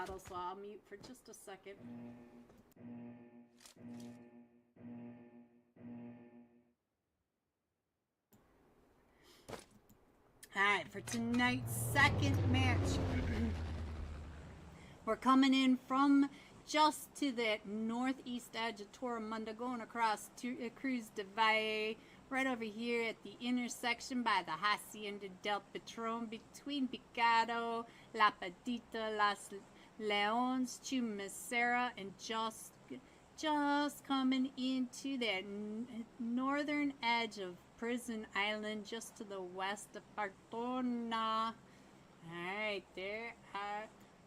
bottle, so I'll mute for just a second. Alright, for tonight's second match, we're coming in from just to the northeast edge of Torremunda, going across to Cruz de Valle, right over here at the intersection by the Hacienda del Patron, between Picado, La Padita, Las Leones, Chumacera, and just coming into that northern edge of Prison Island, just to the west of Partona. Alright,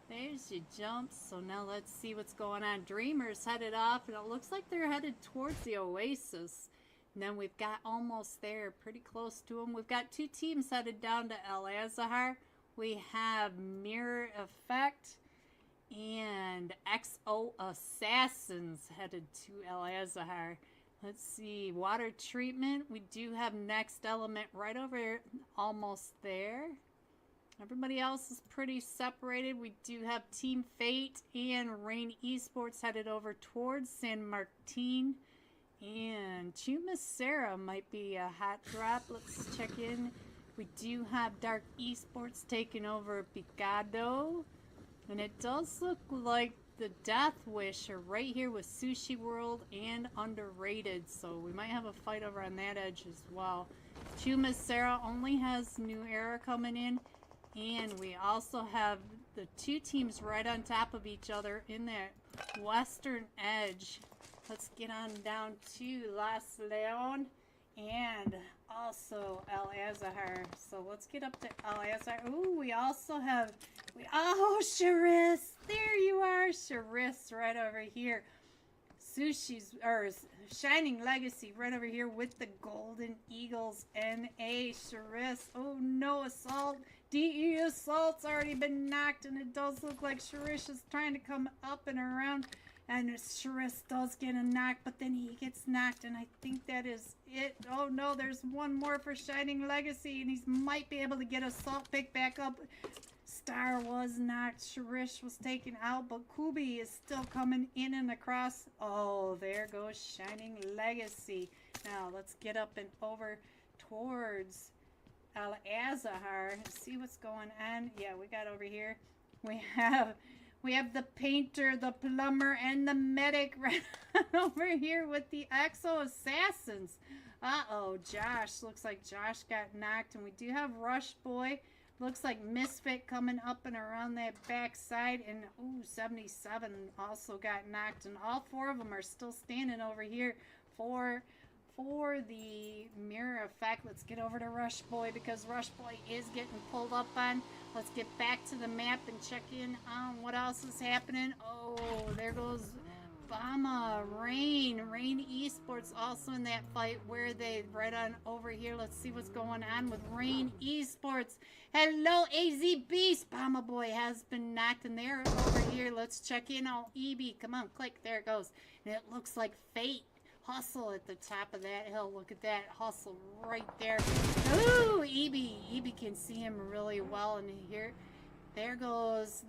there's your jumps. So now let's see what's going on. Dreamers headed off, and it looks like they're headed towards the Oasis. And then we've got almost there, pretty close to them. We've got two teams headed down to El Azahar. We have Mirror Effect and XO Assassins headed to El Azahar. Let's see, water treatment. We do have Next Element right over almost there. Everybody else is pretty separated. We do have Team Fate and Rain Esports headed over towards San Martin. And Chumacera might be a hot drop. Let's check in. We do have Dark Esports taking over Picado. And it does look like the Death Wish are right here with Sushi World and Underrated. So we might have a fight over on that edge as well. Chumacera only has New Era coming in. And we also have the two teams right on top of each other in that western edge. Let's get on down to Las Leon and also El Azahar. So let's get up to El Azahar. Ooh, we also have, oh, Charis. There you are, Charis, right over here. Sushi's, or Shining Legacy right over here with the Golden Eagles NA. Charis. Oh no, Assault. DE Assault's already been knocked, and it does look like Charis is trying to come up and around. And Charis does get a knock, but then he gets knocked, and I think that is it. Oh no, there's one more for Shining Legacy, and he might be able to get Assault pick back up. Star was knocked, Charis was taken out, but Kubi is still coming in and across. Oh, there goes Shining Legacy. Now let's get up and over towards El Azahar and see what's going on. Yeah, we got over here. We have the painter, the plumber, and the medic right over here with the Exo Assassins. Uh-oh, Josh. Looks like Josh got knocked. And we do have Rush Boy. Looks like Misfit coming up and around that back side. And, ooh, 77 also got knocked. And all four of them are still standing over here for the Mirror Effect. Let's get over to Rush Boy because Rush Boy is getting pulled up on. Let's get back to the map and check in on what else is happening. Oh, there goes Bama. Rain Esports also in that fight. Where are they? Right on over here. Let's see what's going on with Rain Esports. Hello, AZ Beast. Bama Boy has been knocked, and they're over here. Let's check in on EB. Come on, click. There it goes. And it looks like Fate. Hustle at the top of that hill. Look at that hustle right there. Ooh, EB can see him really well. And here, there goes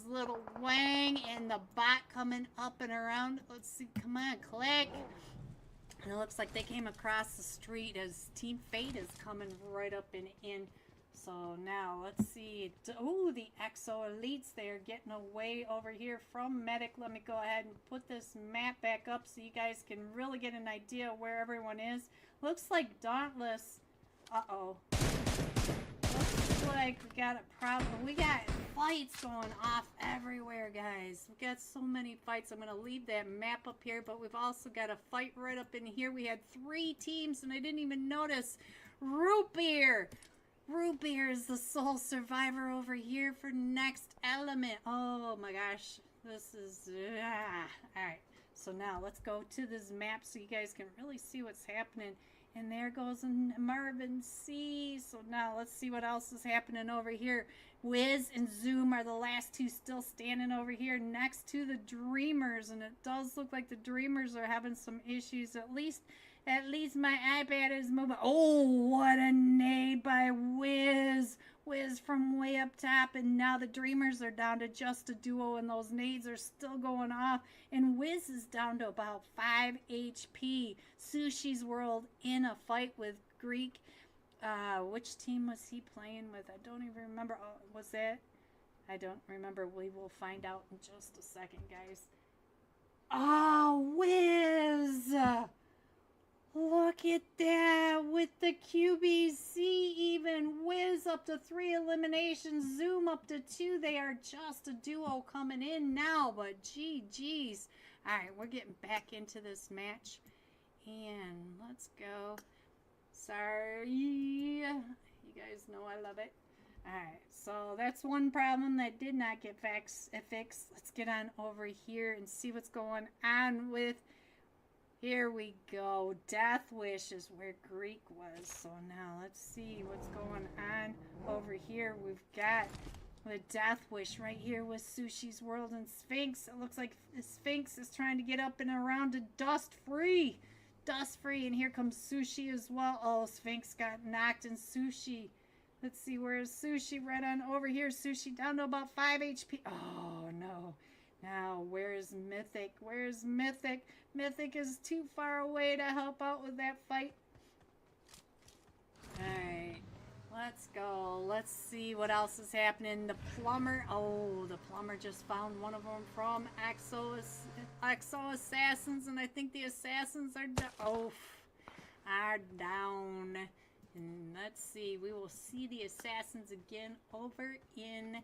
little Wang and the bot coming up and around. Let's see, come on, click. And it looks like they came across the street as Team Fate is coming right up and in. So now let's see. Oh, the Exo Elites, they're getting away over here from Medic. Let me go ahead and put this map back up so you guys can really get an idea of where everyone is. Looks like Dauntless. Uh-oh. Looks like we got a problem. We got fights going off everywhere, guys. We got so many fights. I'm going to leave that map up here, but we've also got a fight right up in here. We had 3 teams, and I didn't even notice. Root Beer is the sole survivor over here for Next Element. Oh my gosh. This is... Alright. So now let's go to this map so you guys can really see what's happening. And there goes Marvin C. So now let's see what else is happening over here. Wiz and Zoom are the last 2 still standing over here next to the Dreamers. And it does look like the Dreamers are having some issues. At least my iPad is moving. Oh, what a nade by Wiz. Wiz from way up top, and now the Dreamers are down to just a duo, and those nades are still going off, and Wiz is down to about 5 HP. Sushi's World in a fight with Greek. Which team was he playing with? I don't even remember. Oh, was that? I don't remember. We will find out in just a second, guys. Oh, Wiz! Look at that with the QBC even. Wiz up to 3 eliminations. Zoom up to 2. They are just a duo coming in now, but GG's. Alright, we're getting back into this match. And let's go. Sorry. You guys know I love it. Alright, so that's one problem that did not get fixed. Let's get on over here and see what's going on with... Here we go. Death Wish is where Greek was. So now let's see what's going on over here. We've got the Death Wish right here with Sushi's World and Sphinx. It looks like Sphinx is trying to get up and around to Dust Free. Dust Free. And here comes Sushi as well. Oh, Sphinx got knocked and Sushi. Let's see, where's Sushi? Right on over here. Sushi down to about 5 HP. Oh, no. Now, where's Mythic? Where's Mythic? Mythic is too far away to help out with that fight. Alright, let's go. Let's see what else is happening. The Plumber. Oh, the Plumber just found one of them from Exo Assassins, and I think the Assassins are down. And let's see. We will see the Assassins again over in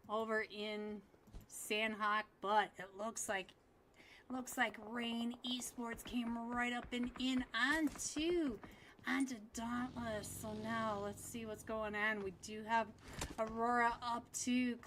over in Sandhawk, but it looks like Rain Esports came right up and in onto Dauntless. So now let's see what's going on. We do have Aurora up to.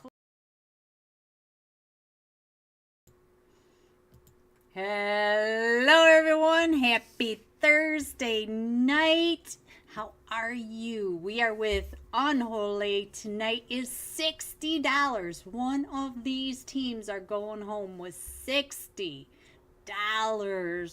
Hello everyone, happy Thursday night. How are you? We are with Unholy. Tonight is $60. One of these teams are going home with $60.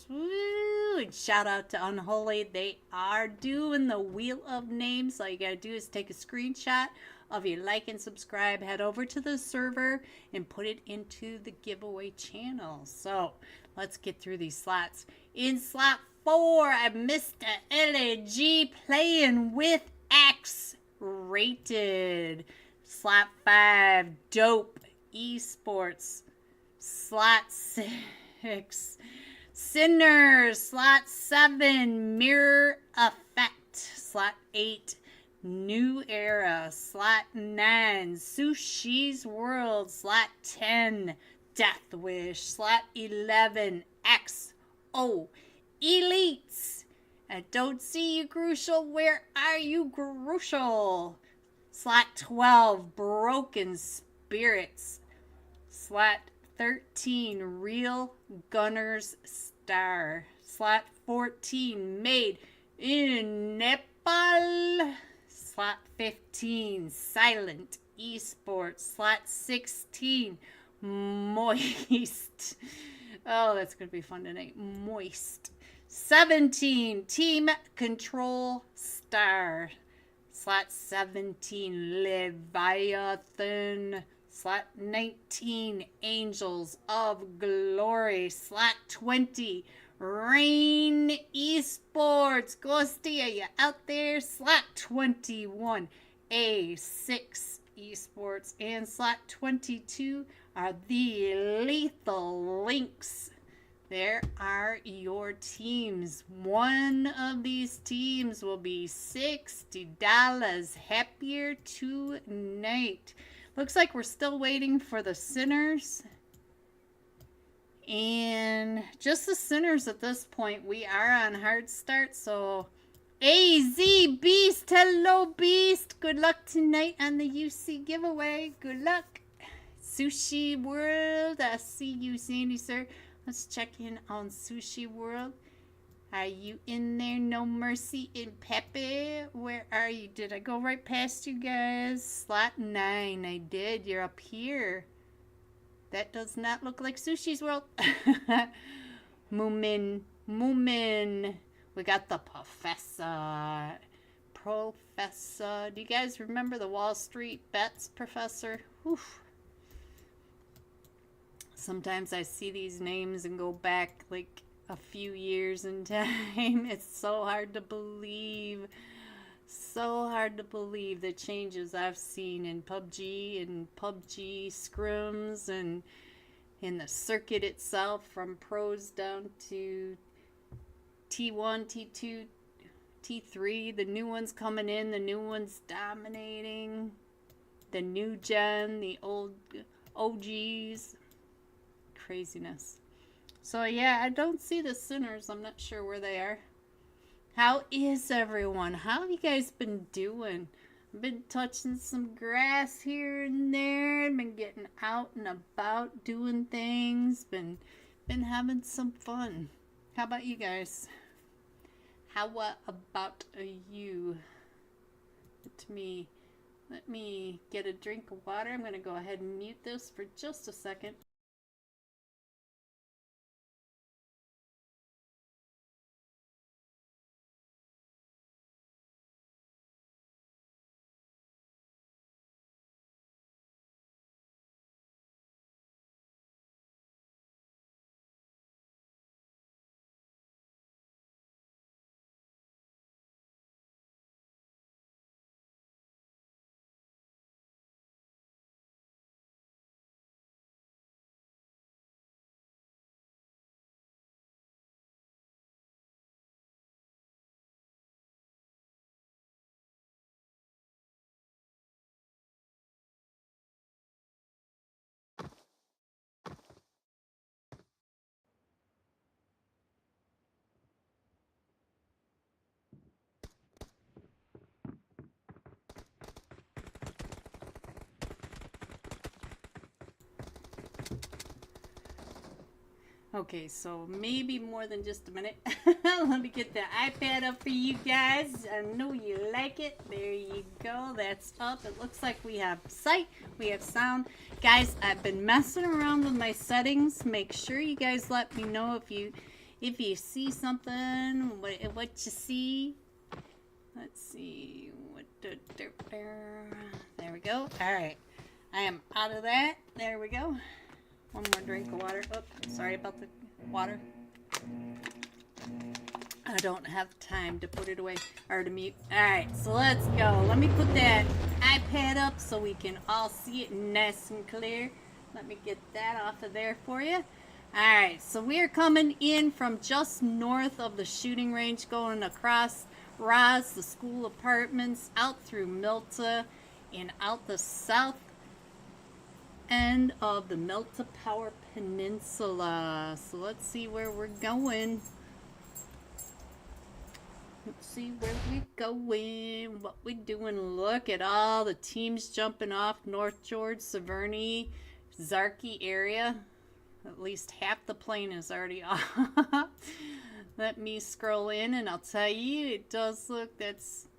Woo! And shout out to Unholy. They are doing the Wheel of Names. All you gotta do is take a screenshot of your like and subscribe. Head over to the server and put it into the giveaway channel. So let's get through these slots. In slot 4, Mr. LAG playing with X-Rated. Slot 5, Dope Esports. Slot 6, Sinners. Slot 7, Mirror Effect. Slot 8, New Era. Slot 9, Sushi's World. Slot 10, Death Wish. Slot 11, XO Elites. I don't see you, Crucial. Where are you, Crucial? Slot 12, Broken Spirits. Slot 13, Real Gunners Star. Slot 14, Made in Nepal. Slot 15, Silent Esports. Slot 16, Moist. Oh, that's going to be fun tonight. Moist. 17, Team Control Star. Slot 17, Leviathan. Slot 19, Angels of Glory. Slot 20, Rain Esports. Ghosty, are you out there? Slot 21, A6 Esports. And slot 22 are the Lethal Links. There are your teams. One of these teams will be $60 happier tonight. Looks like we're still waiting for the Sinners. And just the Sinners at this point. We are on hard start, so AZ Beast, hello Beast. Good luck tonight on the UC giveaway. Good luck. Sushi World, I see you, Sandy, sir. Let's check in on Sushi World. Are you in there? No Mercy in Pepe. Where are you? Did I go right past you guys? Slot 9. I did. You're up here. That does not look like Sushi's World. Moomin. We got the Professor. professor. Do you guys remember the Wall Street bets professor? Oof. Sometimes I see these names and go back like a few years in time. It's so hard to believe. So hard to believe the changes I've seen in PUBG and PUBG scrims and in the circuit itself, from pros down to T1, T2, T3. The new ones coming in, the new ones dominating, the new gen, the old OGs. Craziness. So yeah, I don't see the Sinners. I'm not sure where they are. How is everyone? How have you guys been doing? I've been touching some grass here and there. I've been getting out and about doing things. Been having some fun. How about you guys? How about you? Let me get a drink of water. I'm going to go ahead and mute this for just a second. Okay, so maybe more than just a minute. Let me get the iPad up for you guys. I know you like it. There you go. That's up. It looks like we have sight. We have sound. Guys, I've been messing around with my settings. Make sure you guys let me know if you see something, what you see. Let's see. There we go. All right. I am out of that. There we go. One more drink of water. Oh, sorry about the water. I don't have time to put it away or to mute. Alright, so let's go. Let me put that iPad up so we can all see it nice and clear. Let me get that off of there for you. Alright, so we are coming in from just north of the shooting range, going across Roz, the school apartments, out through Milta, and out the south end of the Milta Power Peninsula. So let's see where we're going. Let's see where we're going, what we're doing. Look at all the teams jumping off North George, Severny, Zarky area. At least half the plane is already off. Let me scroll in and I'll tell you, it does look, that's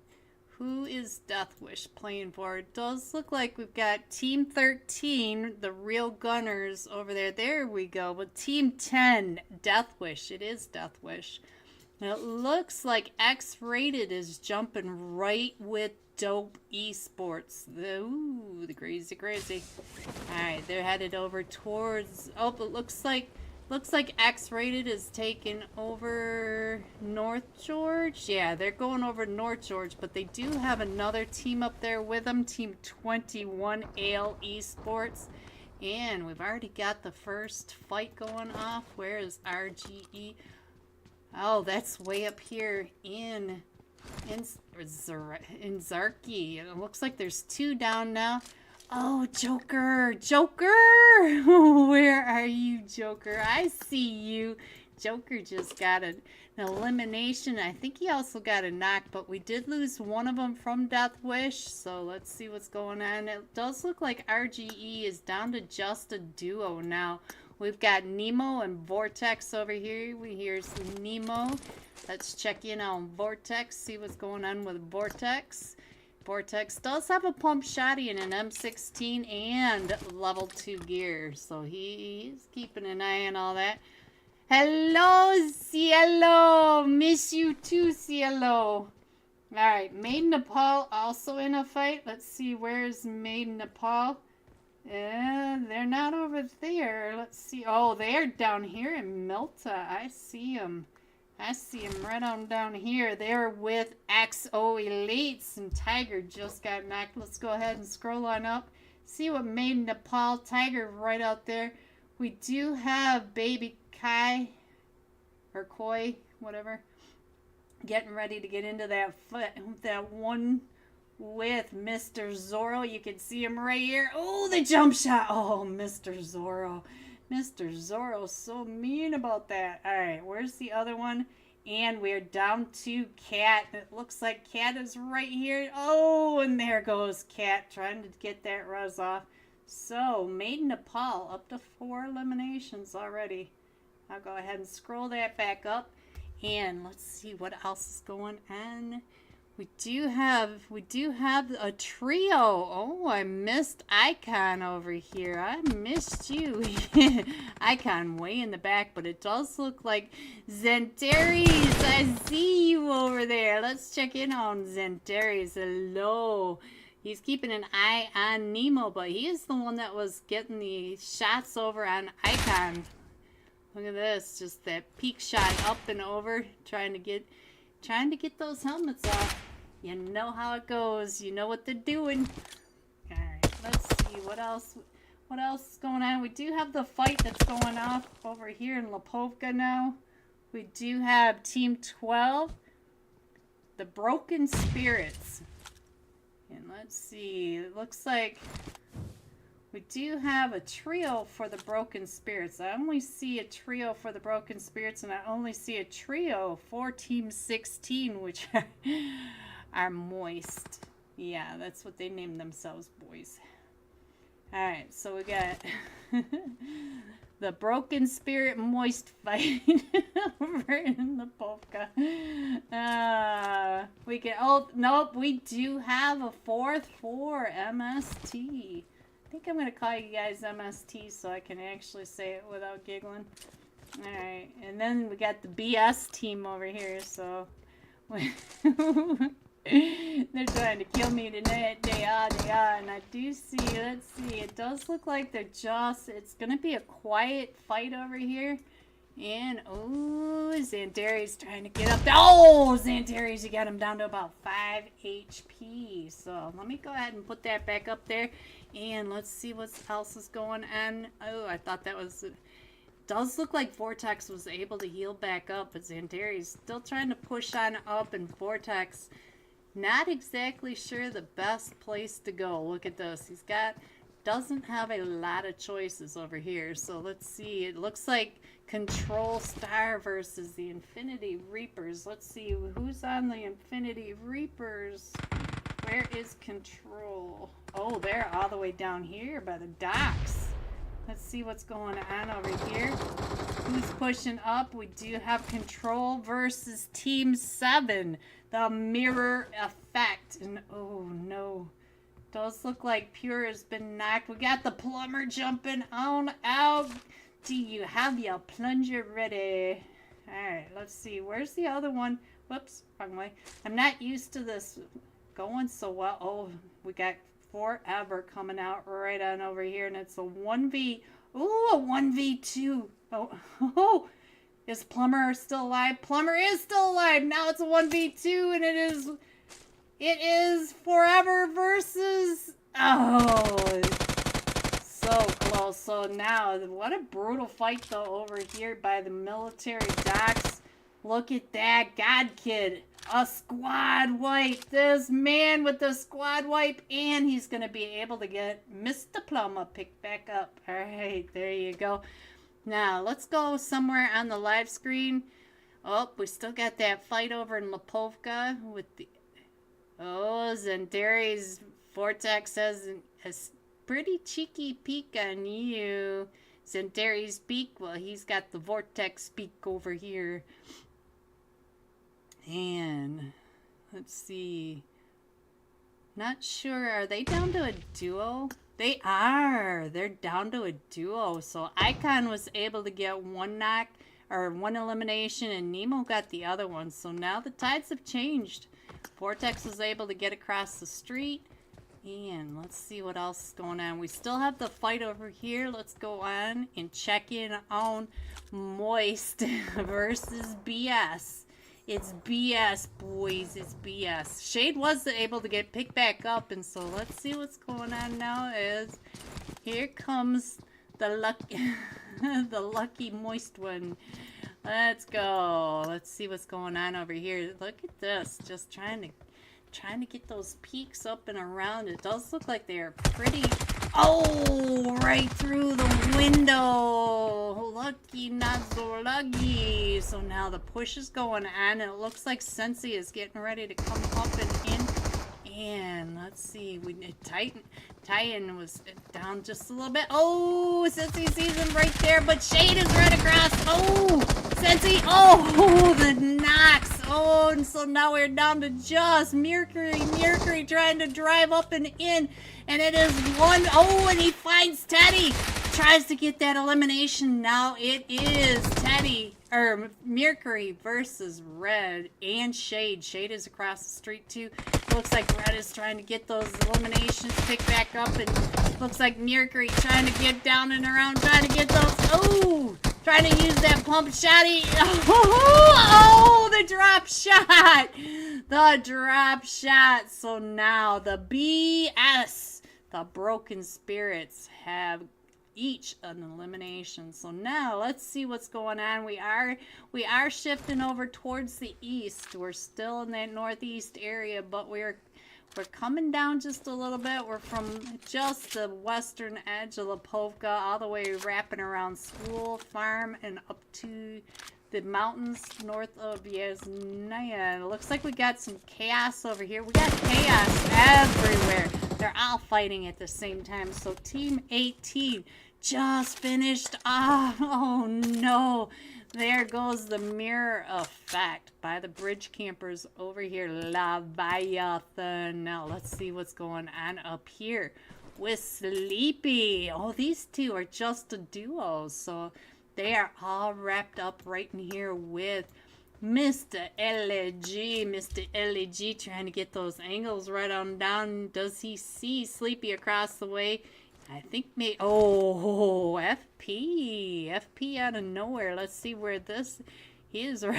who is Deathwish playing for. It does look like we've got Team 13, the real gunners over there. There we go. But Team 10, Deathwish. It is Deathwish. Now it looks like X-Rated is jumping right with Dope Esports. Ooh, the crazy. Alright, they're headed over towards... Oh, it looks like X-Rated is taking over North George. Yeah, they're going over North George, but they do have another team up there with them, Team 21 AL Esports. And we've already got the first fight going off. Where is RGE? Oh, that's way up here in Zarky. It looks like there's two down now. Oh, Joker! Where are you, Joker? I see you. Joker just got an elimination. I think he also got a knock, but we did lose one of them from Deathwish. So let's see what's going on. It does look like RGE is down to just a duo now. We've got Nemo and Vortex over here. Here's Nemo. Let's check in on Vortex, see what's going on with Vortex. Vortex does have a pump shotty and an M16 and level 2 gear. So he's keeping an eye on all that. Hello, Cielo. Miss you too, Cielo. Alright, Made in Nepal also in a fight. Let's see, where's Made in Nepal? They're not over there. Let's see. Oh, they're down here in Milta. I see them. I see them right on down here. They're with XO Elites, and Tiger just got knocked. Let's go ahead and scroll on up. See what Made in Nepal. Tiger right out there. We do have Baby Kai, or Koi, whatever, getting ready to get into that one with Mr. Zorro. You can see him right here. Oh, the jump shot. Oh, Mr. Zorro. Mr. Zorro's so mean about that. Alright, where's the other one? And we're down to Cat. It looks like Cat is right here. Oh, and there goes Cat trying to get that Ruz off. So, Made in Nepal up to 4 eliminations already. I'll go ahead and scroll that back up. And let's see what else is going on. We do have a trio. Oh, I missed Icon over here. I missed you. Icon way in the back, but it does look like Zentaries. I see you over there. Let's check in on Zentaries. Hello. He's keeping an eye on Nemo, but he is the one that was getting the shots over on Icon. Look at this, just that peak shot up and over, trying to get those helmets off. You know how it goes. You know what they're doing. All right, let's see what else is going on. We do have the fight that's going off over here in Lipovka now. We do have Team 12, the Broken Spirits, and let's see. It looks like we do have a trio for the Broken Spirits. I only see a trio for the Broken Spirits, and I only see a trio for Team 16, which are Moist. Yeah, that's what they named themselves, boys. Alright, so we got the Broken Spirit Moist fight over in the Polka. We can, oh, nope, we do have a 4th for MST. I think I'm going to call you guys MST so I can actually say it without giggling. Alright, and then we got the BS team over here, so they're trying to kill me tonight. They are, and I do see, let's see, it does look like it's going to be a quiet fight over here. And, oh, Xandaries trying to get up there. Oh, Xandaries, you got him down to about 5 HP. So, let me go ahead and put that back up there. And let's see what else is going on. Oh, I thought that was... It does look like Vortex was able to heal back up, but Xandaries still trying to push on up, and Vortex not exactly sure the best place to go. Look at this. Doesn't have a lot of choices over here. So let's see. It looks like Control Star versus the Infinity Reapers. Let's see who's on the Infinity Reapers. Where is Control? Oh, they're all the way down here by the docks. Let's see what's going on over here. Who's pushing up? We do have Control versus Team 7. The Mirror Effect. And oh no. Does look like Pure has been knocked. We got the Plumber jumping on out. Do you have your plunger ready? Alright, let's see. Where's the other one? Whoops, wrong way. I'm not used to this going so well. Oh, we got Forever coming out right on over here, and it's a 1v. Ooh, a 1v2. Oh, is Plumber still alive? Plumber is still alive. Now it's a 1v2, and it is Forever versus... Oh, so close. So now, what a brutal fight, though, over here by the military docks. Look at that. God Kid. A squad wipe. This man with the squad wipe. And he's going to be able to get Mr. Plumber picked back up. All right, there you go. Now, let's go somewhere on the live screen. Oh, we still got that fight over in Lipovka with the... Oh, Zendari's Vortex has a pretty cheeky peek on you. Zendari's beak, well, he's got the Vortex beak over here. And let's see. Not sure. Are they down to a duo? They are. They're down to a duo. So Icon was able to get one knock or one elimination, and Nemo got the other one. So now the tides have changed. Vortex was able to get across the street. And let's see what else is going on. We still have the fight over here. Let's go on and check in on Moist versus BS. It's BS, boys. It's BS. Shade was able to get picked back up, and so let's see what's going on now. Is here comes the lucky, the lucky Moist one. Let's go. Let's see what's going on over here. Look at this. Just trying to get those peaks up and around. It does look like they're pretty. Oh, right through the window. Lucky, not so lucky. So now the push is going on, and it looks like Sensi is getting ready to come up and in. And let's see, Titan was down just a little bit. Oh, Sensi sees him right there, but Shade is right across. Oh, Sensi. Oh, the knocks. Oh, and so now we're down to just Mercury trying to drive up and in. And it is one. Oh, and he finds Teddy. Tries to get that elimination. Now it is Mercury versus Red and Shade. Shade is across the street too. Looks like Red is trying to get those eliminations picked back up, and looks like Mercury trying to get down and around, trying to get those. Oh, trying to use that pump shotty. Oh, the drop shot. The drop shot. So now the BS, the Broken Spirits, have each an elimination. So now let's see what's going on. We are shifting over towards the east. We're still in that northeast area, but we're coming down just a little bit. We're from just the western edge of Lipovka all the way wrapping around School Farm and up to the mountains north of Yasnaya. It looks like we got some chaos over here. We got chaos everywhere. They're all fighting at the same time. So Team 18 just finished off. Oh no. There goes the mirror effect by the bridge campers over here. Leviathan. Now let's see what's going on up here with Sleepy. Oh, these two are just a duo. So they are all wrapped up right in here with Mr. LG. Mr. LG trying to get those angles right on down. Does he see Sleepy across the way? I think maybe. Oh, FP out of nowhere. Let's see where this is. Hello,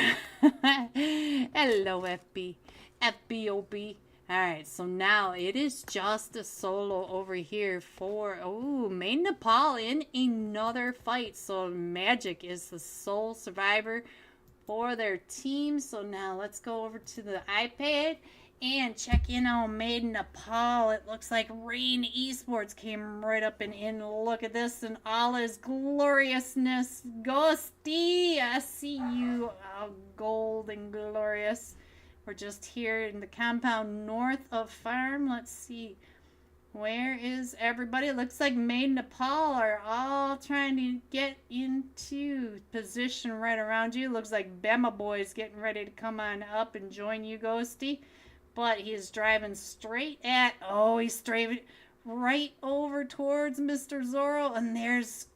FB. FBOB. Alright, so now it is just a solo over here for, oh, Main Nepal in another fight. So Magic is the sole survivor for their team. So now let's go over to the iPad and check in on Made in Nepal. It looks like Rain Esports came right up and in. Look at this in all his gloriousness. Ghosty, I see you, gold and glorious. We're just here in the compound north of Farm. Let's see. Where is everybody? It looks like Made in Nepal are all trying to get into position right around you. Looks like Bema Boy is getting ready to come on up and join you, Ghosty. But he's driving straight at, oh, he's straight right over towards Mr. Zorro. And there's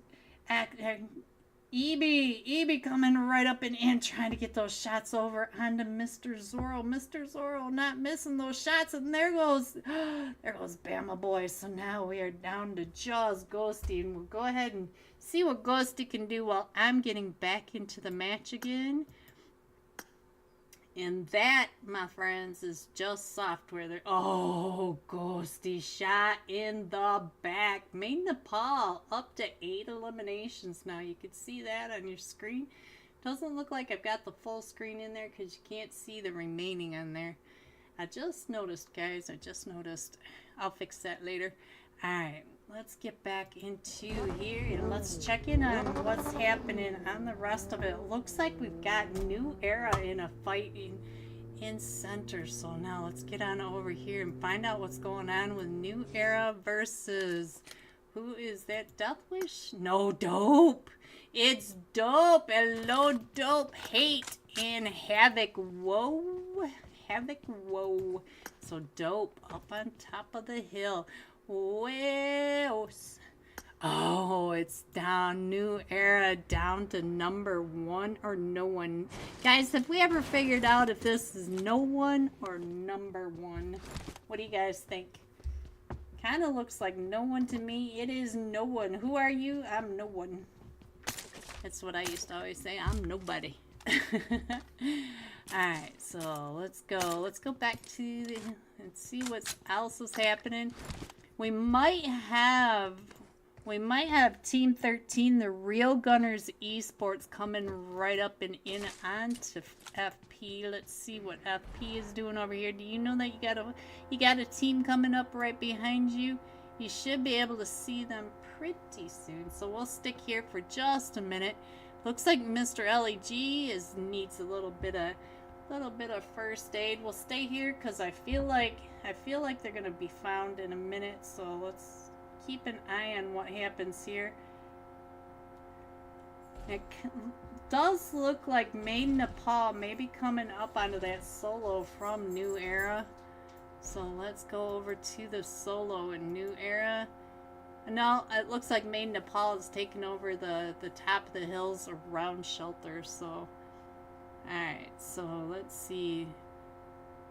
EB coming right up and in, trying to get those shots over onto Mr. Zorro. Mr. Zorro not missing those shots. And there goes Bama Boy. So now we are down to just Ghosty. And we'll go ahead and see what Ghosty can do while I'm getting back into the match again. And that, my friends, is just software. Oh, Ghosty shot in the back. Made Nepal up to 8 eliminations now. You can see that on your screen. Doesn't look like I've got the full screen in there because you can't see the remaining on there. I just noticed, guys. I just noticed. I'll fix that later. Alright, let's get back into here and let's check in on what's happening on the rest of it. It looks like we've got New Era in a fight in center. So now let's get on over here and find out what's going on with New Era versus, who is that? Deathwish? No, Dope. It's Dope. Hello, Dope. Hate and Havoc. Whoa. Havoc. Whoa. So Dope up on top of the hill. Well, oh, it's down. New Era down to number 1 or no one. Guys, have we ever figured out if this is no one or number 1? What do you guys think? Kind of looks like no one to me. It is no one. Who are you? I'm no one. That's what I used to always say. I'm nobody. Alright, so let's go. Let's go back to the, and see what else is happening. We might have Team 13, the Real Gunners Esports, coming right up and in onto FP. Let's see what FP is doing over here. Do you know that you got a team coming up right behind you? You should be able to see them pretty soon. So we'll stick here for just a minute. Looks like Mr. LEG needs a little bit of first aid. We'll stay here because I feel like they're gonna be found in a minute. So let's keep an eye on what happens here. It does look like Made in Nepal may be coming up onto that solo from New Era. So let's go over to the solo in New Era. No, it looks like Made in Nepal is taking over the top of the hills around shelter. So, alright, so let's see.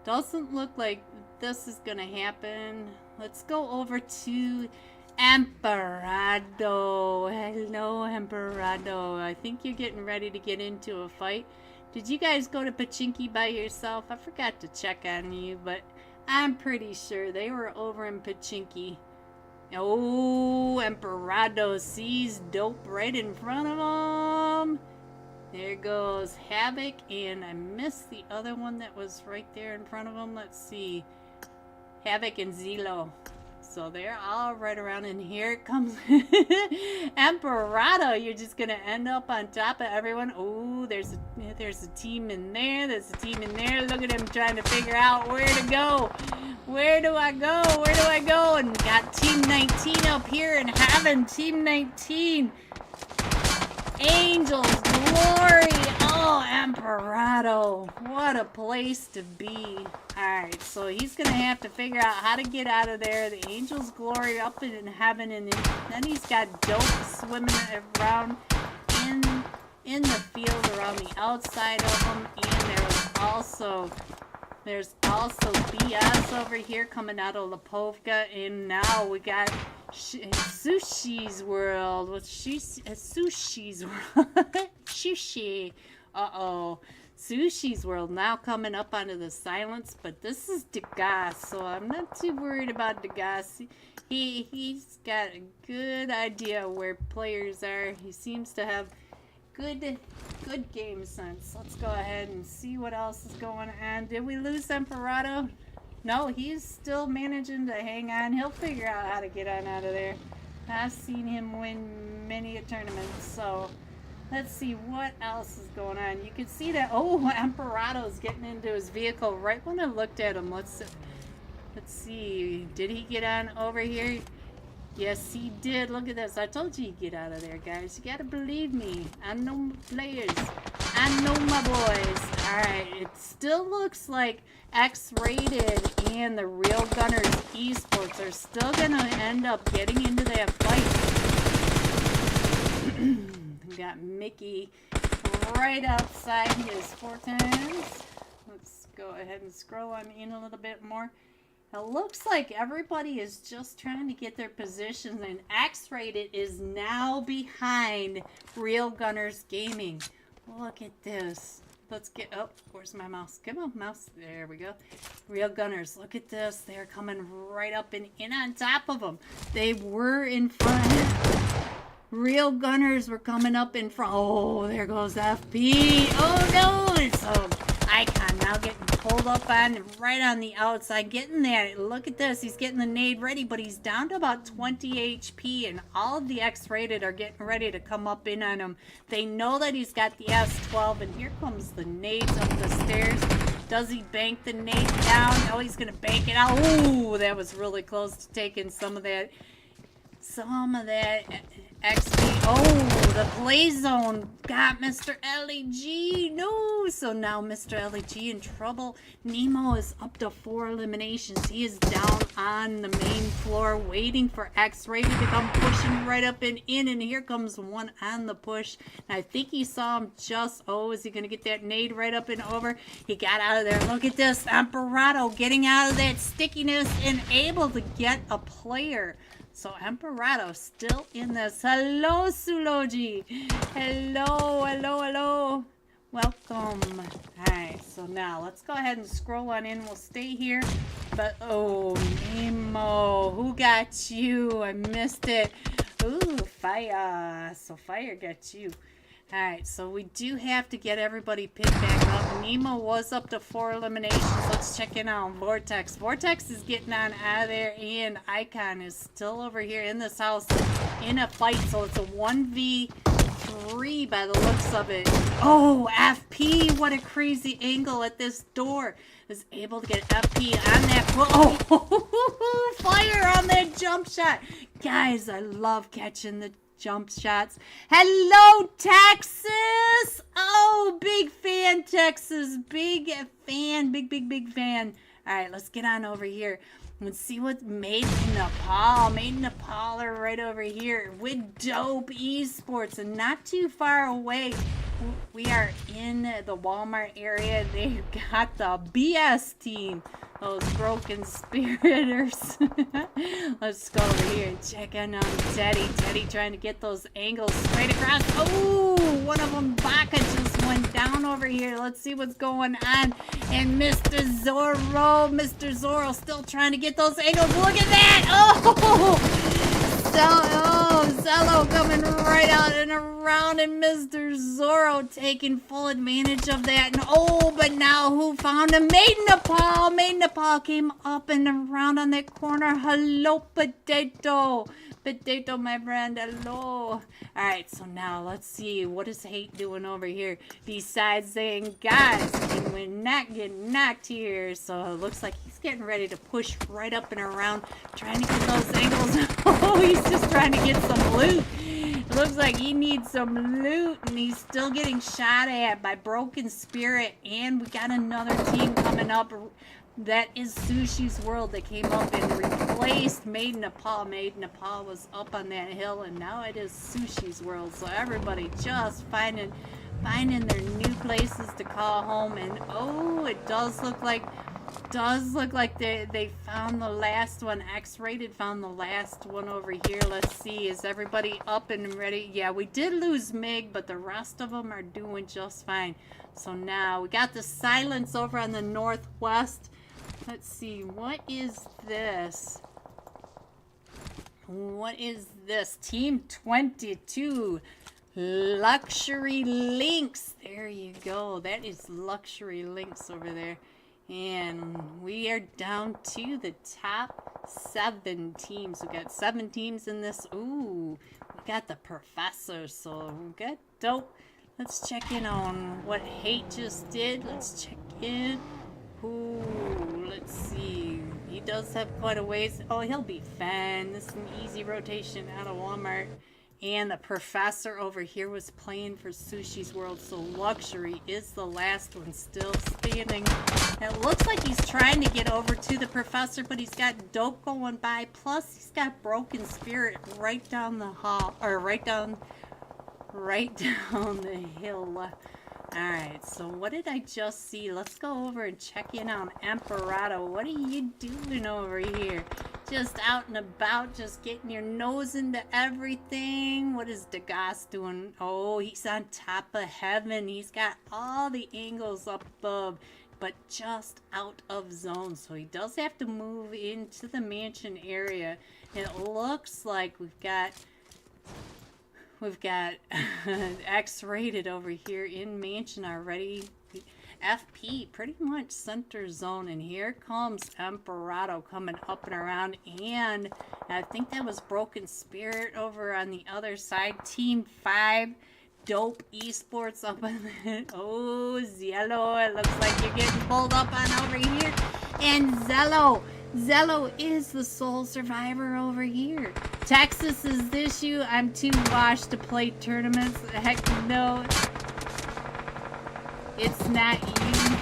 Doesn't look like this is gonna happen. Let's go over to Emperado. Hello, Emperado. I think you're getting ready to get into a fight. Did you guys go to Pachinki by yourself? I forgot to check on you, but I'm pretty sure they were over in Pachinki. Oh, Emperado sees dope right in front of him. There goes Havoc, and I missed the other one that was right there in front of him. Let's see. Havoc and Zelo. So they're all right around, and here it comes. Emperado, you're just gonna end up on top of everyone. Oh, there's a team in there. There's a team in there. Look at him trying to figure out where to go. Where do I go? Where do I go? And got Team 19 up here, and having Team 19. Angels Glory. Oh, Emperado. What a place to be. Alright, so he's going to have to figure out how to get out of there. The Angels Glory up in heaven, and then he's got dope swimming around in the field around the outside of him. And there's also BS over here coming out of Lapovka, and now we got Sushi's World. What's Sushi's World? Sushi. Uh-oh. Sushi's World now coming up onto the silence, but this is Degas, so I'm not too worried about Degas. He's got a good idea where players are. He seems to have good game sense. Let's go ahead and see what else is going on. Did we lose Emperado? No, he's still managing to hang on. He'll figure out how to get on out of there. I've seen him win many a tournament, so let's see what else is going on. You can see that, oh, Emperado's getting into his vehicle right when I looked at him. Let's see. Did he get on over here? Yes, he did. Look at this. I told you he'd get out of there, guys. You gotta believe me. I know my players. I know my boys. Alright, it still looks like X-Rated and the Real Gunners Esports are still gonna end up getting into that fight. We got Mickey right outside his 4 times. Let's go ahead and scroll on in a little bit more. It looks like everybody is just trying to get their positions, and X-Rated is now behind Real Gunners Gaming. Look at this. Let's get, oh, where's my mouse? Come on, mouse. There we go. Real Gunners, look at this. They're coming right up and in on top of them. They were in front. Real Gunners were coming up in front. Oh, there goes FP. Oh, no. It's Icon now getting pulled up on right on the outside, getting that. Look at this. He's getting the nade ready, but he's down to about 20 HP, and all of the X-Rated are getting ready to come up in on him. They know that he's got the S12, and here comes the nades up the stairs. Does he bank the nade down? No, he's going to bank it out. Ooh, that was really close to taking some of that XP. Oh, the play zone got Mr. LEG. No, so now Mr. LEG in trouble. Nemo is up to 4 eliminations. He is down on the main floor, waiting for X-Rated to come pushing right up and in. And here comes one on the push. And I think he saw him just, oh, is he going to get that nade right up and over? He got out of there. Look at this. Emperado getting out of that stickiness and able to get a player. So Emperado still in this. Hello, Suloji. Hello, hello, hello. Welcome. Alright, so now let's go ahead and scroll on in. We'll stay here. But, oh, Nemo. Who got you? I missed it. Ooh, Fire. So Fire got you. Alright, so we do have to get everybody picked back up. Nemo was up to 4 eliminations. Let's check in on Vortex. Vortex is getting on out of there, and Icon is still over here in this house in a fight. So it's a 1v3 by the looks of it. Oh, FP, what a crazy angle at this door. Is able to get FP on that. Oh, Fire on that jump shot. Guys, I love catching the jump shots. Hello, Texas. Oh, big fan, Texas. Big fan. Big fan. All right, let's get on over here. Let's see what Made in Nepal. Made in Nepal are right over here with Dope Esports, and not too far away. We are in the Walmart area. They've got the BS team. Those broken spiriters. Let's go over here and check in on Teddy. Teddy trying to get those angles straight across. Oh, one of them, Baka, just went down over here. Let's see what's going on. And Mr. Zorro still trying to get those angles. Look at that. Oh, Zello coming right out and around, and Mr. Zorro taking full advantage of that. And oh, but now who found him? Made in Nepal. Made in Nepal came up and around on that corner. Hello, Potato. Potato, my friend. Hello. Alright, so now let's see. What is Hate doing over here? Besides saying, guys, can we not get knocked here? So it looks like he's getting ready to push right up and around, trying to get those angles. Oh, he's just trying to get some loot. It looks like he needs some loot, and he's still getting shot at by Broken Spirit. And we got another team coming up. That is Sushi's World that came up and replaced Made in Nepal. Made in Nepal was up on that hill, and now it is Sushi's World. So everybody just finding their new places to call home. And oh, it does look like they found the last one. X-Rated found the last one over here. Let's see, is everybody up and ready? Yeah, we did lose Mig, but the rest of them are doing just fine. So now we got the Silence over on the northwest. Let's see, what is this? What is this? Team 22. Luxury Links. There you go. That is Luxury Links over there. And we are down to the top 7 teams. We got 7 teams in this. Ooh, we got the Professor. So we got Dope. Let's check in on what Hate just did. Let's check in. Ooh, let's see. He does have quite a ways. Oh, he'll be fine. This is an easy rotation out of Walmart. And the Professor over here was playing for Sushi's World. So Luxury is the last one still standing. And it looks like he's trying to get over to the Professor, but he's got Dope going by. Plus, he's got Broken Spirit right down the hall, or right down the hill. Alright, so what did I just see? Let's go over and check in on Emperado. What are you doing over here? Just out and about, just getting your nose into everything. What is Degas doing? Oh, he's on top of heaven. He's got all the angles up above, but just out of zone. So he does have to move into the mansion area. And it looks like we've got X-Rated over here in mansion already. FP pretty much center zone, and here comes Emperado coming up and around, and I think that was Broken Spirit over on the other side. Team 5, Dope Esports up on the, oh, Zello, it looks like you're getting pulled up on over here, and Zello is the sole survivor over here. Texas is the issue. I'm too washed to play tournaments. Heck no. It's not you.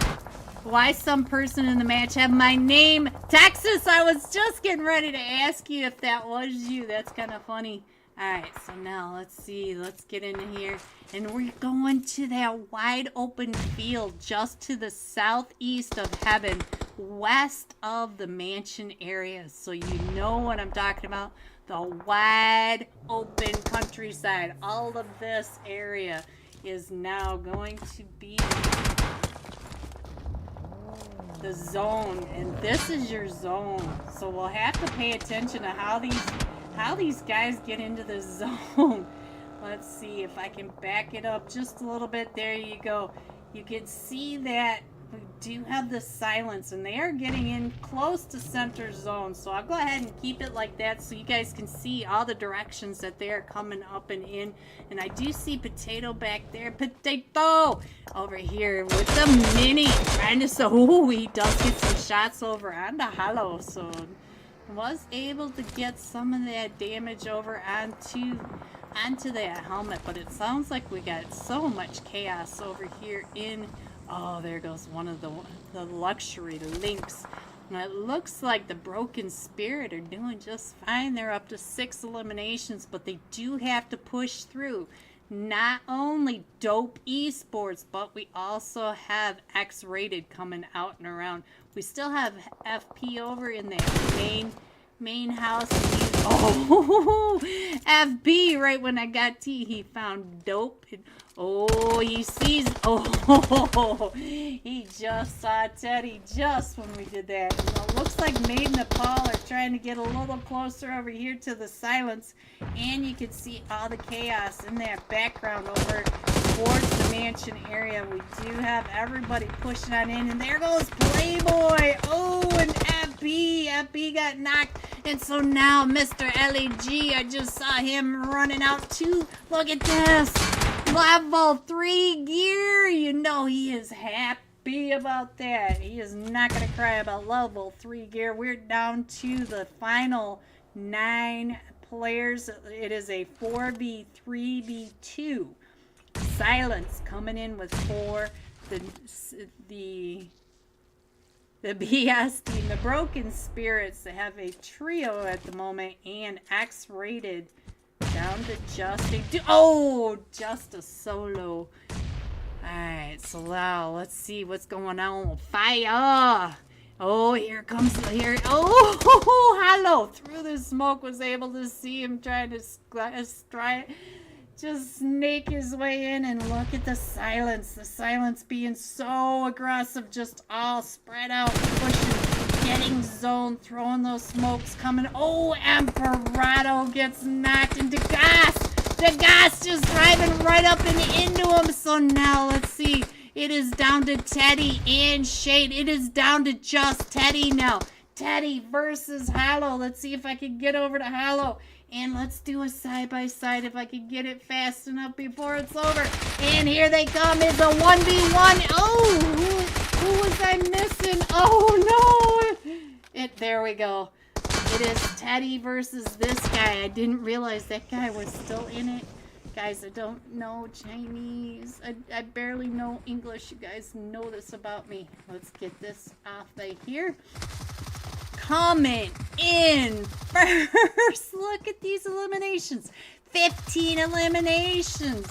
Why some person in the match have my name? Texas, I was just getting ready to ask you if that was you. That's kind of funny. Alright, so now let's see. Let's get into here. And we're going to that wide open field just to the southeast of heaven, west of the mansion area. So you know what I'm talking about. The wide open countryside. All of this area is now going to be the zone, and this is your zone. So we'll have to pay attention to how these guys get into the zone. Let's see if I can back it up just a little bit. There you go. You can see that we do have the silence, and they are getting in close to center zone. So I'll go ahead and keep it like that so you guys can see all the directions that they are coming up and in. And I do see Potato back there. Potato over here with the mini trying to, so he does get some shots over on the hollow. So was able to get some of that damage over onto that helmet, but it sounds like we got so much chaos over here in, oh, there goes one of the luxury links. Now it looks like the Broken Spirit are doing just fine. They're up to 6 eliminations, but they do have to push through. Not only Dope Esports, but we also have X-Rated coming out and around. We still have FP over in the main house. Oh, FB, right when I got T, he found Dope. Oh, he sees, oh, he just saw Teddy just when we did that. And it looks like Maiden and Paul are trying to get a little closer over here to the silence. And you can see all the chaos in that background over towards the mansion area. We do have everybody pushing on in. And there goes Playboy. Oh, and FB got knocked. And so now Mr. LEG, I just saw him running out too. Look at this. Level 3 gear. You know he is happy about that. He is not going to cry about level 3 gear. We're down to the final 9 players. It is a 4v3v2. Silence coming in with 4. The BS team, the Broken Spirits, they have a trio at the moment, and X-Rated down to just a solo. Alright, so now let's see what's going on. Fire! Oh, here comes, oh, hello! Through the smoke, was able to see him trying to just snake his way in, and look at the silence. The silence being so aggressive, just all spread out, pushing, getting zoned, throwing those smokes coming. Oh, Emperado gets knocked into gas. The gas just driving right up and into him. So now let's see. It is down to Teddy and Shade. It is down to just Teddy now. Teddy versus Hollow. Let's see if I can get over to Hollow. And let's do a side-by-side if I can get it fast enough before it's over. And here they come. It's a 1v1. Oh, who was I missing? Oh, no. There we go. It is Teddy versus this guy. I didn't realize that guy was still in it. Guys, I don't know Chinese. I barely know English. You guys know this about me. Let's get this off right here. Coming in first. Look at these eliminations. 15 eliminations.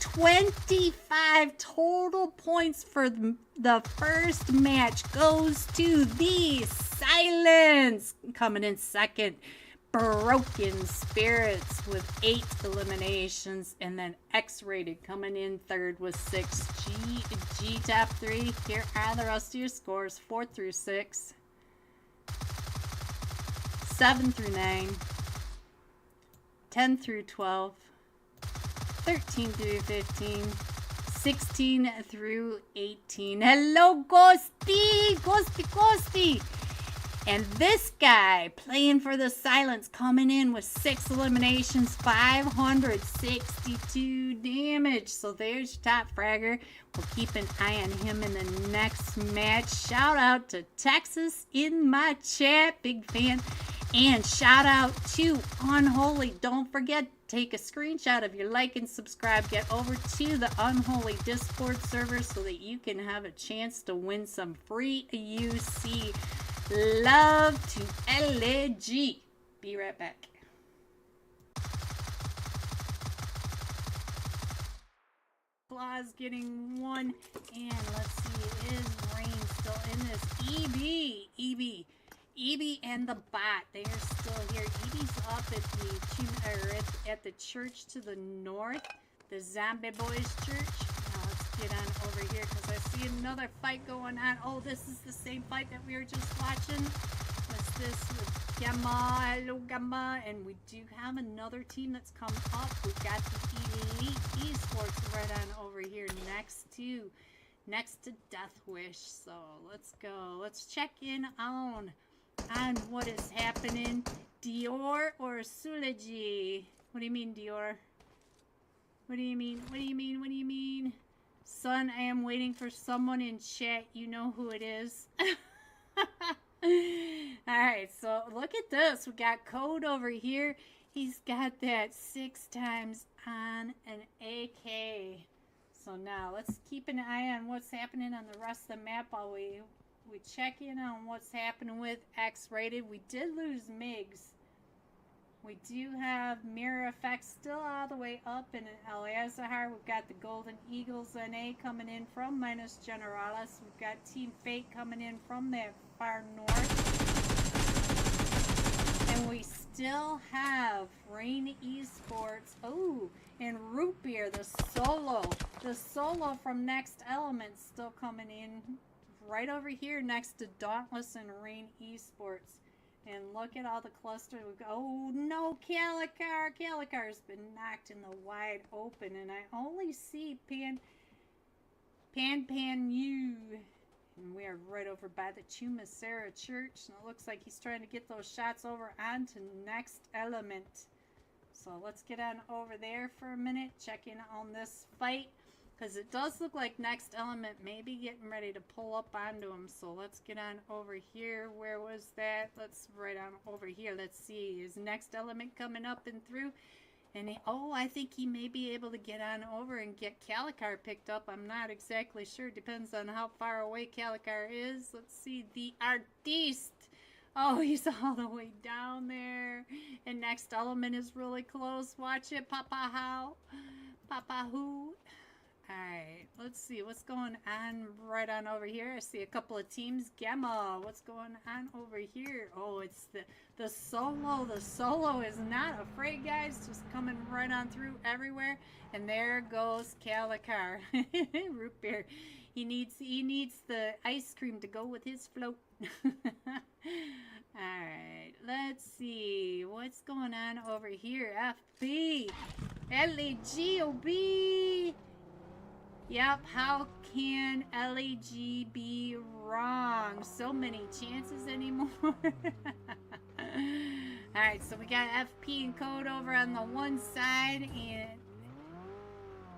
25 total points for the first match goes to the Silence. Coming in second, Broken Spirits with 8 eliminations. And then X-Rated coming in third with 6. G top 3. Here are the rest of your scores. 4 through 6. 7 through 9, 10 through 12, 13 through 15, 16 through 18. Hello, Ghosty. And this guy playing for the Silence coming in with 6 eliminations, 562 damage. So there's your top fragger. We'll keep an eye on him in the next match. Shout out to Texas in my chat. Big fan. And shout out to Unholy. Don't forget, take a screenshot of your like and subscribe. Get over to the Unholy Discord server so that you can have a chance to win some free UC. Love to LG. Be right back. Claws getting one. And let's see, is Rain still in this? EB and the bot, they are still here. EB's up at the church to the north, the Zombie Boys church. Now let's get on over here because I see another fight going on. Oh, this is the same fight that we were just watching. What's this with Gamma? Hello, Gamma. And we do have another team that's come up. We've got the Elite Esports right on over here next to Death Wish. So let's go. Let's check in on what is happening. Dior or Sulaji? What do you mean, Dior? What do you mean? What do you mean? What do you mean? Son, I am waiting for someone in chat. You know who it is. Alright, so look at this. We got Code over here. He's got that 6 times on an AK. So now let's keep an eye on what's happening on the rest of the map while we check in on what's happening with X-Rated. We did lose Migs. We do have Mirror Effects still all the way up in El Azahar. We've got the Golden Eagles NA coming in from Minus Generalis. We've got Team Fate coming in from that far north. And we still have Rain Esports. Oh, and Root Beer, the solo. The solo from Next Element still coming in right over here next to Dauntless and Rain Esports. And look at all the clusters. Oh no, Calicar! Calicar's been knocked in the wide open, and I only see Pan U. And we are right over by the Chumasera Church. And it looks like he's trying to get those shots over onto Next Element. So let's get on over there for a minute, check in on this fight. Because it does look like Next Element may be getting ready to pull up onto him. So let's get on over here. Where was that? Let's right on over here. Let's see. Is Next Element coming up and through? And I think he may be able to get on over and get Calicar picked up. I'm not exactly sure. Depends on how far away Calicar is. Let's see. The Artiste. Oh, he's all the way down there. And Next Element is really close. Watch it. Papa how? Papa who? Alright, let's see what's going on right on over here. I see a couple of teams. Gamma, what's going on over here? Oh, it's the solo. The solo is not afraid, guys. Just coming right on through everywhere. And there goes Calicar. Root beer. He needs the ice cream to go with his float. Alright, let's see what's going on over here. FB. LAGOB. Yep, how can LAG be wrong? So many chances anymore. Alright, so we got FP and Code over on the one side,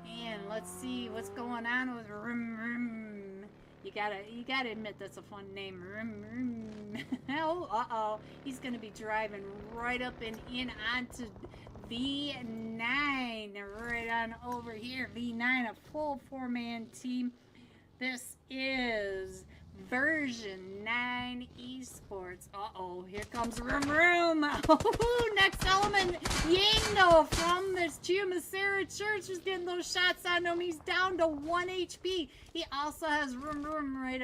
and let's see what's going on with Rim. You gotta admit that's a fun name. Rim. Oh, uh-oh. He's gonna be driving right up and in onto V9 right on over here. V9, a full 4-man team. This is version 9 esports. Uh-oh, here comes Room. Oh, Next Element. Yingno from this Chumasera Church is getting those shots on him. He's down to 1 HP. He also has Room right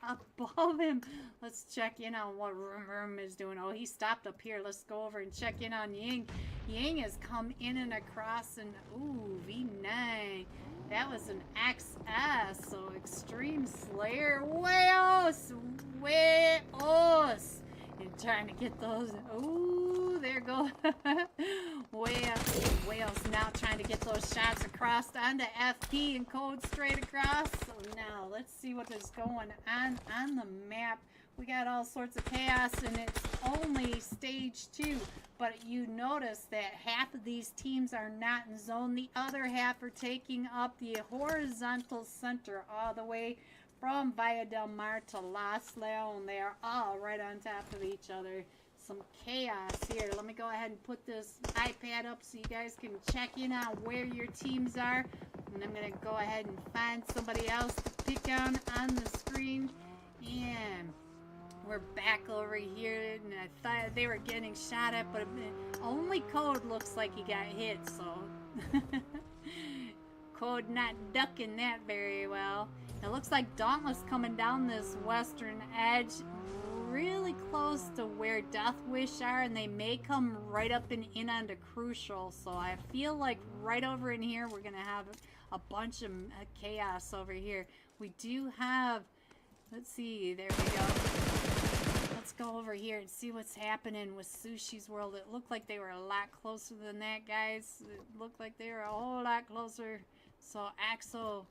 above him. Let's check in on what Room is doing. Oh, he stopped up here. Let's go over and check in on Ying. Ying has come in and across, and ooh, V9. That was an XS, so Extreme Slayer. Weos! And trying to get those. Ooh, there go. Wales now trying to get those shots across onto FP and Code straight across. So now let's see what is going on the map. We got all sorts of chaos, and it's only stage 2. But you notice that half of these teams are not in zone. The other half are taking up the horizontal center all the way from Villa del Mar to Las Leon. They are all right on top of each other. some chaos here. Let me go ahead and put this iPad up so you guys can check in on where your teams are. And I'm going to go ahead and find somebody else to pick on the screen. And we're back over here. And I thought they were getting shot at, but only Code looks like he got hit, so... Code not ducking that very well. It looks like Dauntless coming down this western edge really close to where Death Wish are, and they may come right up and in onto Crucial. So I feel like right over in here we're gonna have a bunch of chaos over here. We do have, let's see, there we go. Let's go over here and see what's happening with Sushi's World. It looked like they were a lot closer than that, guys. It looked like they were a whole lot closer. So Axel,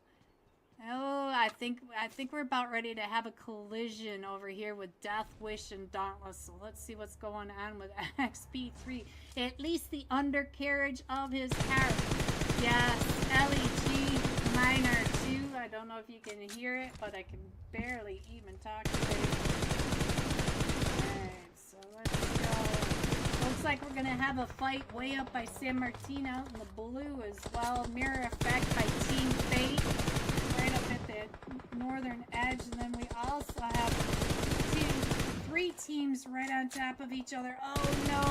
oh, I think we're about ready to have a collision over here with Death Wish and Dauntless. So let's see what's going on with XP3. At least the undercarriage of his car. Yes, LEG Minor 2. I don't know if you can hear it, but I can barely even talk today. Alright, so let's go. Looks like we're gonna have a fight way up by San Martin out in the blue as well. Mirror effect by Team Fate right up at the northern edge, and then we also have three teams right on top of each other. Oh no,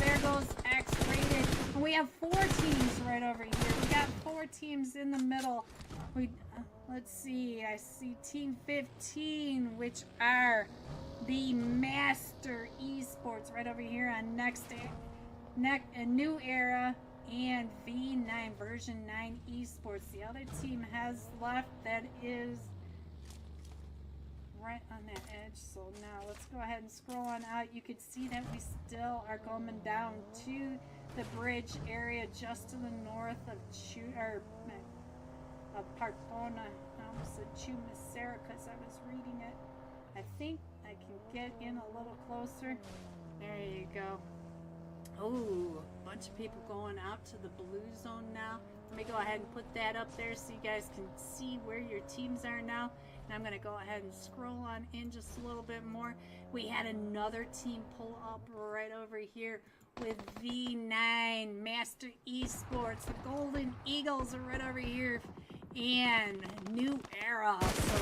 there goes X-rated. And we have 4 teams right over here. We got 4 teams in the middle. Let's see, I see Team 15, which are the Master Esports right over here on a New Era and V9 version 9 Esports. The other team has left that is right on that edge. So now let's go ahead and scroll on out. You can see that we still are coming down to the bridge area just to the north of Partona. I almost said Chumacera because I was reading it. I think I can get in a little closer. There you go. Oh, a bunch of people going out to the blue zone now. Let me go ahead and put that up there so you guys can see where your teams are now. And I'm going to go ahead and scroll on in just a little bit more. We had another team pull up right over here with V9 Master Esports. The Golden Eagles are right over here. And New Era. So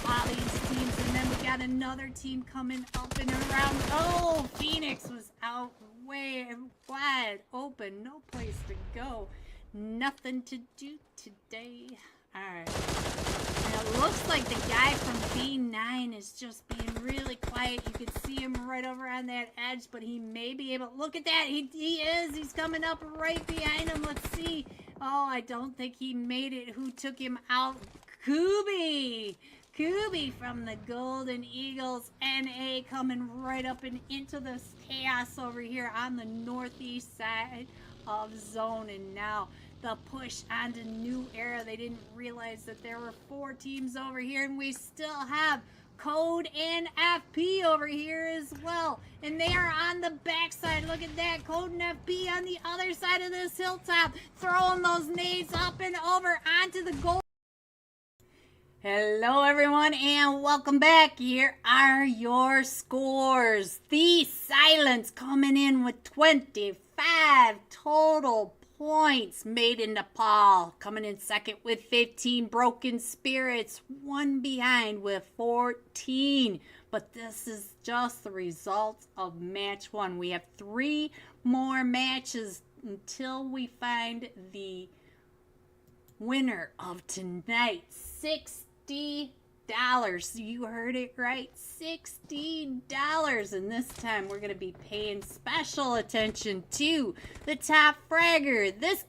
all these teams, and then we got another team coming up and around. Oh, Phoenix was out way wide open, no place to go, nothing to do today. All right, and it looks like the guy from B9 is just being really quiet. You can see him right over on that edge, but he may be able, look at that, he is, he's coming up right behind him. Let's see. Oh, I don't think he made it. Who took him out? Kubi from the Golden Eagles NA coming right up and into this chaos over here on the northeast side of zone. And now the push onto New Era. They didn't realize that there were 4 teams over here, and we still have Code and FP over here as well, and they are on the backside. Look at that, Code and FP on the other side of this hilltop, throwing those nades up and over onto the goal. Hello everyone and welcome back. Here are your scores. The Silence coming in with 25 total points. Made in Nepal coming in second with 15. Broken Spirits 1 behind with 14. But this is just the results of match 1. We have 3 more matches until we find the winner of tonight. $60. You heard it right. $60. And this time we're going to be paying special attention to the top fragger. This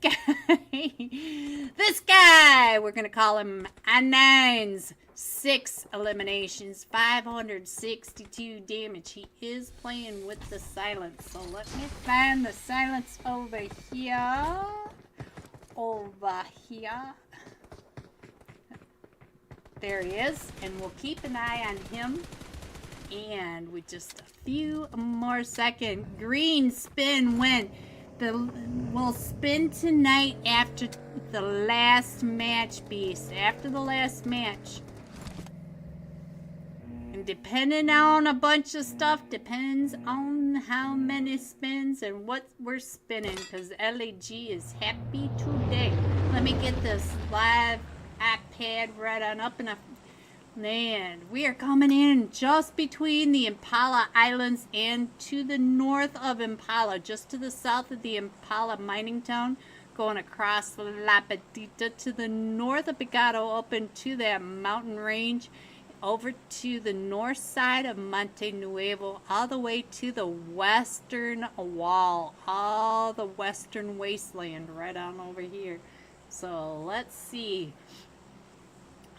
guy. We're going to call him A9's 6 eliminations, 562 damage. He is playing with the Silence. So let me find the Silence over here. There he is, and we'll keep an eye on him. And with just a few more seconds, green spin when we'll spin tonight after the last match, Beast. After the last match. And depending on a bunch of stuff, depends on how many spins and what we're spinning, because LAG is happy today. Let me get this live iPad right on up, and we are coming in just between the Impala Islands and to the north of Impala, just to the south of the Impala mining town, going across La Petita to the north of Picado up into that mountain range, over to the north side of Monte Nuevo, all the way to the western wall, all the western wasteland right on over here. So let's see.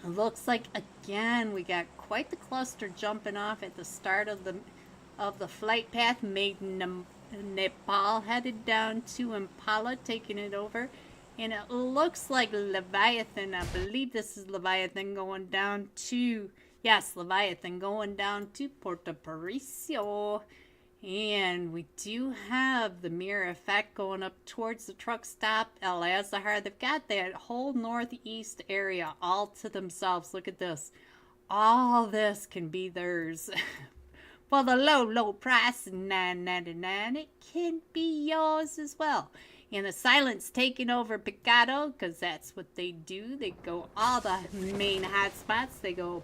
It looks like again we got quite the cluster jumping off at the start of the flight path. Made Nepal headed down to Impala, taking it over, and it looks like Leviathan. I believe this is Leviathan going down to Leviathan going down to Puerto Paricio. And we do have the mirror effect going up towards the truck stop, El Azahar. They've got that whole northeast area all to themselves. Look at this. All this can be theirs. For the low price of $9.99, it can be yours as well. And the Silence taking over Picado, because that's what they do. They go all the main hotspots. They go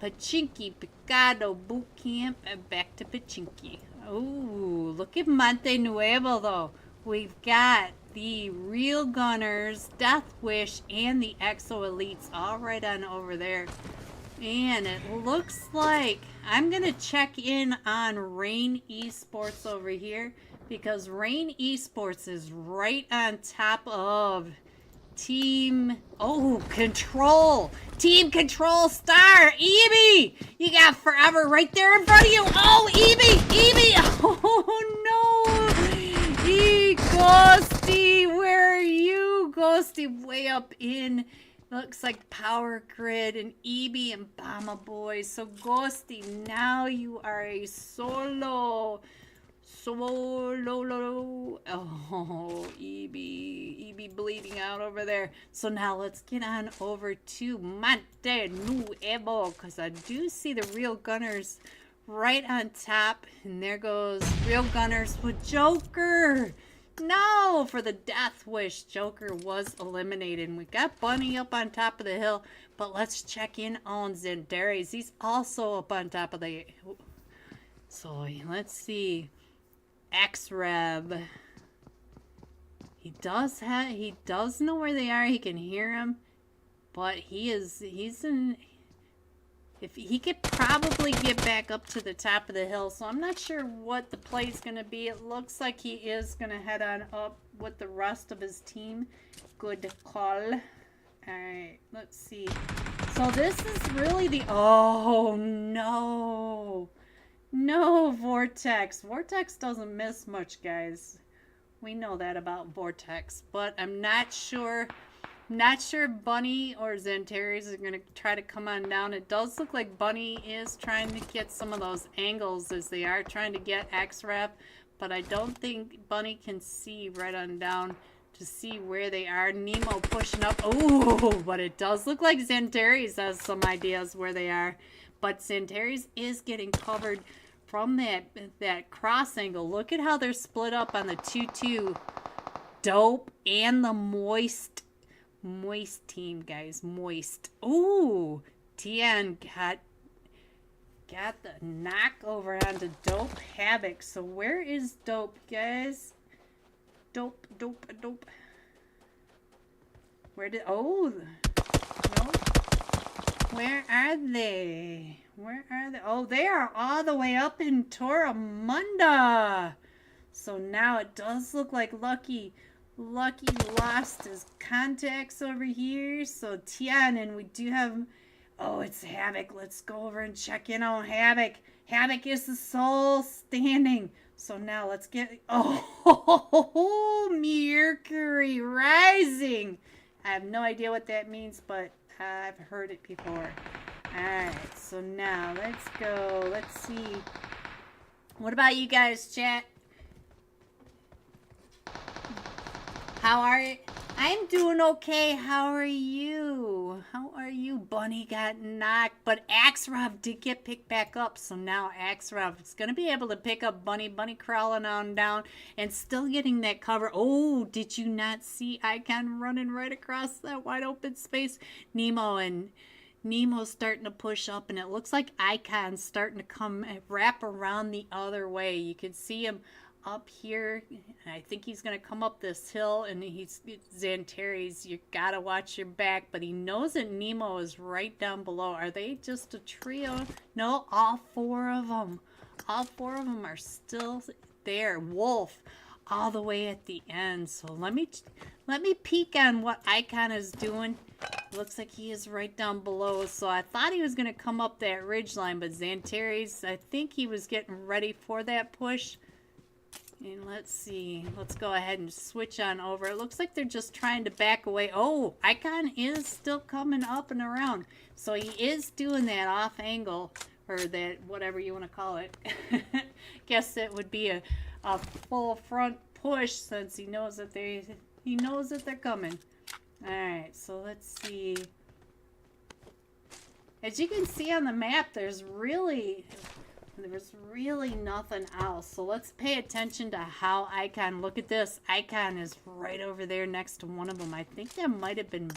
Pachinki, Picado, Boot Camp, and back to Pachinki. Oh, look at Monte Nuevo, though. We've got the Real Gunners, Death Wish, and the Exo Elites all right on over there. And it looks like I'm going to check in on Rain Esports over here, because Rain Esports is right on top of Team Control. Team Control Star. Eevee! You got Forever right there in front of you. Oh, Eevee! Oh, no! Ghosty, where are you? Ghosty way up in, looks like Power Grid, and Eevee and Bama Boy. So, Ghosty, now you are a solo. Oh, EB bleeding out over there. So now let's get on over to Monte Nuevo, because I do see the Real Gunners right on top. And there goes Real Gunners with Joker. No, for the Death Wish. Joker was eliminated. And we got Bunny up on top of the hill. But let's check in on Zendares. He's also up on top of the... So let's see. X-Rev. He does know where they are. He can hear them, but he's in. If he could probably get back up to the top of the hill, so I'm not sure what the play is going to be. It looks like he is going to head on up with the rest of his team. Good call. All right, let's see. So this is really the. Oh no. No, Vortex. Vortex doesn't miss much, guys. We know that about Vortex. But I'm not sure. Not sure if Bunny or Zendares are going to try to come on down. It does look like Bunny is trying to get some of those angles as they are trying to get X-Rev. But I don't think Bunny can see right on down to see where they are. Nemo pushing up. Oh, but it does look like Zendares has some ideas where they are. But Zendares is getting covered from that cross angle. Look at how they're split up on the 2-2. Dope and the Moist team, guys. Moist. Ooh, Tian got the knock over onto Dope Havoc. So where is Dope, guys? Dope. Where did... Oh, no. Where are they? Oh, they are all the way up in Torremunda. So now it does look like Lucky lost his contacts over here. So Tian, and we do have... Oh, it's Havoc. Let's go over and check in on Havoc. Havoc is the sole standing. So now let's get... Oh, Mercury Rising. I have no idea what that means, but I've heard it before. Alright, so now let's go. Let's see. What about you guys, chat? How are you? I'm doing okay. How are you? How are you? Bunny got knocked, but Axrov did get picked back up. So now Axrov is going to be able to pick up Bunny. Bunny crawling on down and still getting that cover. Oh, did you not see Icon running right across that wide open space? Nemo's starting to push up, and it looks like Icon's starting to come wrap around the other way. You can see him up here. I think he's going to come up this hill, and he's Xantares. You got to watch your back, but he knows that Nemo is right down below. Are they just a trio? No, all four of them. All four of them are still there. Wolf all the way at the end. So let me peek on what Icon is doing. Looks like he is right down below. So I thought he was going to come up that ridge line, but Xantares, I think he was getting ready for that push. And let's see. Let's go ahead and switch on over. It looks like they're just trying to back away. Oh, Icon is still coming up and around. So he is doing that off angle, or that whatever you want to call it. Guess it would be a full front push, since he knows that they're coming. All right, so let's see. As you can see on the map, there's really nothing else. So let's pay attention to how Icon, look at this. Icon is right over there next to one of them. I think that might have been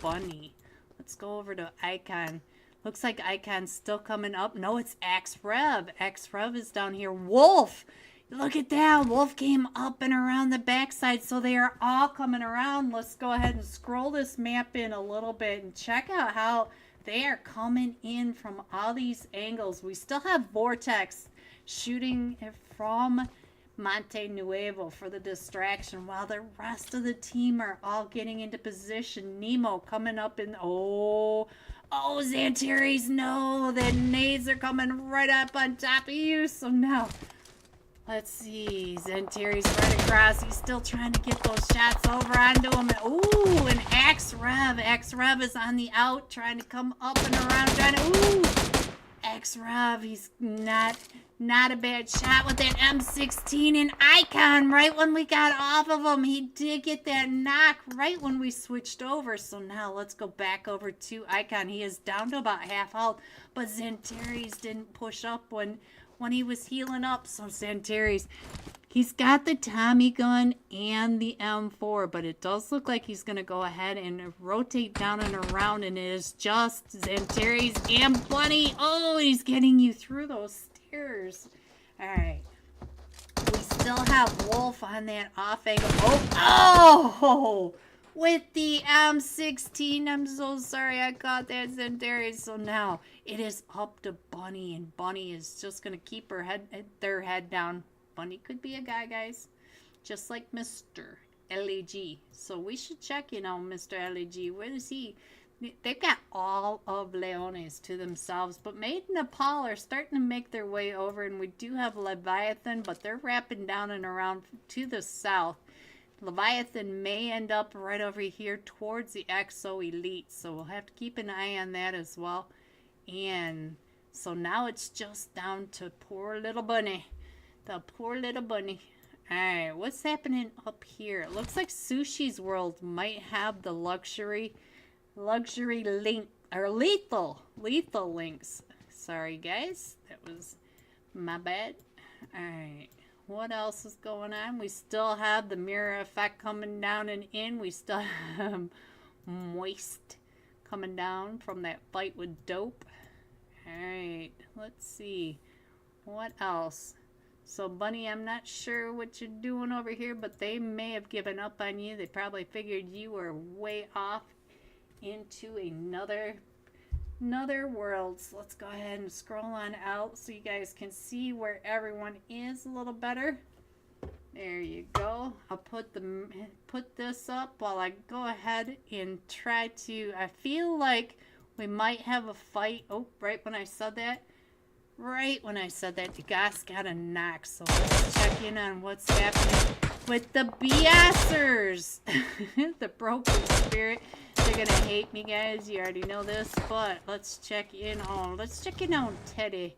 Bunny. Let's go over to Icon. Looks like Icon's still coming up. No, it's Axrev. Axrev is down here. Wolf! Look at that. Wolf came up and around the backside, so they are all coming around. Let's go ahead and scroll this map in a little bit and check out how they are coming in from all these angles. We still have Vortex shooting from Monte Nuevo for the distraction, while the rest of the team are all getting into position. Nemo coming up in... Oh, Xantares, no. The nades are coming right up on top of you. So now... Let's see, Xantares right across. He's still trying to get those shots over onto him. Ooh, and Axrev. Axrev is on the out, trying to come up and around. Ooh, Axrev, he's not a bad shot with that M16. And Icon, right when we got off of him, he did get that knock right when we switched over. So now let's go back over to Icon. He is down to about half health, but Xantares didn't push up when he was healing up. So Xantares, he's got the Tommy gun and the M4, but it does look like he's going to go ahead and rotate down and around, and it is just Xantares and Bunny. Oh, he's getting you through those stairs. All right. We still have Wolf on that off angle. Oh! With the M16. I'm so sorry I caught that, Xantares. So now it is up to Bunny, and Bunny is just going to keep their head down. Bunny could be a guy, guys, just like Mr. LAG. So we should check in on Mr. LAG. Where is he? They've got all of Leones to themselves, but Maiden and Paul are starting to make their way over, and we do have Leviathan, but they're wrapping down and around to the south. Leviathan may end up right over here towards the XO Elite, so we'll have to keep an eye on that as well. And so now it's just down to poor little Bunny. The poor little Bunny. Alright, what's happening up here? It looks like Sushi's World might have the luxury link, or lethal links. Sorry guys, that was my bad. Alright. What else is going on? We still have the mirror effect coming down and in. We still have Moist coming down from that fight with Dope. Alright, let's see. What else? So, Bunny, I'm not sure what you're doing over here, but they may have given up on you. They probably figured you were way off into another world. So let's go ahead and scroll on out so you guys can see where everyone is a little better. There you go. I'll put this up while I go ahead and try to... I feel like we might have a fight. Oh, right when I said that, the guys got a knock. So let's check in on what's happening with the BSers. The broken spirit. They're gonna hate me, guys. You already know this, but let's check in on Teddy.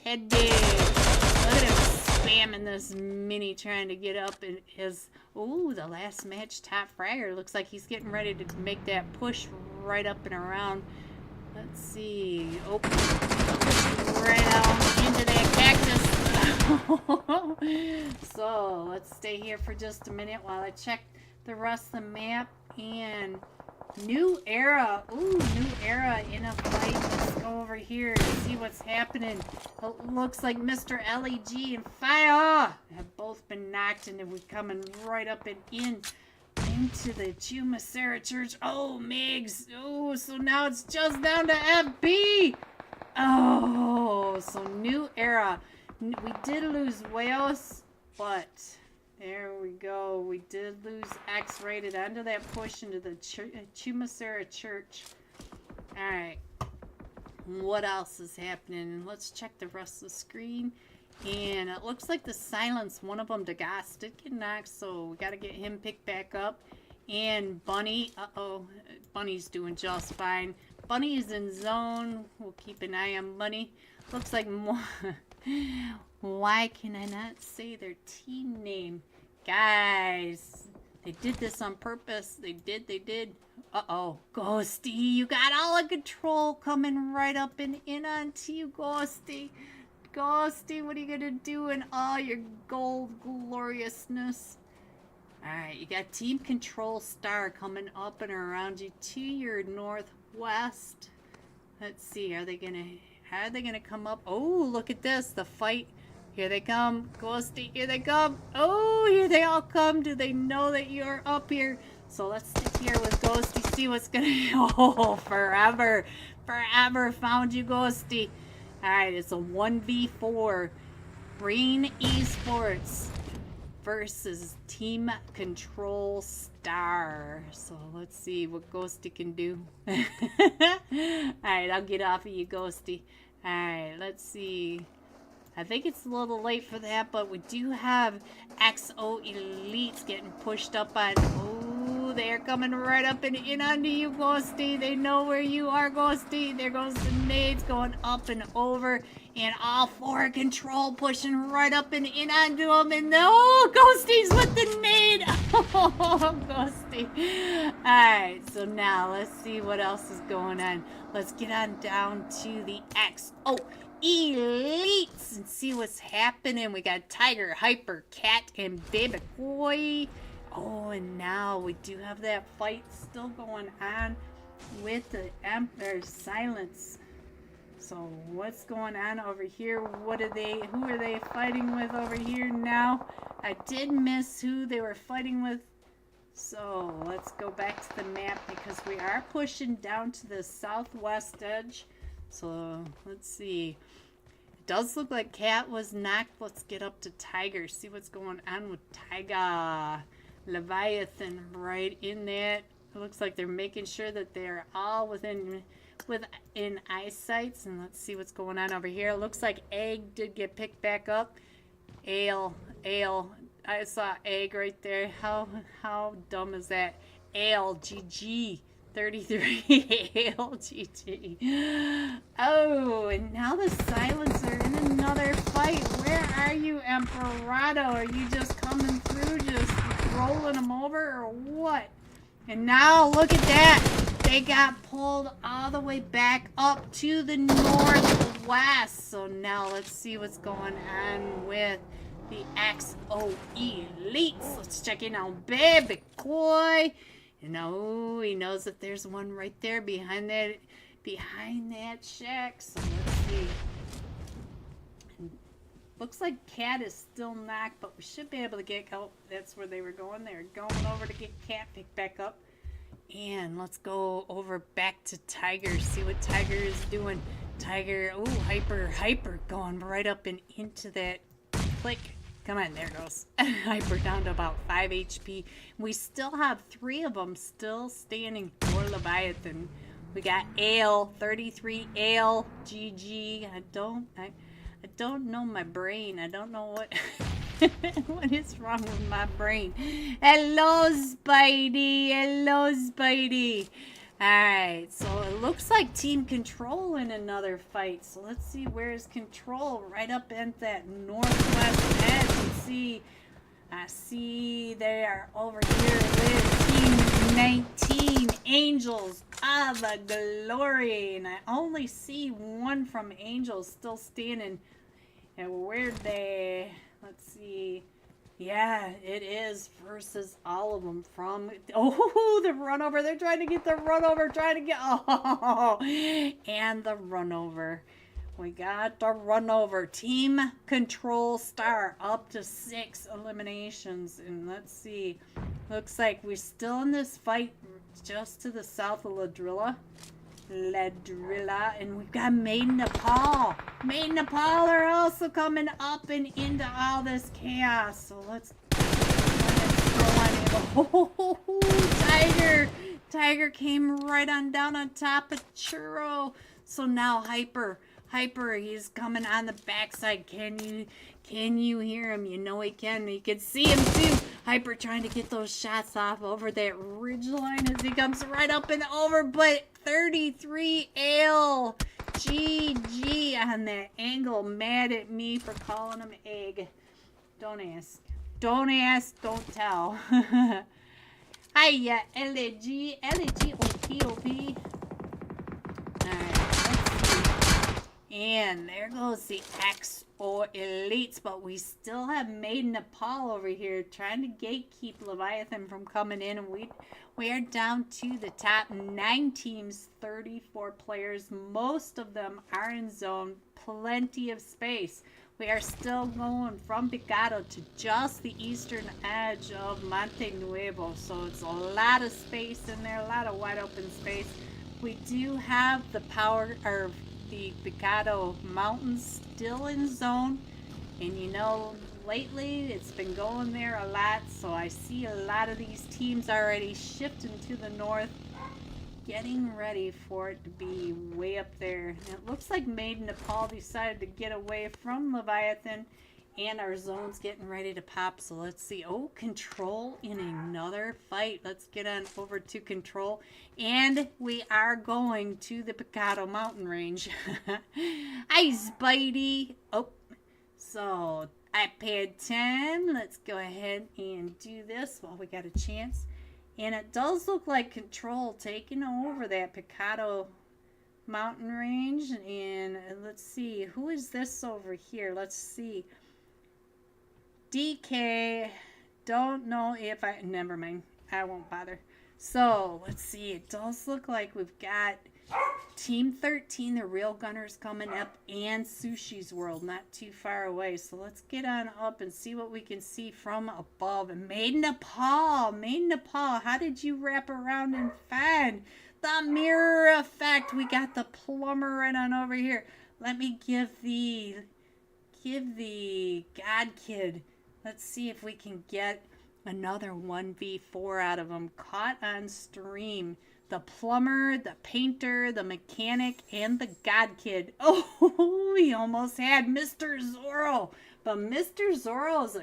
Look at him spamming this mini, trying to get up in his... Ooh, the last match top fragger. Looks like he's getting ready to make that push right up and around. Let's see. Oh, right out into that cactus. So let's stay here for just a minute while I check the rest of the map. And new era. Ooh, new era in a fight. Let's go over here and see what's happening. It looks like Mr. LEG and Fire have both been knocked, and we're coming right up and into the Chumasera Church. Oh, Migs. Oh, so now it's just down to FB. Oh, so new era. We did lose Wales, but there we go. We did lose X-rated under that push into the Chumasera Church. Alright. What else is happening? Let's check the rest of the screen. And it looks like the Silence, one of them, Degas, did get knocked, so we got to get him picked back up. And Bunny, Bunny's doing just fine. Bunny is in zone. We'll keep an eye on Bunny. Looks like more. Why can I not say their team name? Guys, they did this on purpose. They did. Uh-oh. Ghosty, you got all the control coming right up and in onto you, Ghosty. Ghosty, what are you gonna do in all your gold gloriousness? Alright, you got Team Control Star coming up and around you to your northwest. Let's see, how are they gonna come up? Oh, look at this, the fight. Here they come. Ghosty, here they come. Oh, here they all come. Do they know that you're up here? So let's stick here with Ghosty, see what's gonna... Oh, forever found you, Ghosty. Alright, it's a 1v4. Green Esports versus Team Control Star. So let's see what Ghosty can do. Alright, I'll get off of you, Ghosty. Alright, let's see. I think it's a little late for that, but we do have XO Elites getting pushed up on... Oh, they're coming right up and in onto you, Ghosty. They know where you are, Ghosty. There goes the nades going up and over. And all four control pushing right up and in onto them. And Ghosty's with the nade. Oh, Ghosty. Alright, so now let's see what else is going on. Let's get on down to the XO Elites and see what's happening. We got Tiger, Hyper, Cat, and Baby Boy. Oh, and now we do have that fight still going on with the Emperor Silence. So what's going on over here? Who are they fighting with over here now? I did miss who they were fighting with. So let's go back to the map because we are pushing down to the southwest edge. So let's see. It does look like Cat was knocked. Let's get up to Tiger. See what's going on with Tiger. Leviathan right in that. It looks like they're making sure that they're all within eyesight. And let's see what's going on over here. It looks like Egg did get picked back up. Ale. I saw Egg right there. How dumb is that? Ale, GG. 33 Ale, GG. Oh, and now the Silence are in another fight. Where are you, Emperado? Are you just coming through, just rolling them over, or what? And now, look at that. They got pulled all the way back up to the northwest. So now let's see what's going on with the XO Elites. Let's check in on Baby Boy. And oh, he knows that there's one right there behind that shack. So let's see. Looks like Cat is still knocked, but we should be able to get... Oh, that's where they were going. They were going over to get Cat picked back up. And let's go over back to Tiger. See what Tiger is doing. Tiger, oh, Hyper going right up and into that click. Come on, there goes. Hyper down to about 5 HP. We still have 3 of them still standing for Leviathan. We got Ale, 33 Ale, GG. I don't know my brain. I don't know what what is wrong with my brain. Hello, Spidey. Alright, so it looks like Team Control in another fight. So let's see, where's Control? Right up at that northwest edge. And see, I see they are over here with Team 19 Angels. the glory. And I only see one from Angel still standing. And where'd they... Let's see. Yeah, it is versus all of them from... Oh, the run over. They're trying to get the run over. Trying to get... Oh, and the run over. We got the run over. Team Control Star up to 6 eliminations. And let's see. Looks like we're still in this fight just to the south of Ladrilla. And we've got Maiden Nepal. Maiden Nepal are also coming up and into all this chaos. So let's throw on. Oh, Tiger came right on down on top of Churro. So now Hyper, he's coming on the backside. Can you hear him? You know he can. You can see him too. Hyper trying to get those shots off over that ridge line as he comes right up and over, but 33 Ale. GG on that angle. Mad at me for calling him egg. Don't ask. Don't ask, don't tell. Hiya, LG, OP. Alright, let's see. And there goes the XO Elites, but we still have Maiden Nepal over here trying to gatekeep Leviathan from coming in, and we are down to the top 9 teams, 34 players. Most of them are in zone, plenty of space. We are still going from Picado to just the eastern edge of Monte Nuevo, so it's a lot of space in there, a lot of wide open space. We do have the power, or the Picado Mountains still in zone, and you know, lately it's been going there a lot, so I see a lot of these teams already shifting to the north, getting ready for it to be way up there. And it looks like Maiden Nepal decided to get away from Leviathan, and our zone's getting ready to pop. So let's see. Oh, Control in another fight. Let's get on over to Control, and we are going to the Picado Mountain Range. Hi, Spidey. Oh, so iPad 10. Let's go ahead and do this while we got a chance. And it does look like Control taking over that Picado Mountain Range. And let's see, who is this over here? Let's see. DK. Don't know if I... Never mind. I won't bother. So, let's see. It does look like we've got Team 13, the Real Gunners, coming up, and Sushi's World not too far away. So let's get on up and see what we can see from above. And Maiden Nepal, how did you wrap around and find the mirror effect? We got the plumber right on over here. Let me give the God Kid. Let's see if we can get another 1v4 out of him. Caught on stream. The plumber, the painter, the mechanic, and the God Kid. Oh, he almost had Mr. Zorro. But Mr. Zorro's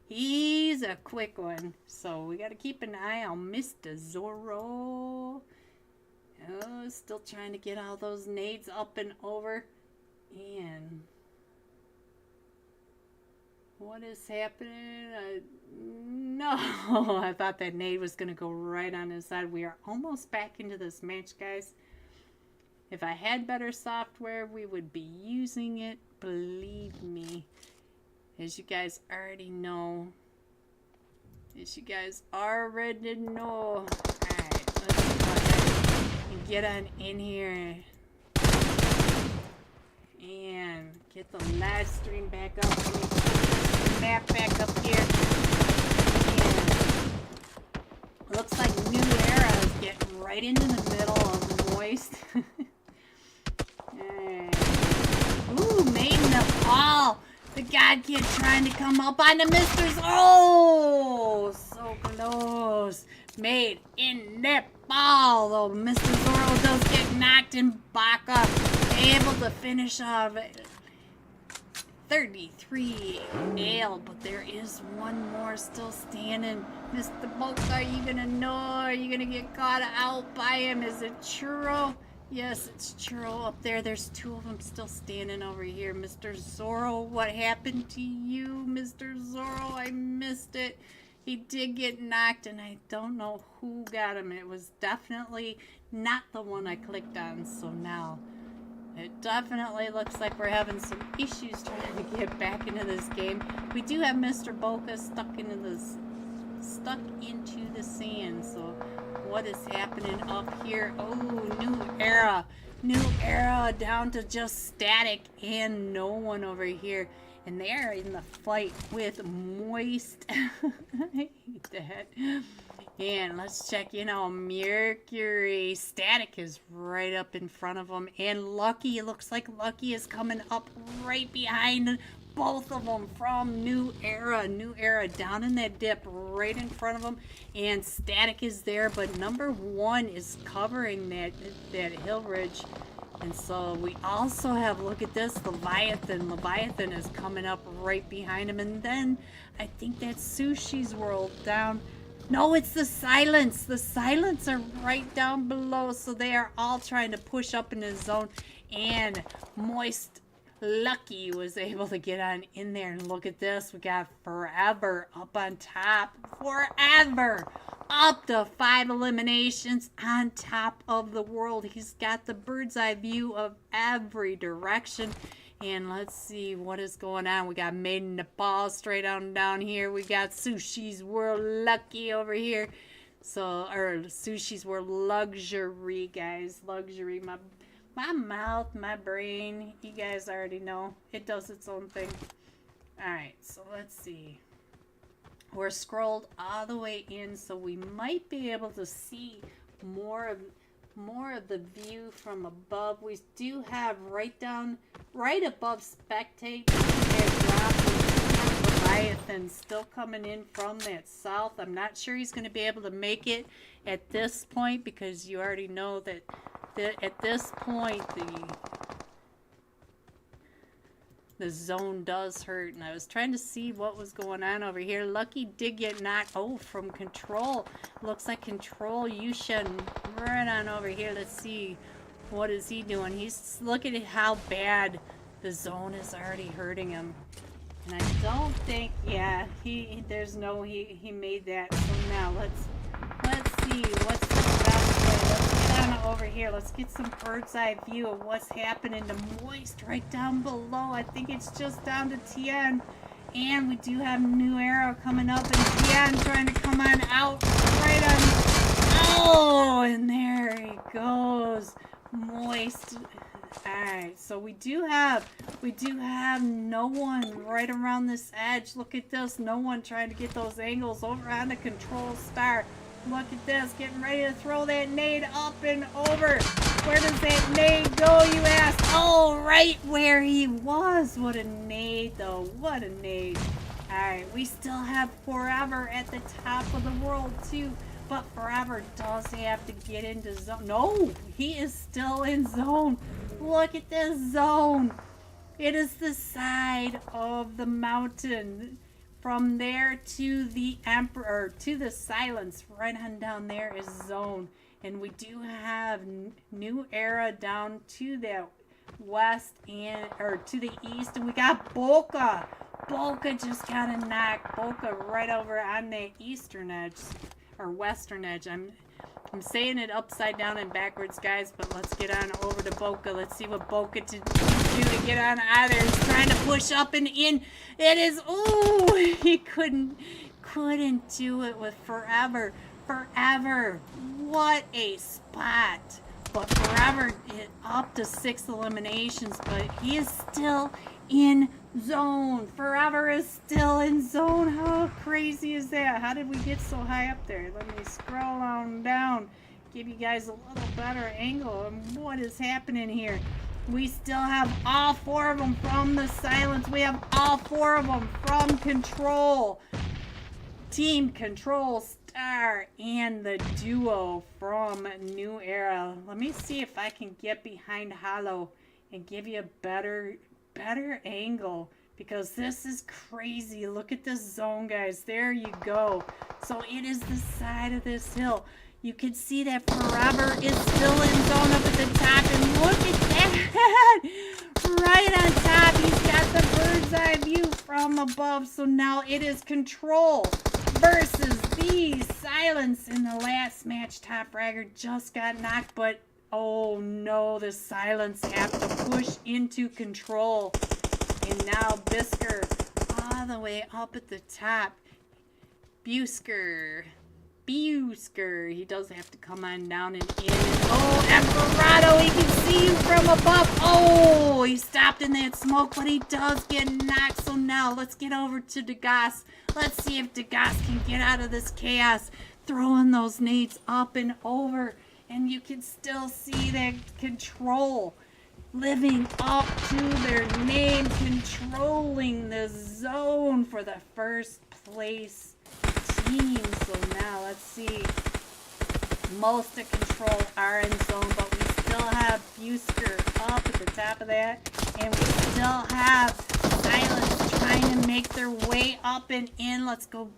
he's a quick one. So we got to keep an eye on Mr. Zorro. Oh, still trying to get all those nades up and over. And what is happening? No, I thought that nade was going to go right on his side. We are almost back into this match, guys. If I had better software, we would be using it. Believe me. As you guys already know. Alright, let's go ahead and get on in here. And get the live stream back up. Let me put the map back up here. And looks like New Era is getting right into the middle of Moist. Ooh, Maiden Nepal. The God Kid trying to come up on the Misters. Oh, so close. Made in Nepal. Though Mr. Zorro does get knocked and back up. Able to finish off 33 Ale, but there is one more still standing. Mr. Bulk, are you gonna know? Are you gonna get caught out by him? Is it Churro? Yes, it's Churro up there. There's 2 of them still standing over here. Mr. Zorro, what happened to you, Mr. Zorro? I missed it. He did get knocked, and I don't know who got him. It was definitely not the one I clicked on, so now it definitely looks like we're having some issues trying to get back into this game. We do have Mr. Boca stuck into the sand, so what is happening up here? Oh, new era down to just static and no one over here. And they are in the fight with Moist. I hate that. And let's check, Mercury. Static is right up in front of them. And Lucky, it looks like Lucky is coming up right behind both of them from New Era. New Era down in that dip right in front of them. And Static is there, but number 1 is covering that hill ridge. And so we also have, look at this, Leviathan. Leviathan is coming up right behind him. And then I think that's Sushi's World down. No, it's the Silence. The Silence are right down below. So they are all trying to push up in the zone. And Moist Lucky was able to get on in there. And look at this. We got Forever up on top. Forever! Up to 5 eliminations on top of the world. He's got the bird's eye view of every direction. And let's see what is going on. We got Made in Nepal straight on down here. We got Sushi's World Lucky over here. So, or Sushi's World Luxury, guys. Luxury. My mouth, my brain, you guys already know. It does its own thing. Alright, so let's see. We're scrolled all the way in, so we might be able to see more of the view from above. We do have right above Spectate, Leviathan still coming in from that south. I'm not sure he's going to be able to make it at this point, because you already know that at this point the zone does hurt. And I was trying to see what was going on over here. Lucky did get knocked. Oh, from Control. Looks like Control Yushin right on over here. Let's see. What is he doing? He's looking at how bad the zone is already hurting him. And I don't think, yeah, he made that. So now let's see what's the best way. Let's get on over here. Let's get some bird's eye view of what's happening to Moist right down below. I think it's just down to Tien. And we do have New Era coming up, and Tien trying to come on out right on. Oh, and there he goes. Moist. Alright, so we do have no one right around this edge. Look at this. No one trying to get those angles over on the Control Star. Look at this. Getting ready to throw that nade up and over. Where does that nade go, you ask? Oh, right where he was. What a nade, though. What a nade. Alright, we still have Forever at the top of the world, too. But Forever does have to get into zone. No, he is still in zone. Look at this zone. It is the side of the mountain. From there to the Emperor, to the Silence, right on down there is zone. And we do have New Era down to the west or to the east. And we got Boca. Boca just got a knock. Boca right over on the eastern edge. Or western edge. I'm saying it upside down and backwards, guys, but let's get on over to Boca. Let's see what Boca to do to get on out of there. He's trying to push up and in. It is, ooh, he couldn't do it with Forever. Forever, what a spot. But Forever up to 6 eliminations, but he is still in zone. Forever is still in zone. How crazy is that? How did we get so high up there? Let me scroll on down, give you guys a little better angle on what is happening here. We still have all 4 of them from the Silence. We have all 4 of them from Control. Team Control Star and the duo from New Era. Let me see if I can get behind Hollow and give you a better angle, because this is crazy. Look at this zone, guys. There you go. So it is the side of this hill. You can see that Forever is still in zone up at the top, and look at that. Right on top, he's got the bird's eye view from above. So now it is Control versus the Silence in the last match. Top Fragger just got knocked, but oh no, the Silence have to push into control. And now Bisker all the way up at the top. Busker. He does have to come on down and in. Oh, Desperado, he can see you from above. Oh, he stopped in that smoke, but he does get knocked. So now let's get over to Degas. Let's see if Degas can get out of this chaos. Throwing those nades up and over. And you can still see that Control living up to their name, controlling the zone for the first place team. So now let's see. Most of Control are in zone, but we still have Busker up at the top of that. And we still have Silence trying to make their way up and in. Let's go.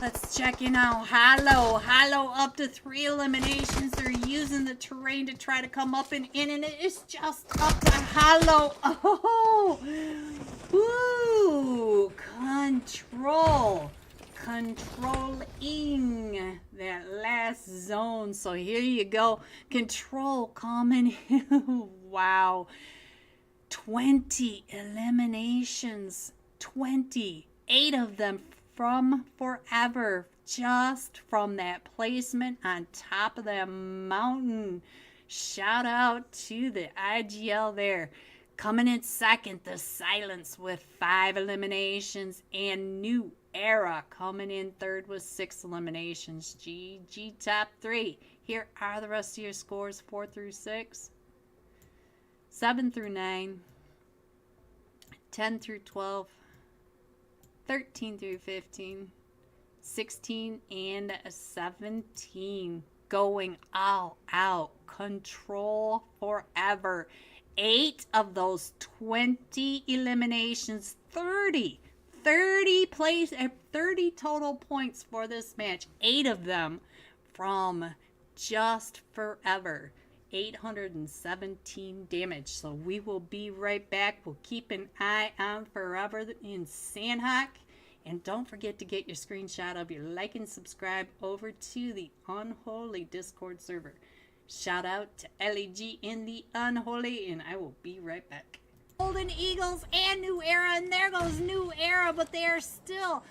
Let's check in on Hollow. Hollow up to 3 eliminations. They're using the terrain to try to come up and in, and it is just up to Hollow. Oh, ooh, Control. Controlling that last zone. So here you go. Control coming in. Wow. 20 eliminations. 28 of them from Forever. Just from that placement on top of that mountain. Shout out to the IGL there. Coming in second, the Silence with 5 eliminations, and New Era coming in third with 6 eliminations. GG top 3. Here are the rest of your scores: 4 through 6, 7 through 9, 10 through 12, 13 through 15, 16, and 17. Going all out. Control Forever. 8 of those 20 eliminations, 30 total points for this match. 8 of them from just Forever. 817 damage. So we will be right back. We'll keep an eye on Forever in Sandhawk. And don't forget to get your screenshot of your like and subscribe over to the Unholy Discord server. Shout out to LEG in the Unholy, and I will be right back. Golden Eagles and New Era, and there goes New Era, but there's still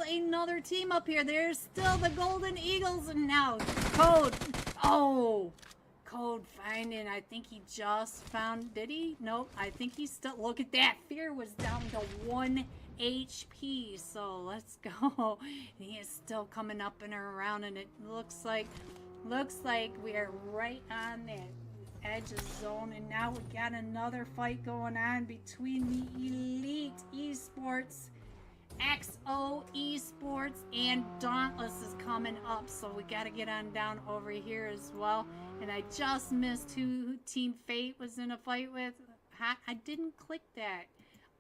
another team up here. There's still the Golden Eagles, and now Code. Oh, Code finding. I think he just found. Did he? Nope. I think he's still. Look at that. Fear was down to 1 HP. So let's go. He is still coming up and around, and it looks like we are right on that edge of zone, and now we got another fight going on between the Elite Esports, XO Esports, and Dauntless is coming up, so we got to get on down over here as well. And I just missed who Team Fate was in a fight with. I didn't click that,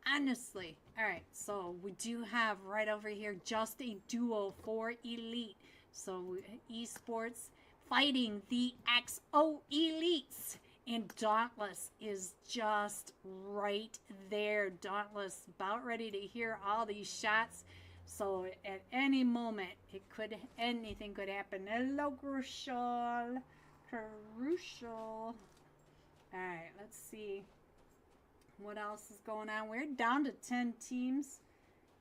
honestly. All right, so we do have right over here just a duo for Elite. So Esports fighting the XO Elites, and Dauntless is just right there. Dauntless about ready to hear all these shots, so at any moment anything could happen. Hello, Crucial. All right, let's see what else is going on. We're down to 10 teams.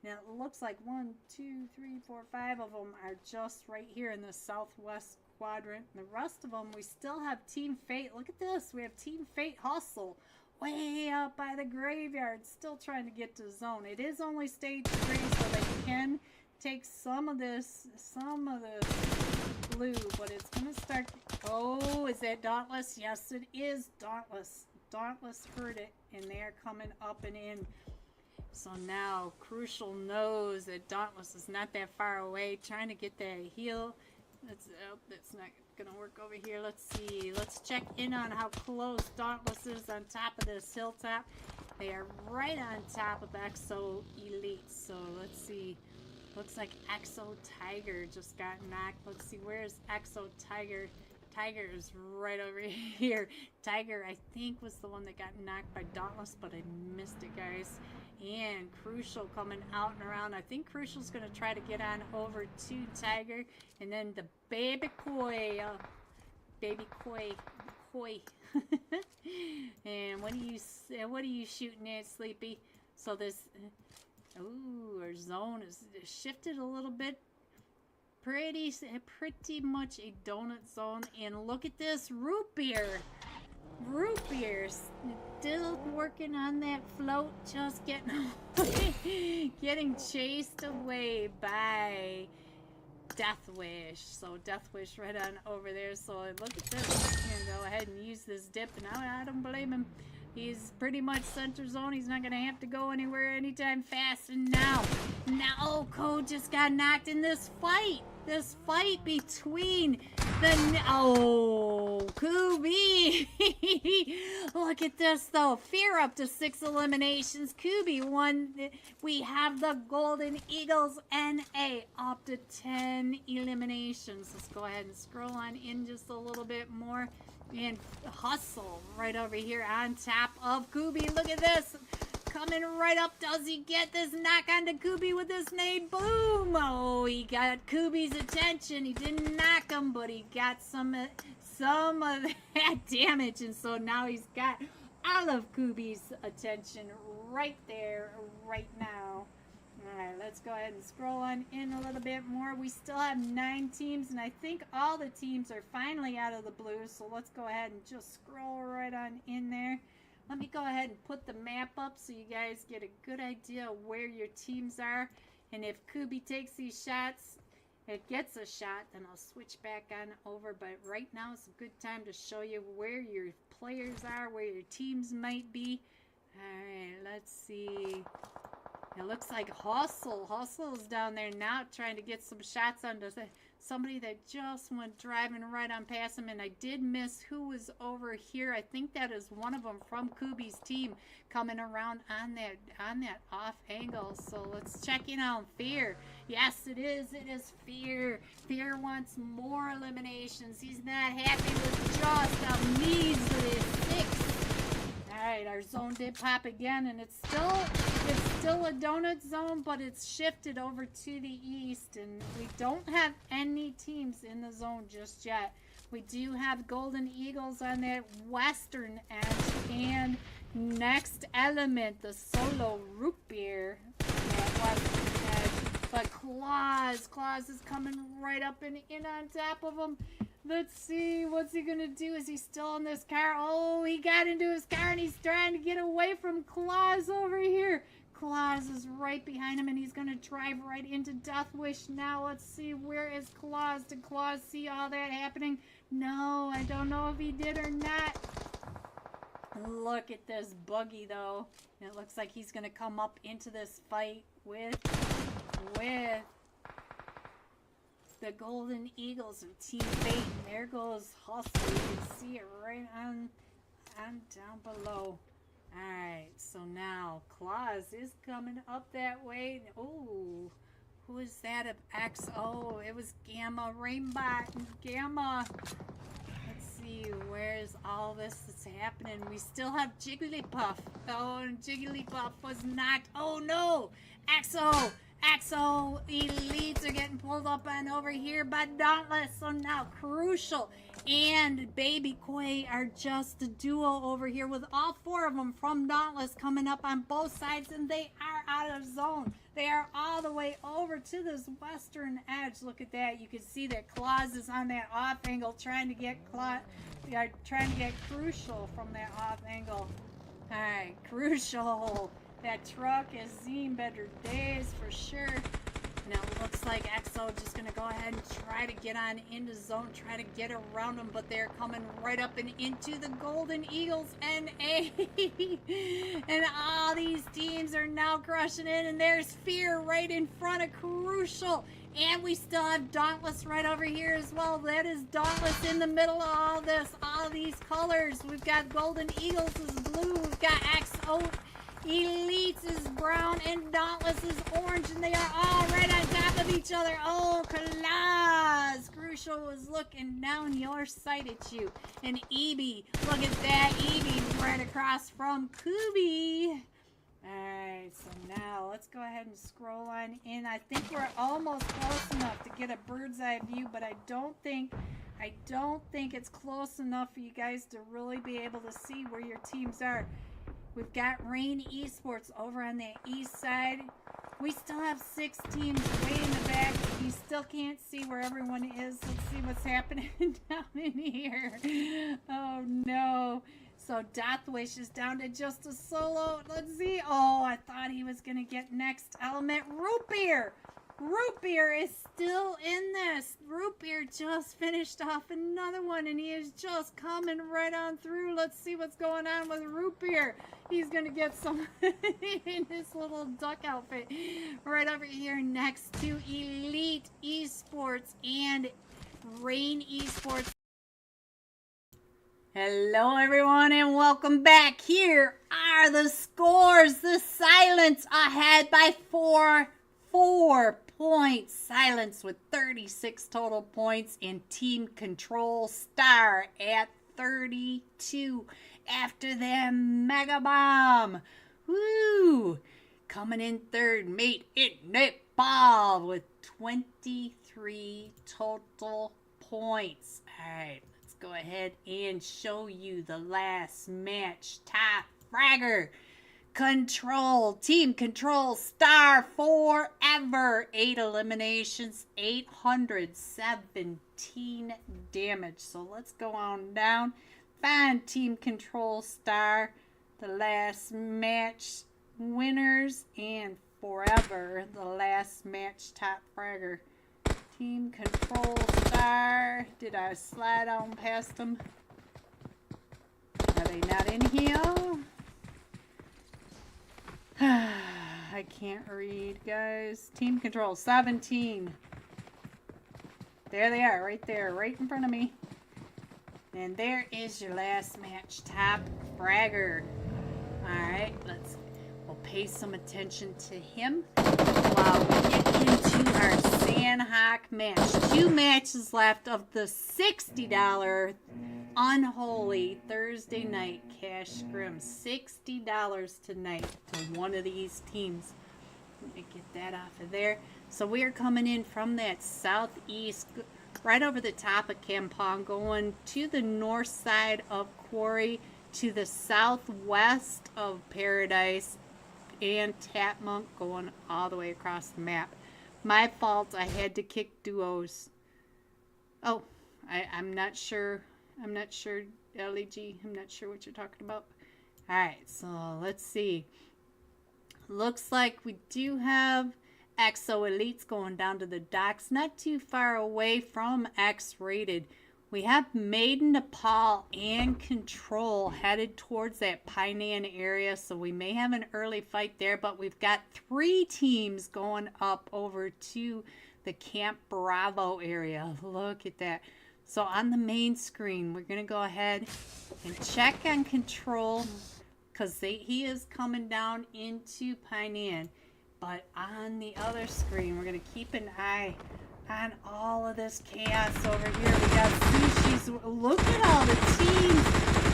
Now it looks like 1, 2, 3, 4, 5 of them are just right here in the southwest quadrant. And the rest of them, we still have Team Fate. Look at this. We have Team Fate Hustle way out by the graveyard, still trying to get to zone. It is only stage 3, so they can take some of the blue, but it's going to start. Oh, is that Dauntless? Yes, it is Dauntless. Dauntless heard it, and they are coming up and in. So now Crucial knows that Dauntless is not that far away, trying to get that heal. That's not gonna work over here. Let's see. Let's check in on how close Dauntless is on top of this hilltop. They are right on top of XO Elite. So let's see. Looks like XO Tiger just got knocked. Let's see, where's XO Tiger? Tiger is right over here. Tiger, I think, was the one that got knocked by Dauntless, but I missed it, guys. And Crucial coming out and around. I think Crucial's going to try to get on over to Tiger. And then the baby Koi. Koi. And what are you shooting at, Sleepy? So this... Ooh, our zone is shifted a little bit. Pretty much a donut zone. And look at this root beer. Root beer still working on that float, just getting chased away by Deathwish. So Deathwish right on over there. So look at this. He's gonna go ahead and use this dip, and I don't blame him. He's pretty much center zone. He's not gonna have to go anywhere anytime fast. And now Code just got knocked in this fight. This fight between Kubi. Look at this though. Fear up to 6 eliminations. Kubi won. We have the Golden Eagles NA up to 10 eliminations. Let's go ahead and scroll on in just a little bit more. And Hustle right over here on top of Kubi. Look at this. Coming right up. Does he get this knock onto Kubi with this nade? Boom! Oh, he got Kubi's attention. He didn't knock him, but he got some of that damage. And so now he's got all of Kubi's attention right there, right now. Alright, let's go ahead and scroll on in a little bit more. We still have 9 teams, and I think all the teams are finally out of the blue. So let's go ahead and just scroll right on in there. Let me go ahead and put the map up so you guys get a good idea of where your teams are. And if Kubi takes these shots, it gets a shot, then I'll switch back on over. But right now is a good time to show you where your players are, where your teams might be. Alright, let's see. It looks like Hustle is down there now trying to get some shots onto somebody that just went driving right on past him. And I did miss who was over here. I think that is one of them from Kubi's team coming around on that off angle. So let's check in on Fear. Yes, it is. It is Fear. Fear wants more eliminations. He's not happy with just a measly 6. Alright, our zone did pop again, and it's still a donut zone, but it's shifted over to the east, and we don't have any teams in the zone just yet. We do have Golden Eagles on that western edge, and Next Element, the solo root beer on that western edge. But Claus is coming right up and in on top of him. Let's see, what's he gonna do? Is he still in this car? Oh, he got into his car and he's trying to get away from Claus over here. Claus is right behind him and he's gonna drive right into Deathwish now. Let's see, where is Claus? Did Claus see all that happening? No, I don't know if he did or not. Look at this buggy though. It looks like he's gonna come up into this fight with the Golden Eagles and Team Fate. And there goes Hustle. You can see it right on down below. Alright, so now Claus is coming up that way. Oh, who is that of X? Oh, it was Gamma, Rainbot, and Gamma. Let's see, where's all this that's happening? We still have Jigglypuff. Oh, and Jigglypuff was knocked. Oh no! Exo elites are getting pulled up on over here by Dauntless. So now Crucial and Baby Koi are just a duo over here with all 4 of them from Dauntless coming up on both sides, and they are out of zone. They are all the way over to this western edge. Look at that. You can see that Claus is on that off angle trying to get Crucial from that off angle. Alright, Crucial. That truck has seen better days for sure. Now it looks like EXO just going to go ahead and try to get on into zone, try to get around them, but they're coming right up and into the Golden Eagles NA. And all these teams are now crushing in, and there's Fear right in front of Crucial. And we still have Dauntless right over here as well. That is Dauntless in the middle of all this, all these colors. We've got Golden Eagles is blue, we've got EXO Elites is brown, and Dauntless is orange, and they are all right on top of each other. Oh, Claus! Crucial was looking down your sight at you. And Eevee, look at that. Eevee right across from Kubi. Alright, so now let's go ahead and scroll on in. I think we're almost close enough to get a bird's eye view, but I don't think it's close enough for you guys to really be able to see where your teams are. We've got Rain Esports over on the east side. We still have 6 teams way in the back. You still can't see where everyone is. Let's see what's happening down in here. Oh no. So Deathwish is down to just a solo. Let's see. Oh, I thought he was going to get next element. Root Beer. Root Beer is still in this. Root Beer just finished off another one, and he is just coming right on through. Let's see what's going on with Root Beer. He's going to get some in his little duck outfit right over here next to Elite Esports and Rain Esports. Hello everyone and welcome back. Here are the scores. The Silence ahead by 4 points. Silence with 36 total points, and Team Control Star at 32. After them, Mega Bomb. Woo! Coming in third, Mate in Nepal with 23 total points. Alright, let's go ahead and show you the last match. Top fragger. Team Control Star forever. 8 eliminations, 817 damage. So let's go on down. Find Team Control Star, the last match winners, and forever the last match top fragger. Team Control Star. Did I slide on past them? Are they not in here? I can't read, guys. Team Control 17. There they are, right there, right in front of me. And there is your last match top fragger. Alright, we'll pay some attention to him while we get into our Sandhawk match. 2 matches left of the $60 Unholy Thursday night cash scrim. $60 tonight to one of these teams. Let me get that off of there. So we are coming in from that southeast, right over the top of Kampong, going to the north side of Quarry, to the southwest of Paradise, and Tapmunk, going all the way across the map. My fault, I had to kick duos. Oh, I'm not sure. I'm not sure, LEG. I'm not sure what you're talking about. Alright, so let's see. Looks like we do have XO Elites going down to the docks, not too far away from X-Rated. We have Maiden Nepal and Control headed towards that Painan area, so we may have an early fight there, but we've got 3 teams going up over to the Camp Bravo area. Look at that. So on the main screen, we're going to go ahead and check on Control, because he is coming down into Painan. But on the other screen, we're going to keep an eye on all of this chaos over here. We got Sushi's. Look at all the teams.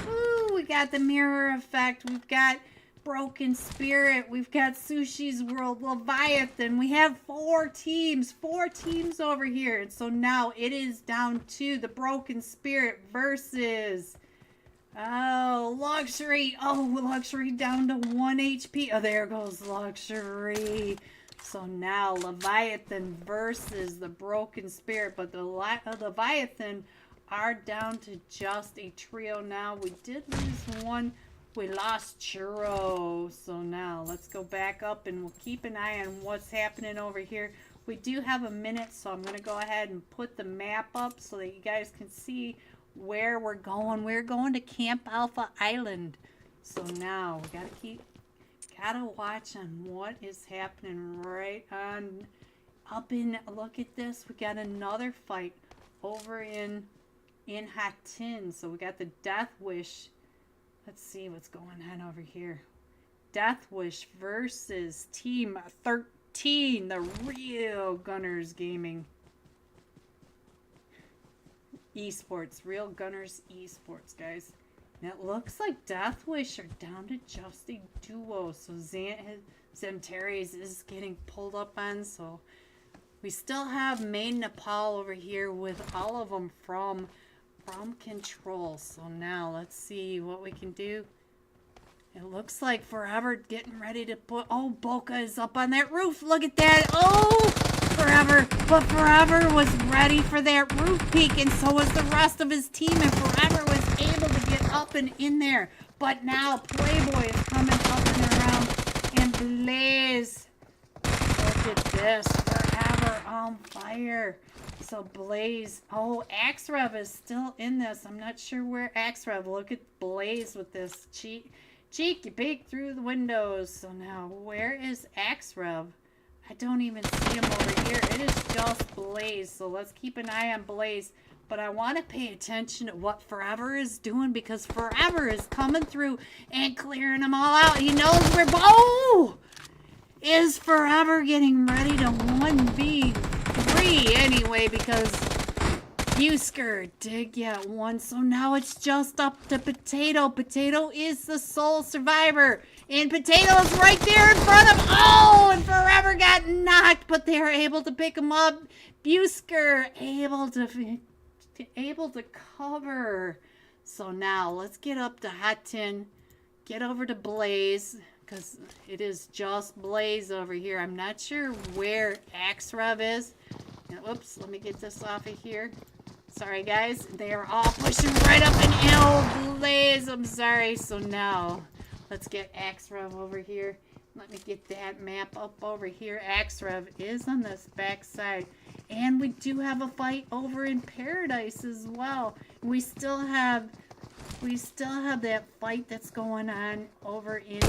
Ooh, we got the Mirror Effect. We've got Broken Spirit. We've got Sushi's World, Leviathan. We have 4 teams. 4 teams over here. And so now it is down to the Broken Spirit versus... Oh, Luxury. Oh, Luxury down to 1 HP. Oh, there goes Luxury. So now Leviathan versus the Broken Spirit. But the Leviathan are down to just a trio now. We did lose one. We lost Churro. So now let's go back up and we'll keep an eye on what's happening over here. We do have a minute, so I'm going to go ahead and put the map up so that you guys can see where we're going. We're going to Camp Alpha Island. So now we gotta watch on what is happening right on up in. Look at this. We got another fight over in Hatin. So we got the Death Wish. Let's see what's going on over here. Death Wish versus Team 13, the Real Gunners Gaming. Esports, Real Gunners Esports, guys. It looks like Deathwish are down to just a duo. So Zantares is getting pulled up on. So we still have Main Nepal over here with all of them from control. So now let's see what we can do. It looks like Forever getting ready to put... Oh, Boca is up on that roof. Look at that. Oh, Forever. But Forever was ready for that roof peak, and so was the rest of his team. And Forever was able to get up and in there. But now Playboy is coming up and around. And Blaze. Look at this. Forever on fire. So Blaze. Oh, Axrev is still in this. I'm not sure where Axrev. Look at Blaze with this cheeky peek through the windows. So now, where is Axrev? I don't even see him over here. It is just Blaze. So let's keep an eye on Blaze. But I want to pay attention to what Forever is doing, because Forever is coming through and clearing them all out. He knows where... Oh! Is Forever getting ready to 1v3 anyway, because Busker did get one. So now it's just up to Potato. Potato is the sole survivor. And Potato is right there in front of... Oh! And Forever got knocked, but they are able to pick him up. Busker able to cover. So now let's get up to Hot Tin. Get over to Blaze, because it is just Blaze over here. I'm not sure where Axrev is. Now, oops, let me get this off of here. Sorry, guys. They are all pushing right up and in. Blaze, I'm sorry. So now, let's get Axrev over here. Let me get that map up over here. Axrev is on this back side. And we do have a fight over in Paradise as well. We still have that fight that's going on over in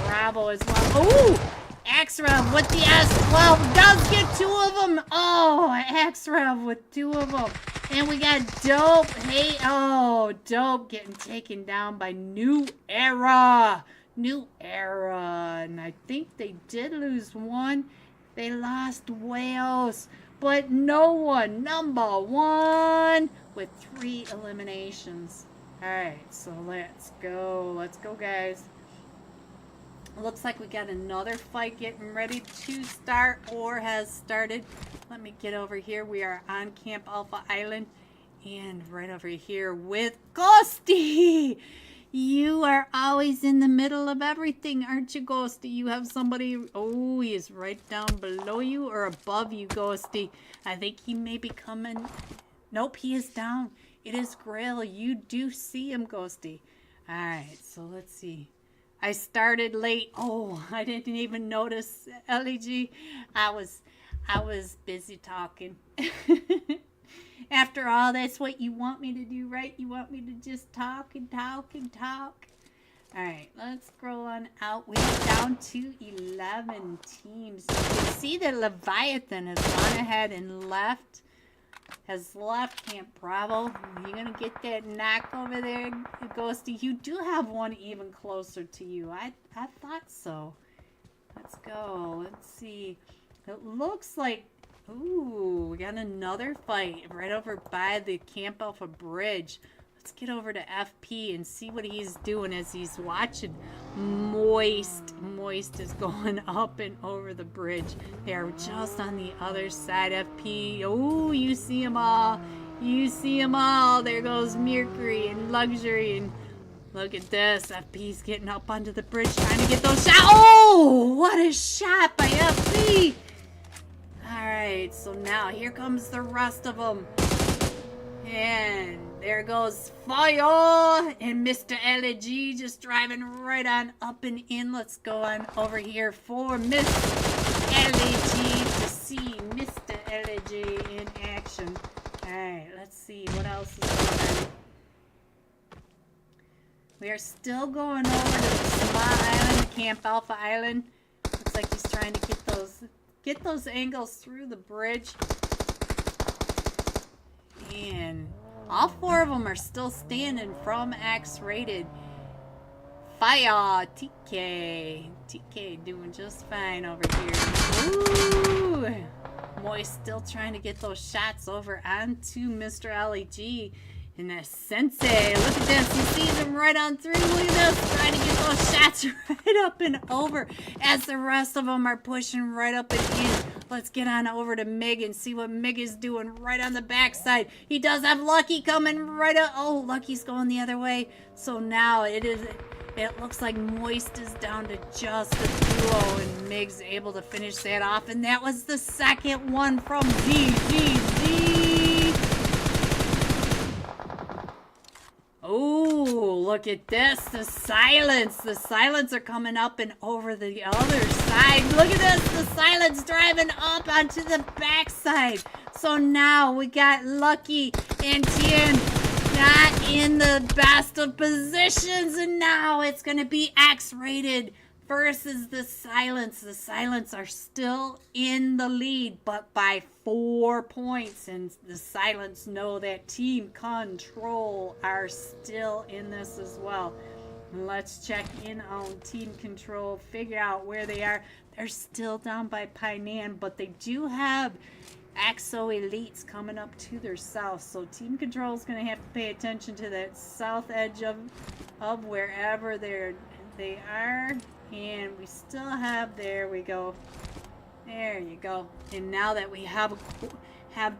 Bravo as well. Oh! Axrev with the S12 does get two of them. Oh, Axrev with two of them. And we got Dope. Hey, oh, Dope getting taken down by New Era. New Era. And I think they did lose one. They lost Wales. But no one, number one, with 3 eliminations. Alright, so let's go. Let's go, guys. Looks like we got another fight getting ready to start or has started. Let me get over here. We are on Camp Alpha Island. And right over here with Ghosty. You are always in the middle of everything, aren't you, Ghosty? You have somebody... Oh, he is right down below you or above you, Ghosty. I think he may be coming... Nope, he is down. It is Grail. You do see him, Ghosty. Alright, so let's see. I started late. Oh, I didn't even notice, LEG. I was busy talking. After all, that's what you want me to do, right? You want me to just talk and talk and talk. Alright, let's scroll on out. We are down to 11 teams. You can see that Leviathan has gone ahead and left Camp Bravo. You're going to get that knock over there, Ghosty. You do have one even closer to you. I thought so. Let's go. Let's see. It looks like... Ooh, we got another fight right over by the Camp Alpha Bridge. Let's get over to FP and see what he's doing as he's watching Moist. Moist is going up and over the bridge. They are just on the other side, FP. Oh, you see them all. You see them all. There goes Mercury and Luxury. And look at this. FP's getting up onto the bridge trying to get those shots. Oh, what a shot by FP. Alright, so now here comes the rest of them. And there goes Fire and Mr. LG just driving right on up and in. Let's go on over here for Miss LG to see Mr. LG in action. Alright, let's see what else is going on. We are still going over to the small island, Camp Alpha Island. Looks like he's trying to get those angles through the bridge. And all 4 of them are still standing from X-rated. Fire! TK doing just fine over here. Ooh! Moist still trying to get those shots over onto Mr. LEG. And that Sensei, look at this. He sees him right on through. Look at this. Trying to get those shots right up and over as the rest of them are pushing right up and in. Let's get on over to Mig and see what Mig is doing right on the backside. He does have Lucky coming right up. Oh, Lucky's going the other way. So now it looks like Moist is down to just a duo, and Mig's able to finish that off. And that was the second one from ZZZ. Oh, look at this. The Silence. The Silence are coming up and over the other side. Look at this. The Silence driving up onto the backside. So now we got Lucky and Tien not in the best of positions. And now it's going to be X-rated versus the Silence. The Silence are still in the lead, but by 4 points. And the Silence know that Team Control are still in this as well. Let's check in on Team Control, figure out where they are. They're still down by Painan, but they do have Exo Elites coming up to their south. So Team Control is going to have to pay attention to that south edge of wherever they are. And we still have, there we go. There you go. And now that we have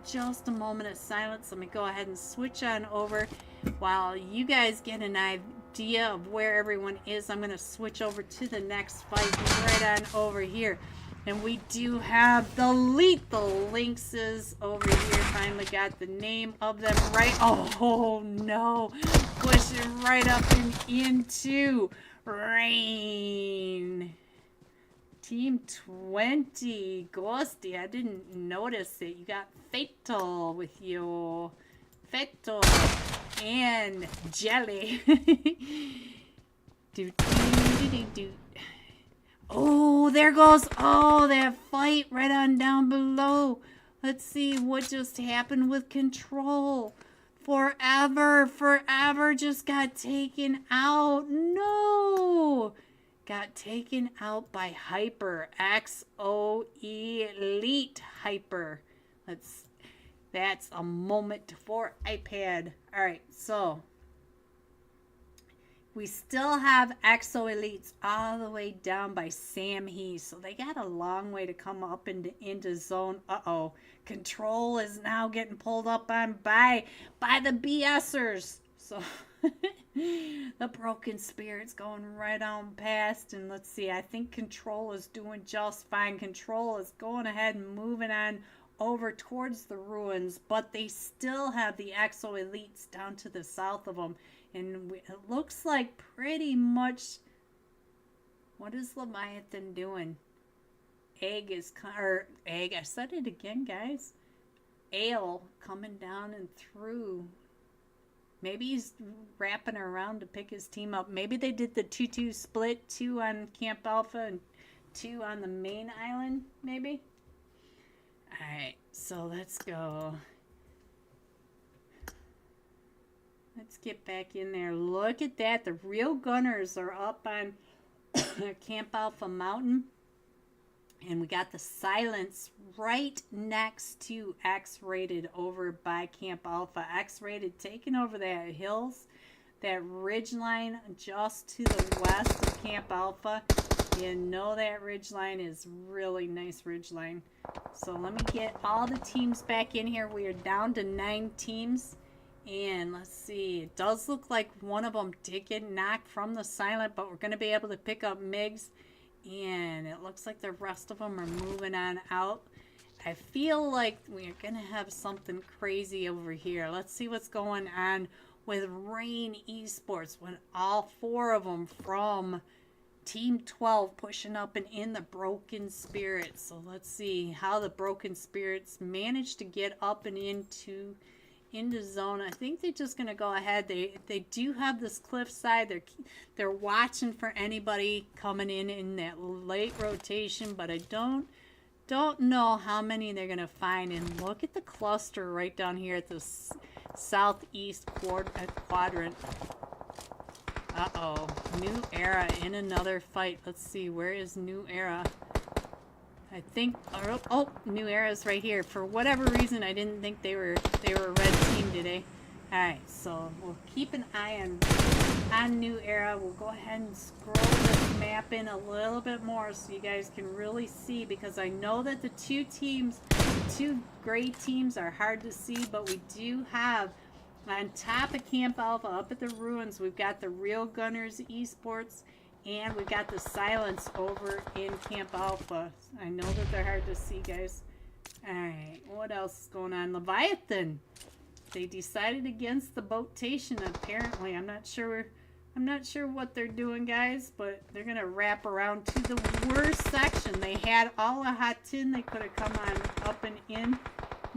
just a moment of silence, let me go ahead and switch on over. While you guys get an idea of where everyone is, I'm going to switch over to the next fight right on over here. And we do have the Lethal Lynxes over here. Finally got the name of them right. Oh no. Pushing right up and into Rain. Team 20. Ghosty, I didn't notice it. You got Fatal with you. Fatal and Jelly. do, do, do, do, do. Oh, there goes. Oh, that fight right on down below. Let's see what just happened with Control. Forever just got taken out. No. Got taken out by Hyper. XO Elite Hyper. That's a moment for iPad. Alright, so we still have Exo Elites all the way down by Sam He. So they got a long way to come up into zone. Uh-oh. Control is now getting pulled up on by the BSers. So the Broken Spirit's going right on past. And let's see. I think Control is doing just fine. Control is going ahead and moving on over towards the ruins. But they still have the Exo Elites down to the south of them. And it looks like pretty much, what is Leviathan doing? Egg, I said it again, guys. Ale coming down and through. Maybe he's wrapping around to pick his team up. Maybe they did the 2-2 split, 2 on Camp Alpha and 2 on the main island, maybe? Alright, so let's go. Let's get back in there. Look at that. The real gunners are up on Camp Alpha Mountain. And we got the Silence right next to X-Rated over by Camp Alpha. X-Rated taking over that hills, that ridge line just to the west of Camp Alpha. You know that ridge line is really nice ridge line. So let me get all the teams back in here. We are down to 9 teams. And let's see, it does look like one of them did get knocked from the Silent, but we're going to be able to pick up Migs. And it looks like the rest of them are moving on out. I feel like we're going to have something crazy over here. Let's see what's going on with Rain Esports when all 4 of them from Team 12 pushing up and in the Broken Spirits. So let's see how the Broken Spirits managed to get up and into zone. I think they're just going to go ahead. They do have this cliff side. They're watching for anybody coming in that late rotation, but I don't know how many they're going to find. And look at the cluster right down here at the southeast quadrant. Uh-oh. New Era in another fight. Let's see. Where is New Era? I think, oh, New Era's right here. For whatever reason, I didn't think they were a red team today. Alright, so we'll keep an eye on New Era. We'll go ahead and scroll this map in a little bit more so you guys can really see, because I know that the two gray teams are hard to see, but we do have on top of Camp Alpha up at the ruins, we've got the Real Gunners Esports, and we've got the Silence over in Camp Alpha. I know that they're hard to see, guys. Alright, what else is going on? Leviathan. They decided against the boatation, apparently. I'm not sure what they're doing, guys, but they're gonna wrap around to the worst section. They had all a hot tin they could have come on up and in.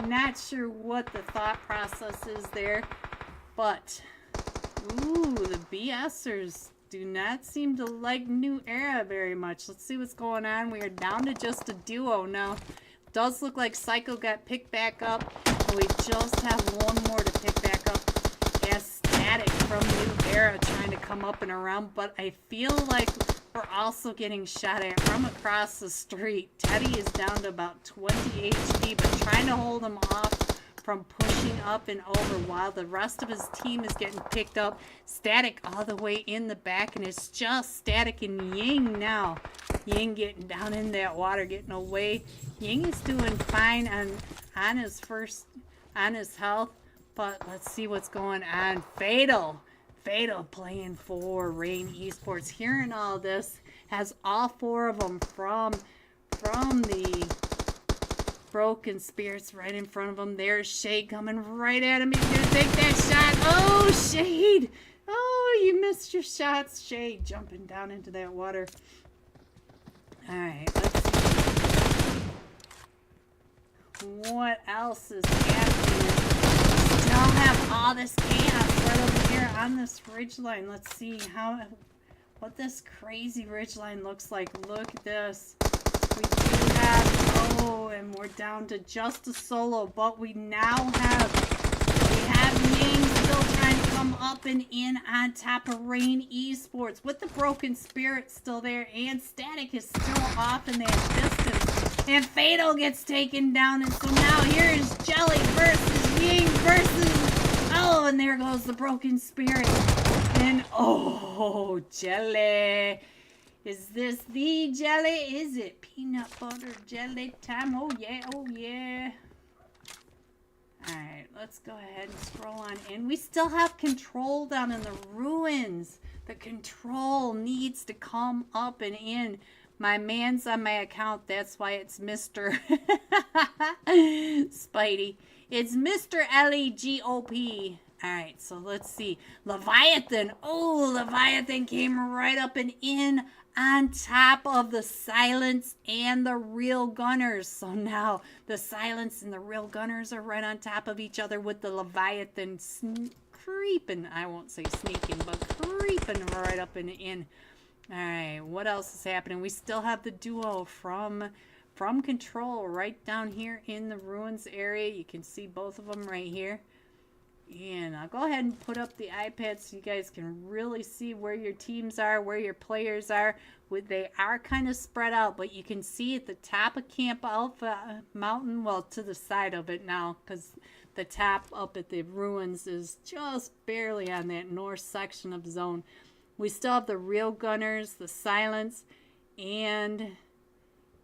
Not sure what the thought process is there, but ooh, the BSers do not seem to like New Era very much. Let's see what's going on. We are down to just a duo now. Does look like Psycho got picked back up. We just have one more to pick back up. As Static from New Era trying to come up and around, but I feel like we're also getting shot at from across the street. Teddy is down to about 20 HP, but trying to hold him off from pushing up and over while the rest of his team is getting picked up. Static all the way in the back, and it's just Static and Ying now. Ying getting down in that water, getting away. Ying is doing fine on his health, but let's see what's going on. Fatal playing for Rain Esports. Hearing all this, has all four of them from the Broken Spirits right in front of him. There's Shade coming right at him. He's gonna take that shot. Oh, Shade! Oh, you missed your shots, Shade, jumping down into that water. Alright, let's see what else is happening. Still have all this chaos right over here on this ridgeline. Let's see what this crazy ridgeline looks like. Look at this. We do have, and we're down to just a solo, but we have Ying still trying to come up and in on top of Rain Esports with the Broken Spirit still there, and Static is still off in that distance, and Fatal gets taken down, and so now here's Jelly versus Ying versus, and there goes the Broken Spirit, and Jelly. Is this the jelly? Is it peanut butter jelly time? Oh yeah, oh yeah. Alright, let's go ahead and scroll on in. We still have Control down in the ruins. The Control needs to come up and in. My man's on my account, that's why it's Mr. Spidey. It's Mr. LEGOP. Alright, so let's see. Leviathan. Oh, Leviathan came right up and in on top of the Silence and the Real Gunners. So now the Silence and the Real Gunners are right on top of each other with the Leviathan creeping. I won't say sneaking, but creeping right up and in. Alright, what else is happening? We still have the duo from Control right down here in the ruins area. You can see both of them right here. And I'll go ahead and put up the iPad so you guys can really see where your teams are, where your players are. They are kind of spread out, but you can see at the top of Camp Alpha Mountain, well, to the side of it now, because the top up at the ruins is just barely on that north section of zone. We still have the Real Gunners, the Silence, and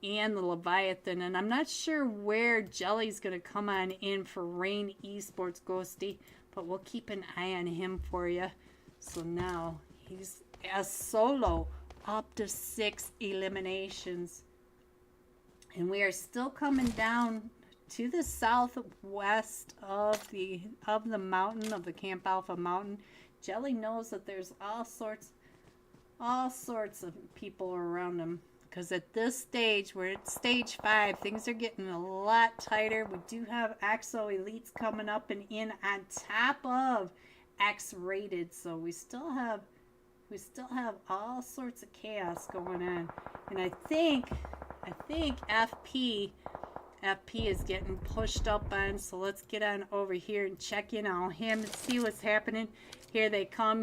the Leviathan, and I'm not sure where Jelly's going to come on in for Rain Esports Ghosty, but we'll keep an eye on him for you. So now he's a solo up to 6 eliminations, and we are still coming down to the southwest of the mountain, of the Camp Alpha Mountain. Jelly knows that there's all sorts of people around him. Because at this stage, we're at stage 5, things are getting a lot tighter. We do have XO Elites coming up and in on top of X-Rated. So we still have all sorts of chaos going on. And I think FP is getting pushed up on. So let's get on over here and check in on him and see what's happening. Here they come.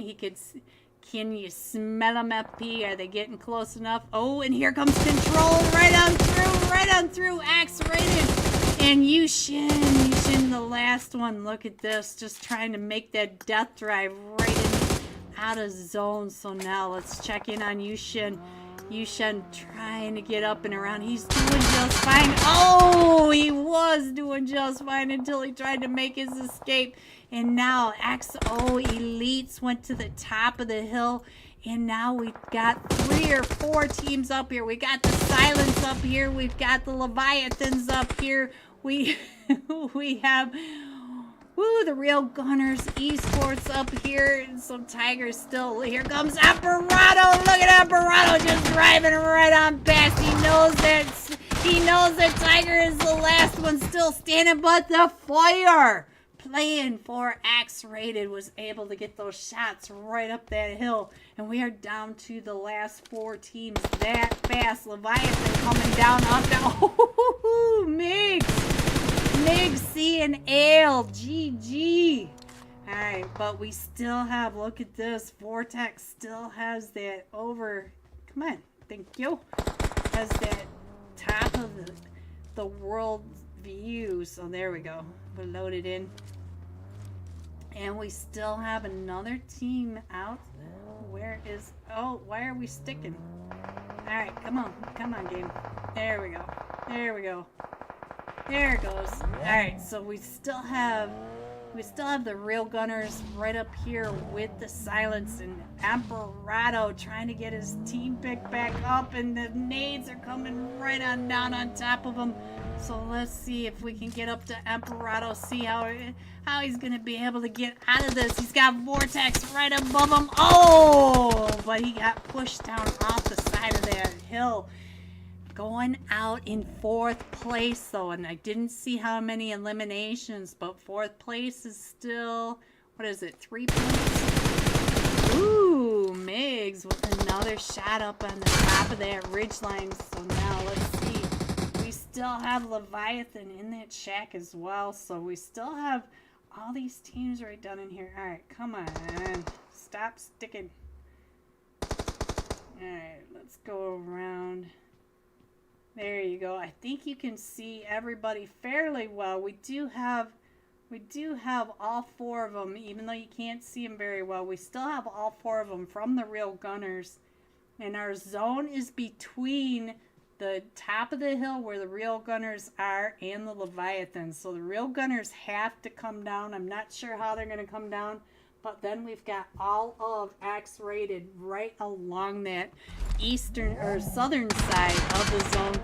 Can you smell them, FP? Are they getting close enough? Oh, and here comes Control right on through, X-Rated. And Yushin, the last one. Look at this. Just trying to make that death drive right in out of zone. So now let's check in on Yushin. Yushin trying to get up and around. He's doing just fine. Oh, he was doing just fine until he tried to make his escape. And now XO Elites went to the top of the hill. And now we've got 3 or 4 teams up here. We got the Silence up here. We've got the Leviathans up here. We have the Real Gunners Esports up here. And some Tigers still. Here comes Emperado. Look at Emperado just driving right on past. He knows that Tiger is the last one still standing, but the fire playing for X-Rated was able to get those shots right up that hill. And we are down to the last 4 teams that fast. Leviathan coming down up now. Oh, Migs, C, and Ale. GG. Alright, but we still have, look at this. Vortex still has that over. Come on. Thank you. Has that top of the world view. So there we go. We're loaded in. And we still have another team out. Where is... Oh, why are we sticking? Alright, come on. Come on, game. There we go. There we go. There it goes. Alright, so we still have the Real Gunners right up here with the Silence, and Emperado trying to get his team picked back up, and the nades are coming right on down on top of him. So let's see if we can get up to Emperado, see how he's going to be able to get out of this. He's got Vortex right above him. Oh, but he got pushed down off the side of that hill. Going out in 4th place, though, and I didn't see how many eliminations, but 4th place is still, what is it, 3 points? Ooh, Migs with another shot up on the top of that ridgeline. So now let's see. We still have Leviathan in that shack as well, so we still have all these teams right down in here. All right, come on. Stop sticking. All right, let's go around. There you go. I think you can see everybody fairly well. We do have all 4 of them, even though you can't see them very well. We still have all 4 of them from the Real Gunners. And our zone is between the top of the hill where the Real Gunners are and the Leviathans. So the Real Gunners have to come down. I'm not sure how they're going to come down. But then we've got all of X-Rated right along that eastern or southern side of the zone.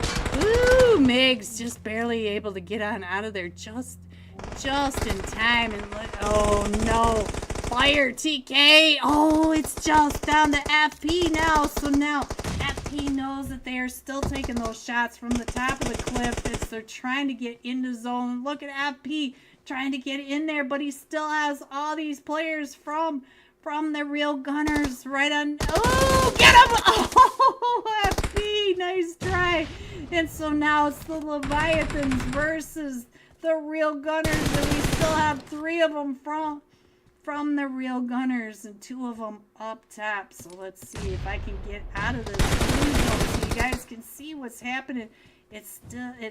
Ooh, Migs just barely able to get on out of there just in time. And oh no, fire TK. Oh, it's just down to FP now. So now FP knows that they are still taking those shots from the top of the cliff as they're trying to get into zone. Look at FP. Trying to get in there, but he still has all these players from the Real Gunners right on. Oh, get him! Oh, FP, nice try. And so now it's the Leviathans versus the Real Gunners, and we still have 3 of them from the Real Gunners and 2 of them up top. So let's see if I can get out of this blue zone so you guys can see what's happening. It's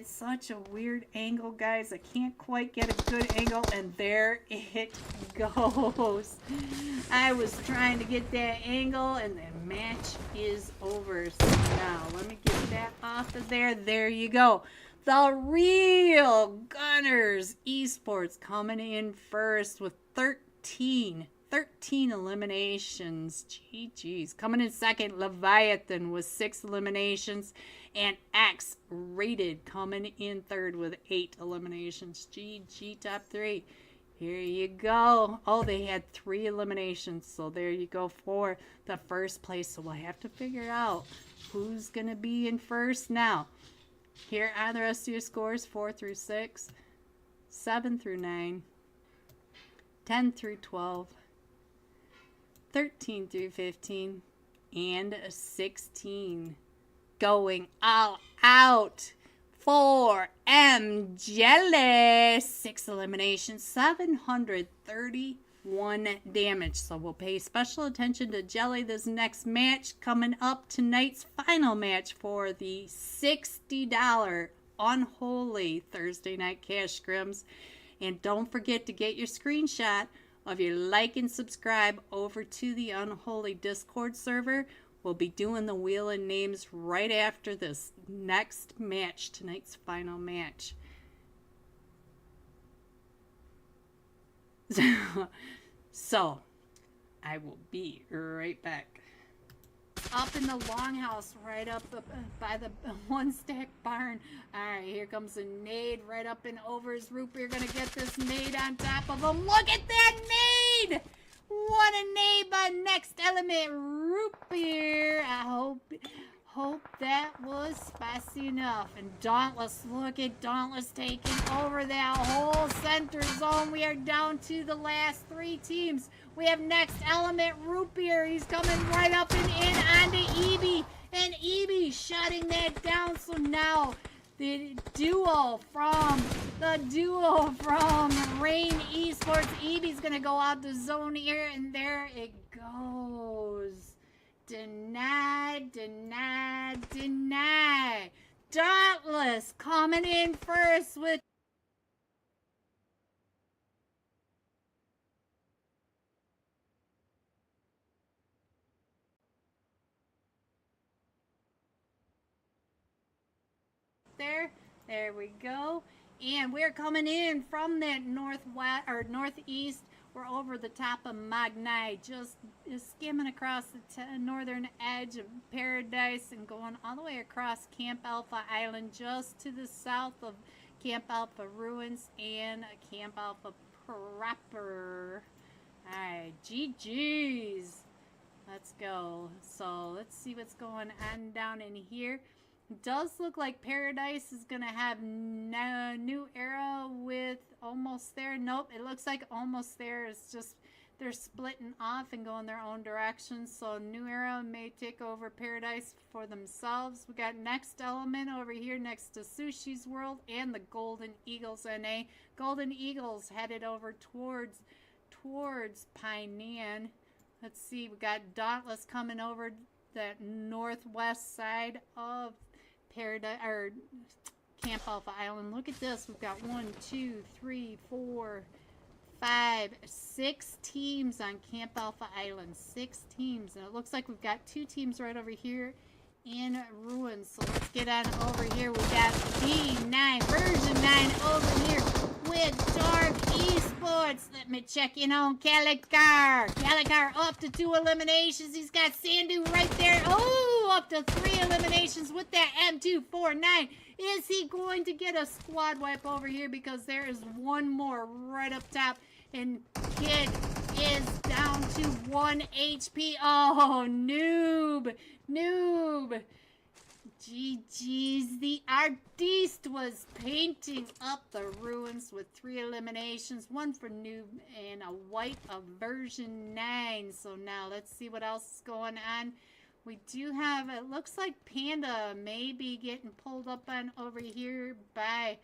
such a weird angle, guys. I can't quite get a good angle, and there it goes. I was trying to get that angle, and the match is over. So now, let me get that off of there. There you go. The Real Gunners Esports coming in first with 13 eliminations. GG's. Coming in second, Leviathan with 6 eliminations. And X-Rated coming in third with 8 eliminations. GG top 3. Here you go. Oh, they had 3 eliminations. So there you go for the first place. So we'll have to figure out who's going to be in first now. Here are the rest of your scores. 4 through 6. 7 through 9. 10 through 12. 13 through 15. And 16. Going all out for M Jelly. 6 eliminations, 731 damage. So we'll pay special attention to Jelly this next match coming up. Tonight's final match for the $60 Unholy Thursday Night Cash Scrims. And don't forget to get your screenshot of your like and subscribe over to the Unholy Discord server. We'll be doing the Wheel of Names right after this next match, tonight's final match. So, I will be right back. Up in the longhouse, right up by the one stack barn. Alright, here comes a nade right up and over his root beer. Gonna get this nade on top of him. Look at that nade! What a nade by Next Element root beer. I hope that was spicy enough. And Dauntless, look at Dauntless taking over that whole center zone. We are down to the last 3 teams. We have Next Element root beer. He's coming right up and in onto EB. And EB shutting that down. So now the duo from Rain Esports. EB's gonna go out the zone here, and there it goes. Denied, denied, denied. Dauntless coming in first with there we go. And we're coming in from that northwest or northeast. We're over the top of Magnai, just skimming across the northern edge of Paradise and going all the way across Camp Alpha Island, just to the south of Camp Alpha Ruins and Camp Alpha proper. Alright, GG's. Let's go. So let's see what's going on down in here. Does look like Paradise is going to have New Era with almost there. Nope, it looks like almost there. It's just they're splitting off and going their own directions. So New Era may take over Paradise for themselves. We got Next Element over here next to Sushi's World and the Golden Eagles NA. Golden Eagles headed over towards Painan. Let's see, we got Dauntless coming over that northwest side of Paradise or Camp Alpha Island. Look at this. We've got 1, 2, 3, 4, 5, 6 teams on Camp Alpha Island. 6 teams. And it looks like we've got 2 teams right over here in Ruins. So let's get on over here. We got V9, version 9 over here with Dark Esports. Let me check in on Calicar. Calicar up to 2 eliminations. He's got Sandu right there. Oh, up to 3 eliminations with that M249. Is he going to get a squad wipe over here? Because there is one more right up top. And Kid is down to 1 HP. Oh, noob. GG's. The artiste was painting up the ruins with 3 eliminations, 1 for noob and a white of version 9. So now let's see what else is going on. We do have, it looks like Panda may be getting pulled up on over here by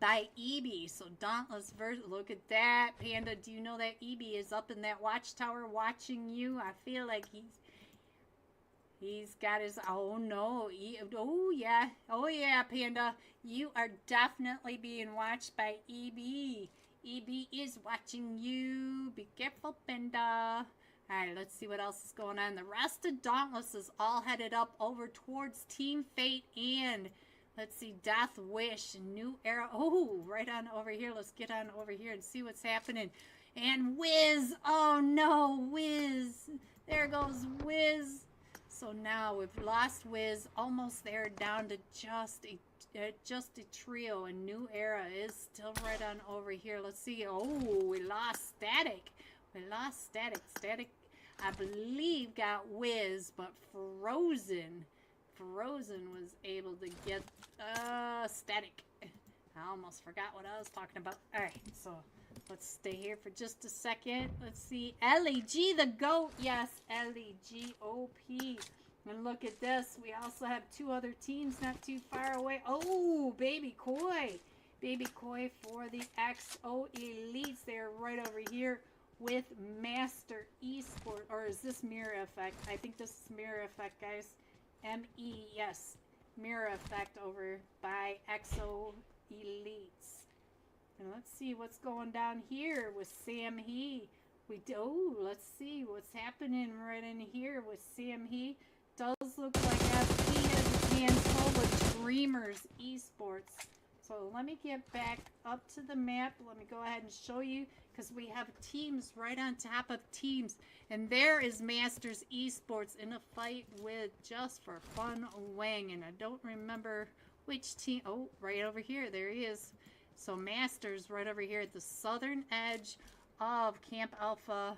EB. So Dauntless version, look at that. Panda, do you know that EB is up in that watchtower watching you? I feel like he's got his, oh no, oh yeah, Panda, you are definitely being watched by EB. EB is watching you. Be careful, Panda. Alright, let's see what else is going on. The rest of Dauntless is all headed up over towards Team Fate and, let's see, Death Wish, New Era. Oh, right on over here. Let's get on over here and see what's happening. And Wiz, oh no, Wiz. There goes Wiz. So now we've lost Wiz, almost there, down to just a trio, and New Era is still right on over here. Let's see. Oh, we lost Static. Static, I believe, got Wiz, but Frozen was able to get Static. I almost forgot what I was talking about. All right, so let's stay here for just a second. Let's see. LEG the GOAT. Yes, LEG OP. And look at this. We also have 2 other teams not too far away. Oh, Baby Koi. Baby Koi for the XO Elites. They're right over here with Master Esport. Or is this Mirror Effect? I think this is Mirror Effect, guys. ME, yes. mirror effect over by Exo Elites. And let's see what's going down here with Sam He. Let's see what's happening right in here with Sam He. Does look like FP has his hands full with Dreamers Esports. So let me get back up to the map. Let me go ahead and show you, because we have teams right on top of teams. And there is Masters Esports in a fight with Just for Fun Wang. And I don't remember which team. Oh, right over here. There he is. So Masters right over here at the southern edge of Camp Alpha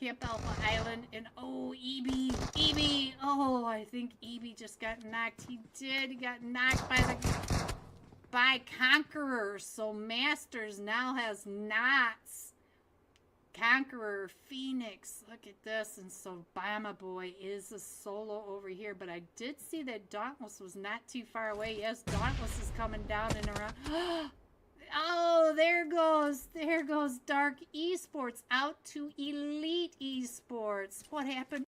Island. And oh, EB, oh, I think EB just got knocked. He did. He got knocked by Conqueror. So Masters now has knots. Conqueror, Phoenix, look at this. And so Bama Boy is a solo over here. But I did see that Dauntless was not too far away. Yes, Dauntless is coming down and around. Oh, there goes Dark Esports out to Elite Esports. What happened?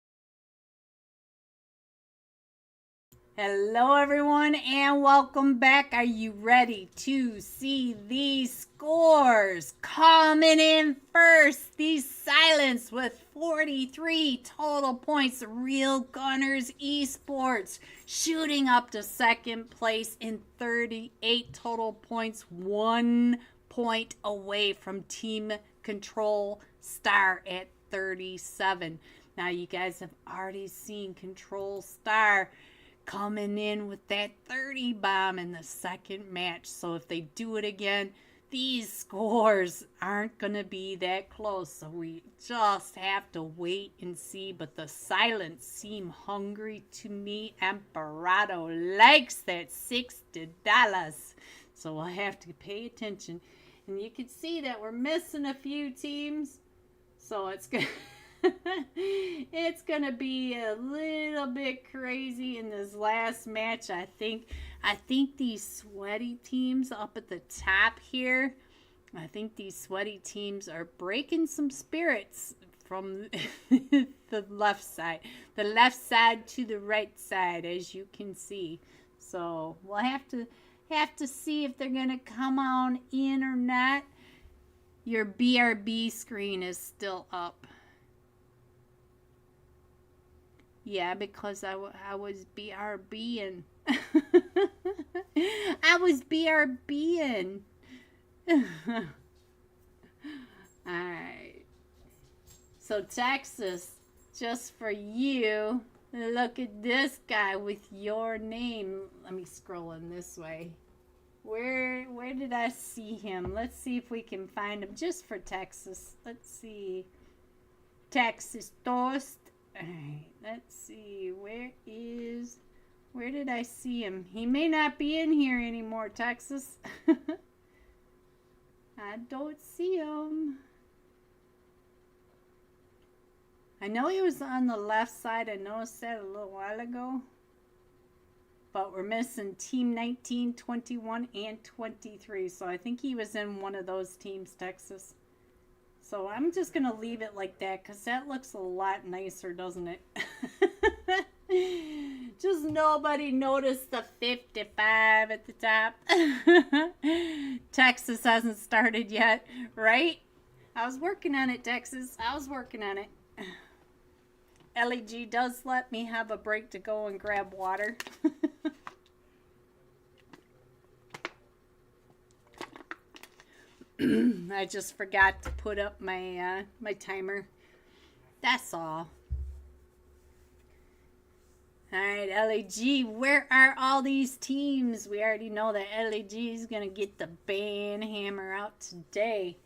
Hello everyone and welcome back. Are you ready to see these scores? Coming in first, the Silence with 43 total points. Real Gunners Esports shooting up to second place in 38 total points. 1 point away from Team Control Star at 37. Now you guys have already seen Control Star coming in with that 30 bomb in the second match. So if they do it again, these scores aren't going to be that close. So we just have to wait and see. But the Silence seem hungry to me. Emperado likes that $60. So we'll have to pay attention. And you can see that we're missing a few teams. So it's going to... it's gonna be a little bit crazy in this last match. I think these sweaty teams up at the top here, I think these sweaty teams are breaking some spirits from the left side to the right side, as you can see. So we'll have to see if they're gonna come on in or not. Your BRB screen is still up. Yeah, because I was BRBing. I was BRBing. Alright. So Texas, just for you, look at this guy with your name. Let me scroll in this way. Where did I see him? Let's see if we can find him just for Texas. Let's see. Texas Toast. Alright, let's see. Where did I see him? He may not be in here anymore, Texas. I don't see him. I know he was on the left side. I noticed that a little while ago. But we're missing Team 19, 21, and 23. So I think he was in one of those teams, Texas. So I'm just going to leave it like that because that looks a lot nicer, doesn't it? Just nobody noticed the 55 at the top. Texas hasn't started yet, right? I was working on it, Texas. I was working on it. LEG does let me have a break to go and grab water. I just forgot to put up my my timer. That's all. Alright, LAG, where are all these teams? We already know that LAG is going to get the ban hammer out today.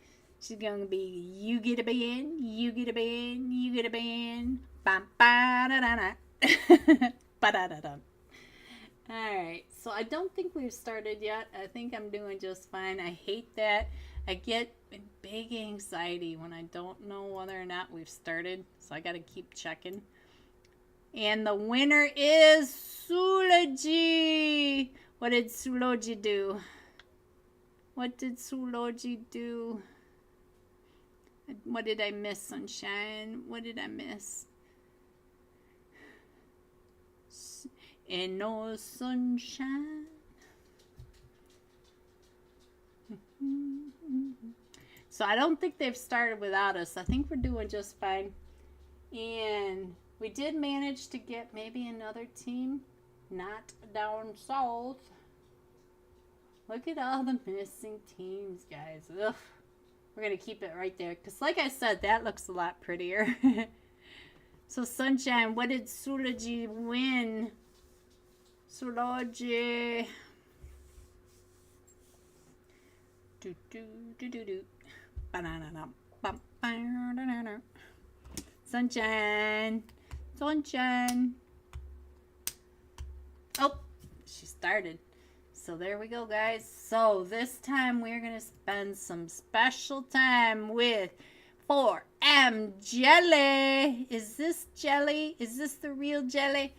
She's going to be, you get a ban, you get a ban, you get a ban. Ba-da-da-da. Alright, so I don't think we've started yet. I think I'm doing just fine. I hate that. I get big anxiety when I don't know whether or not we've started. So I got to keep checking. And the winner is Sulogy. What did Sulogy do? What did Sulogy do? What did I miss, Sunshine? What did I miss? and no sunshine. So I don't think they've started without us. I think we're doing just fine. And we did manage to get maybe another team not down south. Look at all the missing teams, guys. Ugh. We're going to keep it right there. Because like I said, that looks a lot prettier. So Sunshine, what did Sulaji win? Sulaji. Do do do do do. Sunshine. Sunshine. Oh, she started. So there we go, guys. So this time we're going to spend some special time with 4M jelly. Is this jelly? Is this the real jelly?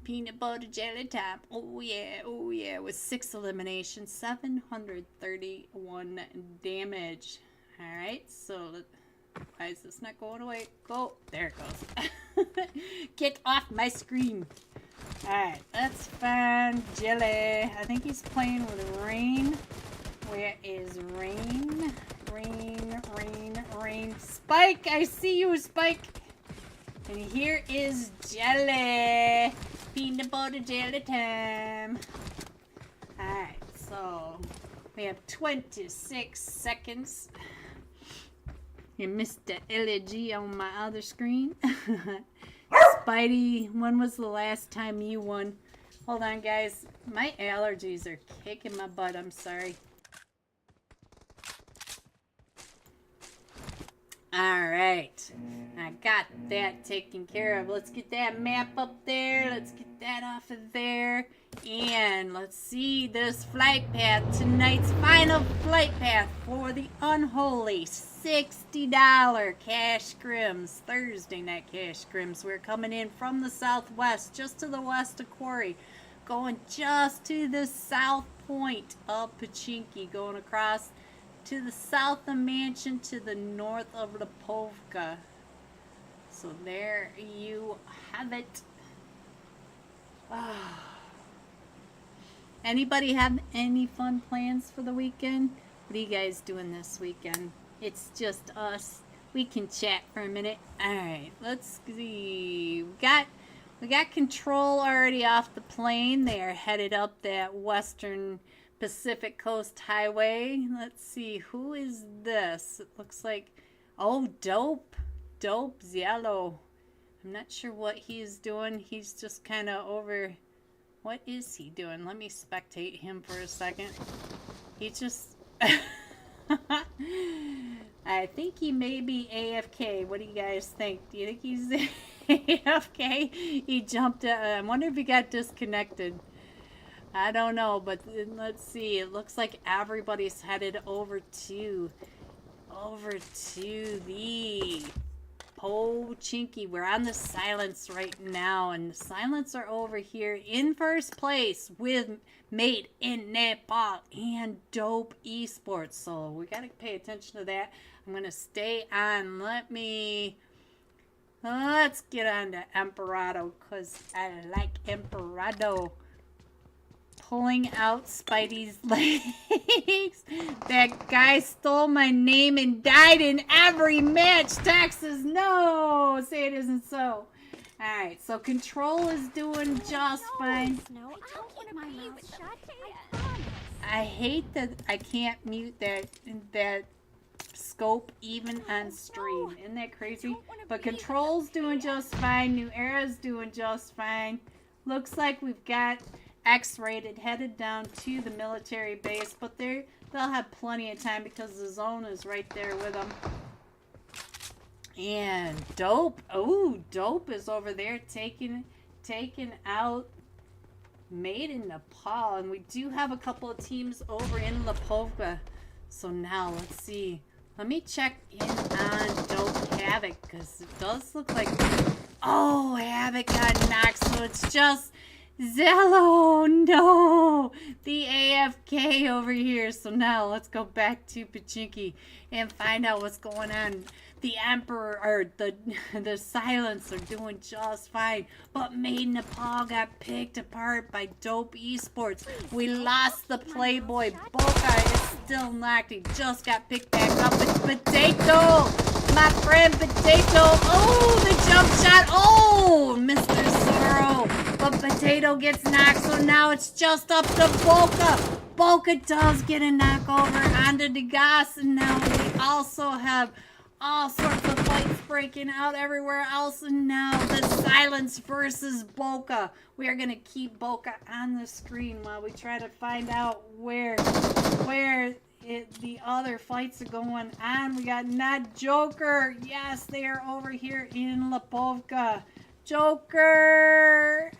Peanut butter jelly time. Oh yeah, oh yeah. With 6 eliminations, 731 damage. Alright, so why is this not going away? Go. There it goes. Get off my screen. Alright, let's find Jelly. I think he's playing with Rain. Where is Rain? Rain, Rain, Rain. Spike! I see you, Spike! And here is Jelly. Peanut butter jelly time. Alright, so we have 26 seconds. You missed the LG on my other screen. Spidey, when was the last time you won? Hold on, guys. My allergies are kicking my butt. I'm sorry. Alright. I got that taken care of. Let's get that map up there. Let's get that off of there. And let's see this flight path. Tonight's final flight path for the Unholy. $60 cash scrims. Thursday night cash scrims. We're coming in from the southwest, just to the west of Quarry. Going just to the south point of Pachinki. Going across to the south of Mansion, to the north of Lipovka. So there you have it. Anybody have any fun plans for the weekend? What are you guys doing this weekend? It's just us. We can chat for a minute. Alright, let's see. We got Control already off the plane. They are headed up that western Pacific Coast Highway. Let's see, who is this? It looks like, oh, Dope. Dope's yellow. I'm not sure what he's doing. He's just kind of over. What is he doing? Let me spectate him for a second. He just... I think he may be AFK. What do you guys think? Do you think he's AFK? He jumped. I wonder if he got disconnected. I don't know, but let's see. It looks like everybody's headed over to the Pochinki. We're on the Silence right now, and the Silence are over here in first place with Made in Nepal and Dope Esports. So we got to pay attention to that. I'm going to stay on. Let's get on to Emperado, because I like Emperado. Pulling out Spidey's legs. That guy stole my name and died in every match. Texas, no! Say it isn't so. Alright, so Control is doing just fine. I hate that I can't mute that scope even on stream. Isn't that crazy? But Control's doing just fine. New Era's doing just fine. Looks like we've got X-rated headed down to the military base, but they'll have plenty of time because the zone is right there with them. And Dope, Dope is over there taking out Made in Nepal, and we do have a couple of teams over in Lipovka. So now let's see. Let me check in on Dope Havoc, because it does look like, oh, Havoc got knocked, so it's just Zello, no, the AFK over here. So now let's go back to Pachinki and find out what's going on. The Emperor, or the Silence are doing just fine. But Made Nepal got picked apart by Dope Esports. We lost the Playboy. Boca is still knocked. He just got picked back up. It's Potato. My friend Potato. Oh, the jump shot. Oh, Mr. Sorrow. But Potato gets knocked, so now it's just up to Boca. Boca does get a knockover onto Degas, and now we also have all sorts of fights breaking out everywhere else, and now the Silence versus Boca. We are going to keep Boca on the screen while we try to find out where the other fights are going on. We got Not Joker. Yes, they are over here in Lipovka. Joker.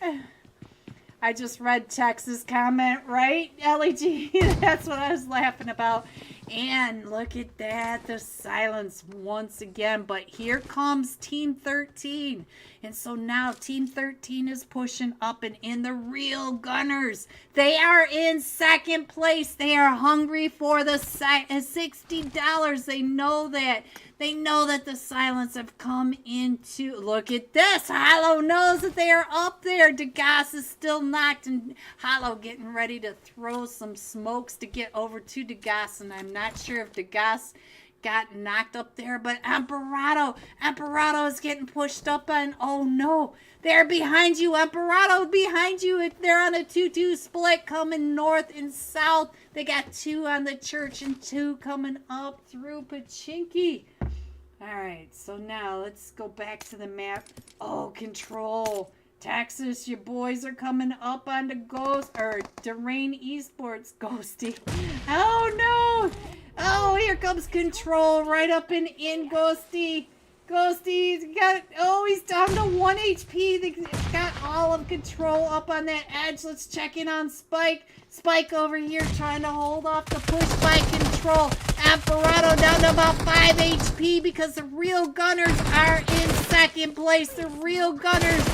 I just read Tex's comment, right, LEG? That's what I was laughing about. And look at that, the Silence once again. But here comes Team 13. And so now Team 13 is pushing up and in. The Real Gunners, they are in second place. They are hungry for the $60. They know that. They know that the Silence have come into. Look at this. Hollow knows that they are up there. Degas is still knocked, and Hollow getting ready to throw some smokes to get over to Degas. And I'm not sure if Degas got knocked up there, but Emperado is getting pushed up, and oh no, they're behind you. Emperado behind you. They're on a 2-2 split coming north and south. They got 2 on the church and 2 coming up through Pachinki. Alright, so now let's go back to the map. Oh, Control. Texas, your boys are coming up on the Derain Esports. Ghosty. Oh no! Oh, here comes Control right up and in Ghosty. Ghosty's got, he's down to 1 HP. They got all of Control up on that edge. Let's check in on Spike. Spike over here trying to hold off the push by Control. Apparado down to about 5 HP because the Real Gunners are in second place. The Real Gunners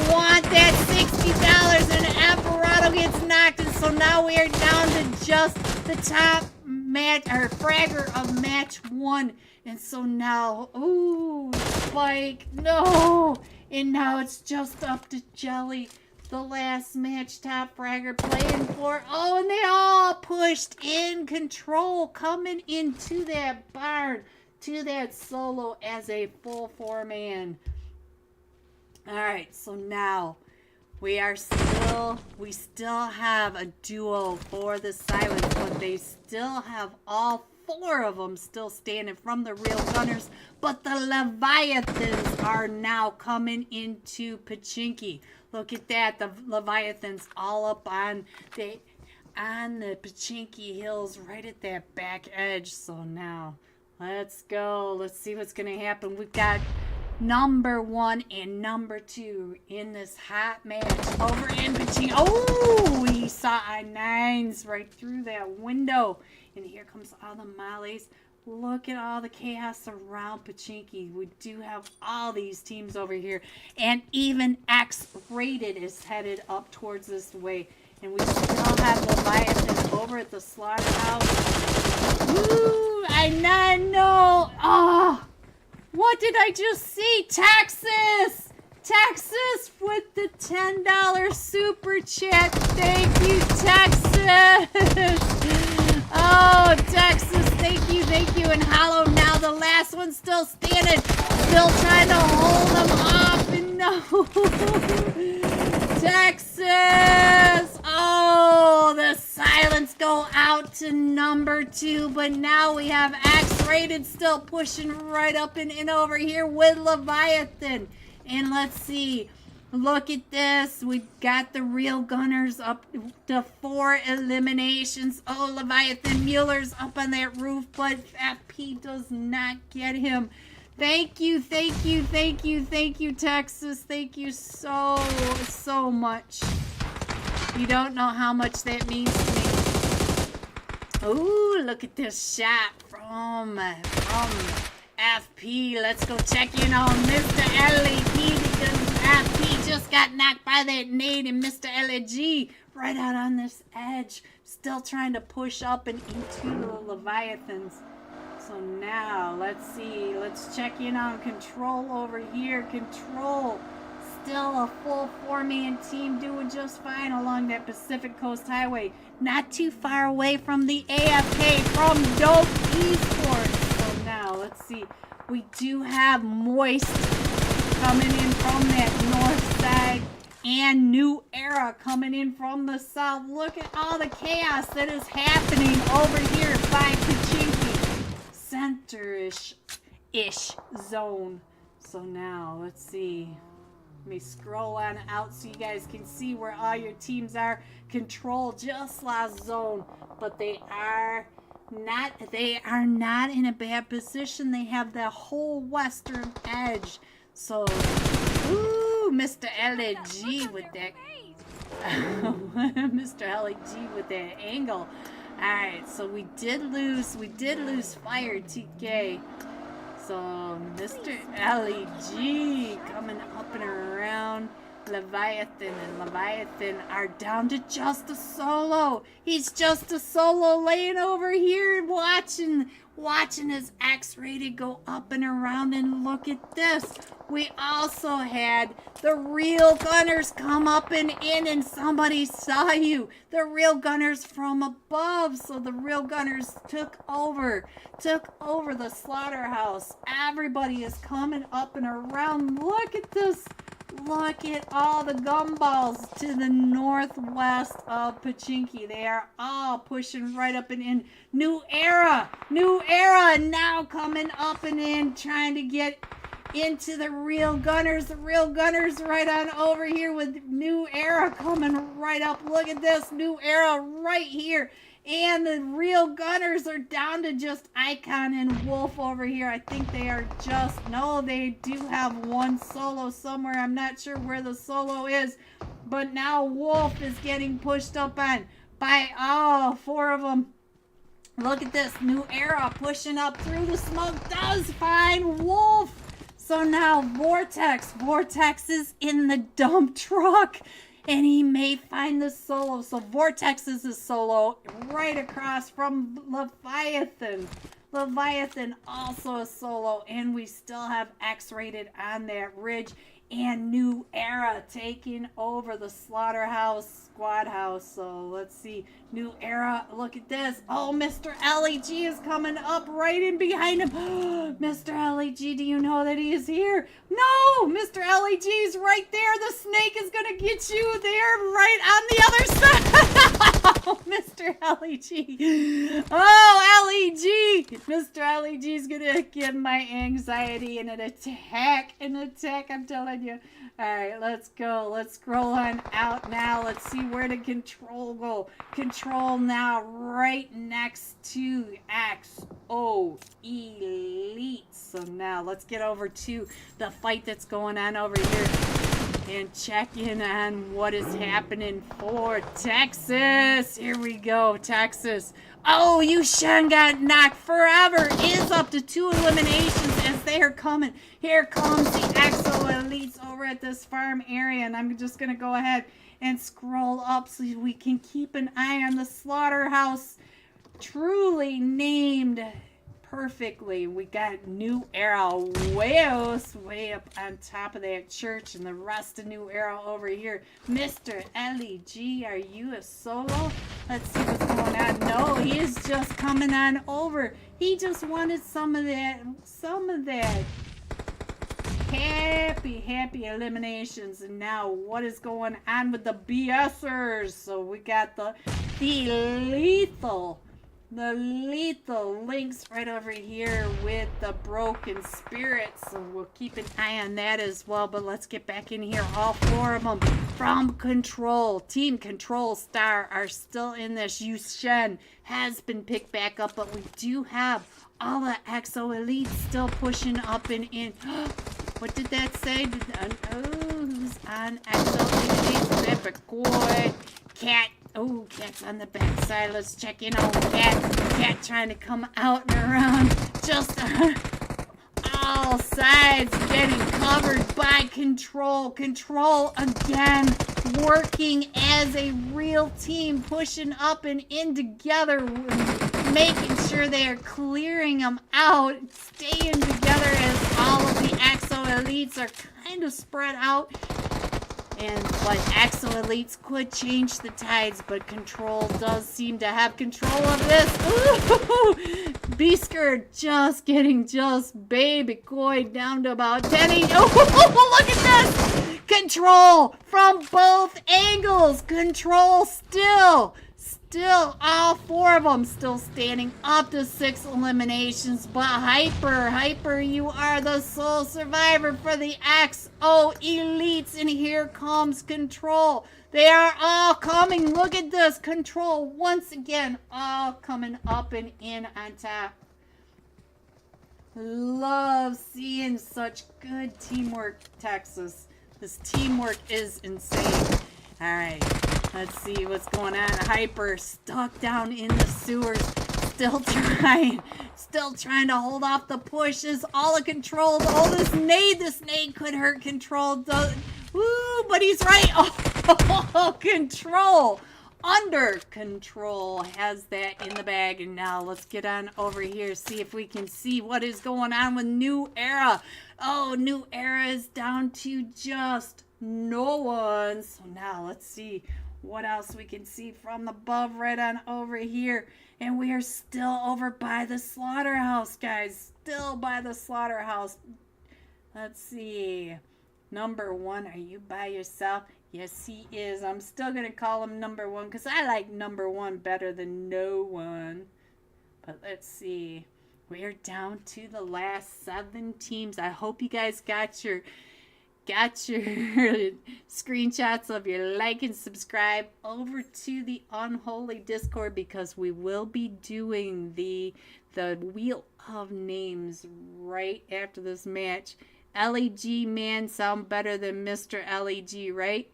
want that $60, and Apparado gets knocked, and so now we are down to just the top match, or fragger of match 1. And so now, ooh, Spike, no! And now it's just up to Jelly, the last match top fragger playing for. Oh, and they all pushed in. Control coming into that barn, to that solo as a full 4-man. Alright, so now we still have a duo for the Silence, but they still have all 4 of them still standing from the Real Gunners, but the Leviathans are now coming into Pachinki. Look at that, the Leviathans all up on the Pachinki hills, right at that back edge. So now, let's go. Let's see what's going to happen. We've got number 1 and number 2 in this hot match over in Pachinki. Oh, he saw I-9s right through that window. And here comes all the mollies. Look at all the chaos around Pachinki. We do have all these teams over here. And even X-Rated is headed up towards this way. And we still have Leviathan over at the slaughterhouse. Ooh, I know. What did I just see? Texas! Texas with the $10 super chat. Thank you, Texas! Oh, Texas, thank you. And Hollow now, the last one still standing. Still trying to hold them off, and no. Texas! Oh, the Silence go out to number 2, but now we have X-Rated still pushing right up and in over here with Leviathan. And let's see. Look at this. We got the Real Gunners up to 4 eliminations. Oh, Leviathan Mueller's up on that roof, but FP does not get him. Thank you, Texas. Thank you so much. You don't know how much that means to me. Ooh, look at this shot from FP. Let's go check in on Mr. LEP because FP just got knocked by that nade, and Mr. LEG right out on this edge, still trying to push up and into the Leviathans. So now, let's see. Let's check in on Control over here. Control, still a full 4-man team doing just fine along that Pacific Coast Highway. Not too far away from the AFK from Dope Esports. So now, let's see. We do have Moist coming in from that north side. And New Era coming in from the south. Look at all the chaos that is happening over here by Pachinki. Center-ish zone. So now, let's see. Let me scroll on out so you guys can see where all your teams are. Control just lost zone, but they are not in a bad position. They have the whole western edge. So, ooh, Mr. LAG with that. Mr. LAG with that angle. Alright, so we did lose Fire TK. So Mr. LAG coming up and around. Leviathan and Leviathan are down to just a solo. He's just a solo laying over here watching his X-rated go up and around. And look at this. We also had the real gunners come up and in, and somebody saw you. The real gunners from above. So the real gunners took over the slaughterhouse. Everybody is coming up and around. Look at this. Look at all the gumballs to the northwest of Pachinki. They are all pushing right up and in. New Era now coming up and in, trying to get into the real gunners. The real gunners right on over here with New Era coming right up. Look at this, New Era right here. And the real gunners are down to just Icon and Wolf over here. I think they are no, they do have one solo somewhere. I'm not sure where the solo is. But now Wolf is getting pushed up on by all 4 of them. Look at this. New Era pushing up through the smoke. Does find Wolf. So now Vortex is in the dump truck. And he may find the solo. So Vortex is a solo right across from Leviathan. Leviathan also a solo. And we still have X-rated on that ridge. And New Era taking over the slaughterhouse squad house. So let's see. New Era, look at this. Oh, Mr. LEG is coming up right in behind him. Mr. LEG, do you know that he is here? No, Mr. LEG is right there. The snake is going to get you there right on the other side. Oh, Mr. LEG. Oh, LEG. Mr. LEG is going to give my anxiety an attack. I'm telling you. All right, let's go. Let's scroll on out now. Let's see where the Control go. Control now right next to XO Elite. So now let's get over to the fight that's going on over here and check in on what is happening for Texas. Here we go, Texas. Oh, Yushan got knocked forever. Is up to 2 eliminations as they are coming. Here comes the XO Elites over at this farm area. And I'm just going to go ahead and scroll up so we can keep an eye on the slaughterhouse. Truly named perfectly. We got New Era way up on top of that church, and the rest of New Era over here. Mr. LEG, are you a solo? Let's see what's going on. No, he is just coming on over. He just wanted some of that happy eliminations. And now what is going on with the BSers? So we got the lethal links right over here with the broken spirits. So we'll keep an eye on that as well. But let's get back in here. All 4 of them from Control. Team Control Star are still in this. Yushen has been picked back up. But we do have all the XO Elites still pushing up and in. What did that say? Who's on XO Elites? Epic boy. Cat. Oh, Cat's on the backside. Let's check in on Cat. Cat trying to come out and around. Just all sides getting covered by Control. Control again working as a real team, pushing up and in together. making sure they are clearing them out, staying together as all of the Axo Elites are kind of spread out. But Axo Elites could change the tides, but Control does seem to have control of this. Ooh! Beasker just getting baby going down to about 10. Oh, look at this! Control from both angles. Control still, all 4 of them still standing up to 6 eliminations. But Hyper, you are the sole survivor for the XO Elites. And here comes Control. They are all coming. Look at this. Control once again, all coming up and in on top. Love seeing such good teamwork, Texas. This teamwork is insane. All right. Let's see what's going on. Hyper stuck down in the sewers. Still trying to hold off the pushes. All the Control. Oh, this nade could hurt Control. Woo, but he's right. Oh, Control. Under Control has that in the bag. And now let's get on over here. See if we can see what is going on with New Era. Oh, New Era is down to just no one. So now let's see what else we can see from above right on over here. And we are still over by the slaughterhouse, guys. Still by the slaughterhouse. Let's see. Number 1, are you by yourself? Yes, he is. I'm still going to call him number 1 because I like number 1 better than no one. But let's see. We are down to the last 7 teams. I hope you guys got your screenshots of your like and subscribe over to the Unholy Discord, because we will be doing the Wheel of Names right after this match. LEG man sound better than Mr. LEG, right?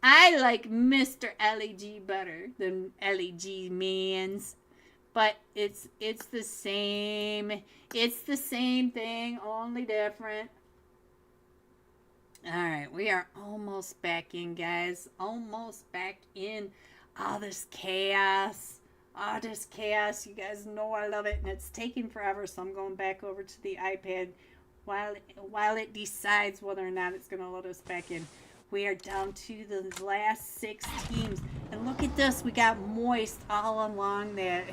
I like Mr. LEG better than LEG man's. But it's the same. It's the same thing, only different. Alright, we are almost back in, guys. Almost back in. All this chaos. All this chaos. You guys know I love it. And it's taking forever, so I'm going back over to the iPad while it decides whether or not it's going to let us back in. We are down to the last 6 teams. And look at this. We got Moist all along that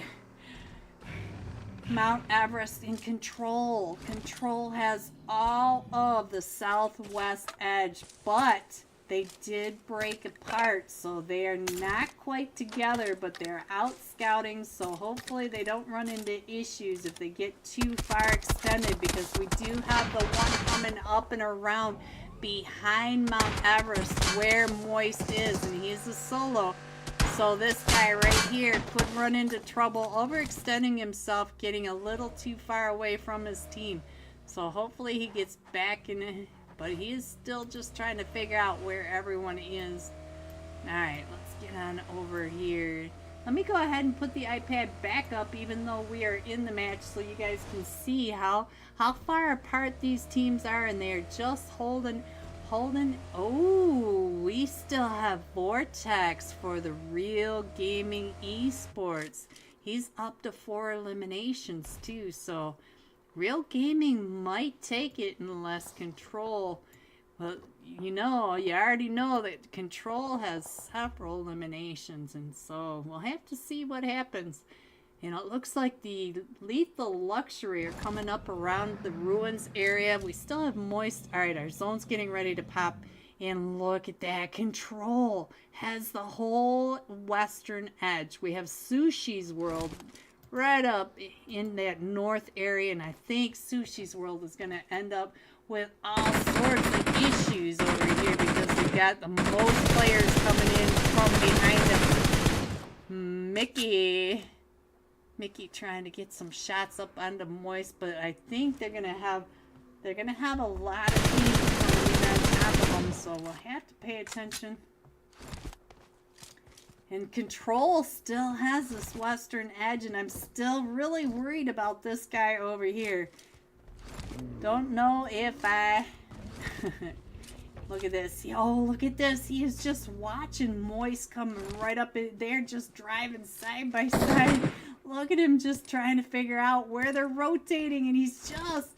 Mount Everest in Control. Control has all of the southwest edge, but they did break apart, so they are not quite together, but they're out scouting, so hopefully they don't run into issues if they get too far extended, because we do have the one coming up and around behind Mount Everest where Moist is, and he's a solo. So this guy right here could run into trouble overextending himself, getting a little too far away from his team. So hopefully he gets back in it, but he is still just trying to figure out where everyone is. Alright, let's get on over here. Let me go ahead and put the iPad back up even though we are in the match, so you guys can see how far apart these teams are, and they're just holding. Oh, we still have Vortex for the Real Gaming Esports. He's up to 4 eliminations too, so Real Gaming might take it unless Control. Well, you already know that Control has several eliminations, and so we'll have to see what happens. And it looks like the Lethal Luxury are coming up around the ruins area. We still have Moist. Alright, our zone's getting ready to pop. And look at that. Control has the whole western edge. We have Sushi's World right up in that north area. And I think Sushi's World is going to end up with all sorts of issues over here, because we got the most players coming in from behind them. Mickey trying to get some shots up onto Moist, but I think they're gonna have a lot of teams coming in on top of them, so we'll have to pay attention. And Control still has this western edge, and I'm still really worried about this guy over here. Don't know if Look at this. Oh, look at this. He is just watching Moist coming right up in there, just driving side by side. Look at him just trying to figure out where they're rotating, and he's just,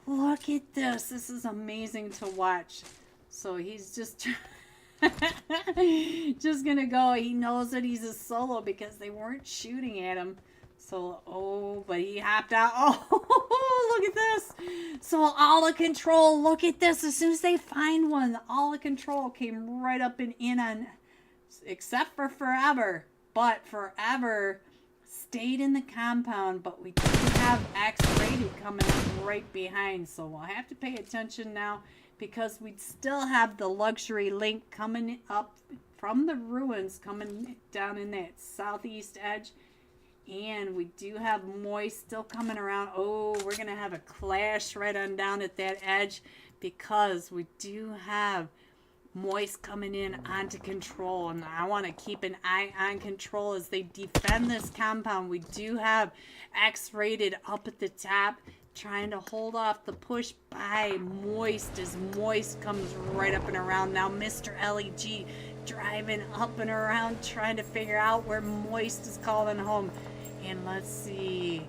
look at this. This is amazing to watch. So he's just just gonna go. He knows that he's a solo because they weren't shooting at him. So, oh, but he hopped out. Oh, look at this. So all the control, look at this. As soon as they find one, all the control came right up and in on, except for Forever. But Forever stayed in the compound, but we do have X-Rated coming up right behind. So we'll have to pay attention now because we still have the luxury link coming up from the ruins, coming down in that southeast edge. And we do have Moist still coming around. Oh, we're going to have a clash right on down at that edge because we do have Moist coming in onto control. And I want to keep an eye on control as they defend this compound. We do have X-Rated up at the top trying to hold off the push by Moist as Moist comes right up and around. Now Mr. LEG driving up and around trying to figure out where Moist is calling home. And let's see,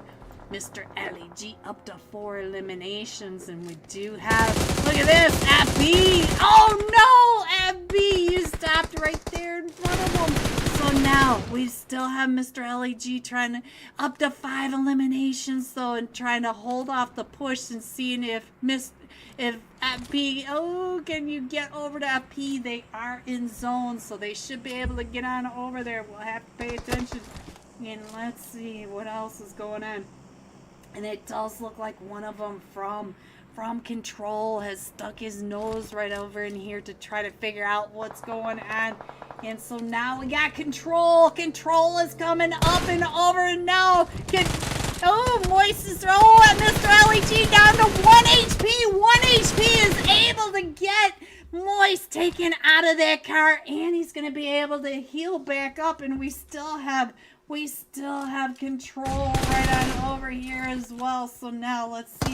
Mr. LEG up to 4 eliminations, and we do have, look at this, FB. Oh no, FB, you stopped right there in front of him. So now we still have Mr. LEG trying to, up to 5 eliminations though, and trying to hold off the push and seeing if FB, oh, can you get over to FP? They are in zone, so they should be able to get on over there. We'll have to pay attention. And let's see what else is going on. And it does look like one of them from control has stuck his nose right over in here to try to figure out what's going on. And so now we got control. Control is coming up and over, and now oh, Moist is and Mr. LEG down to 1 HP. 1 HP is able to get Moist taken out of that car, and he's going to be able to heal back up, and we still have control right on over here as well. So now let's see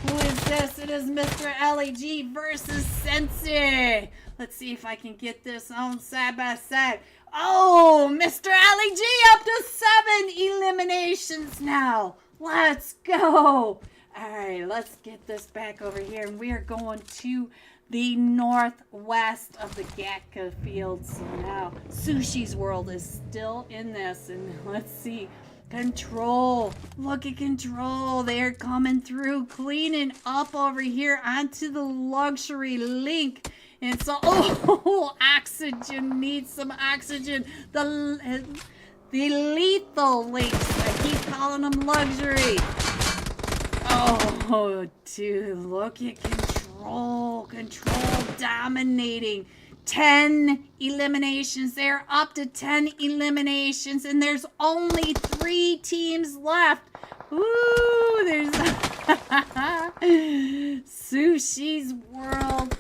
who is this. It is Mr. LEG versus Sensei. Let's see if I can get this on side by side. Oh, Mr. LEG up to 7 eliminations now. Let's go. All right, let's get this back over here, and we are going to the northwest of the Gatka field. So now Sushi's World is still in this, and let's see, control, look at control, they're coming through, cleaning up over here onto the luxury link. And so, oh, oxygen, needs some oxygen. The lethal links, I keep calling them luxury. Oh, dude, look at control dominating. 10 eliminations. They're up to 10 eliminations, and there's only 3 teams left. Ooh, there's Sushi's World.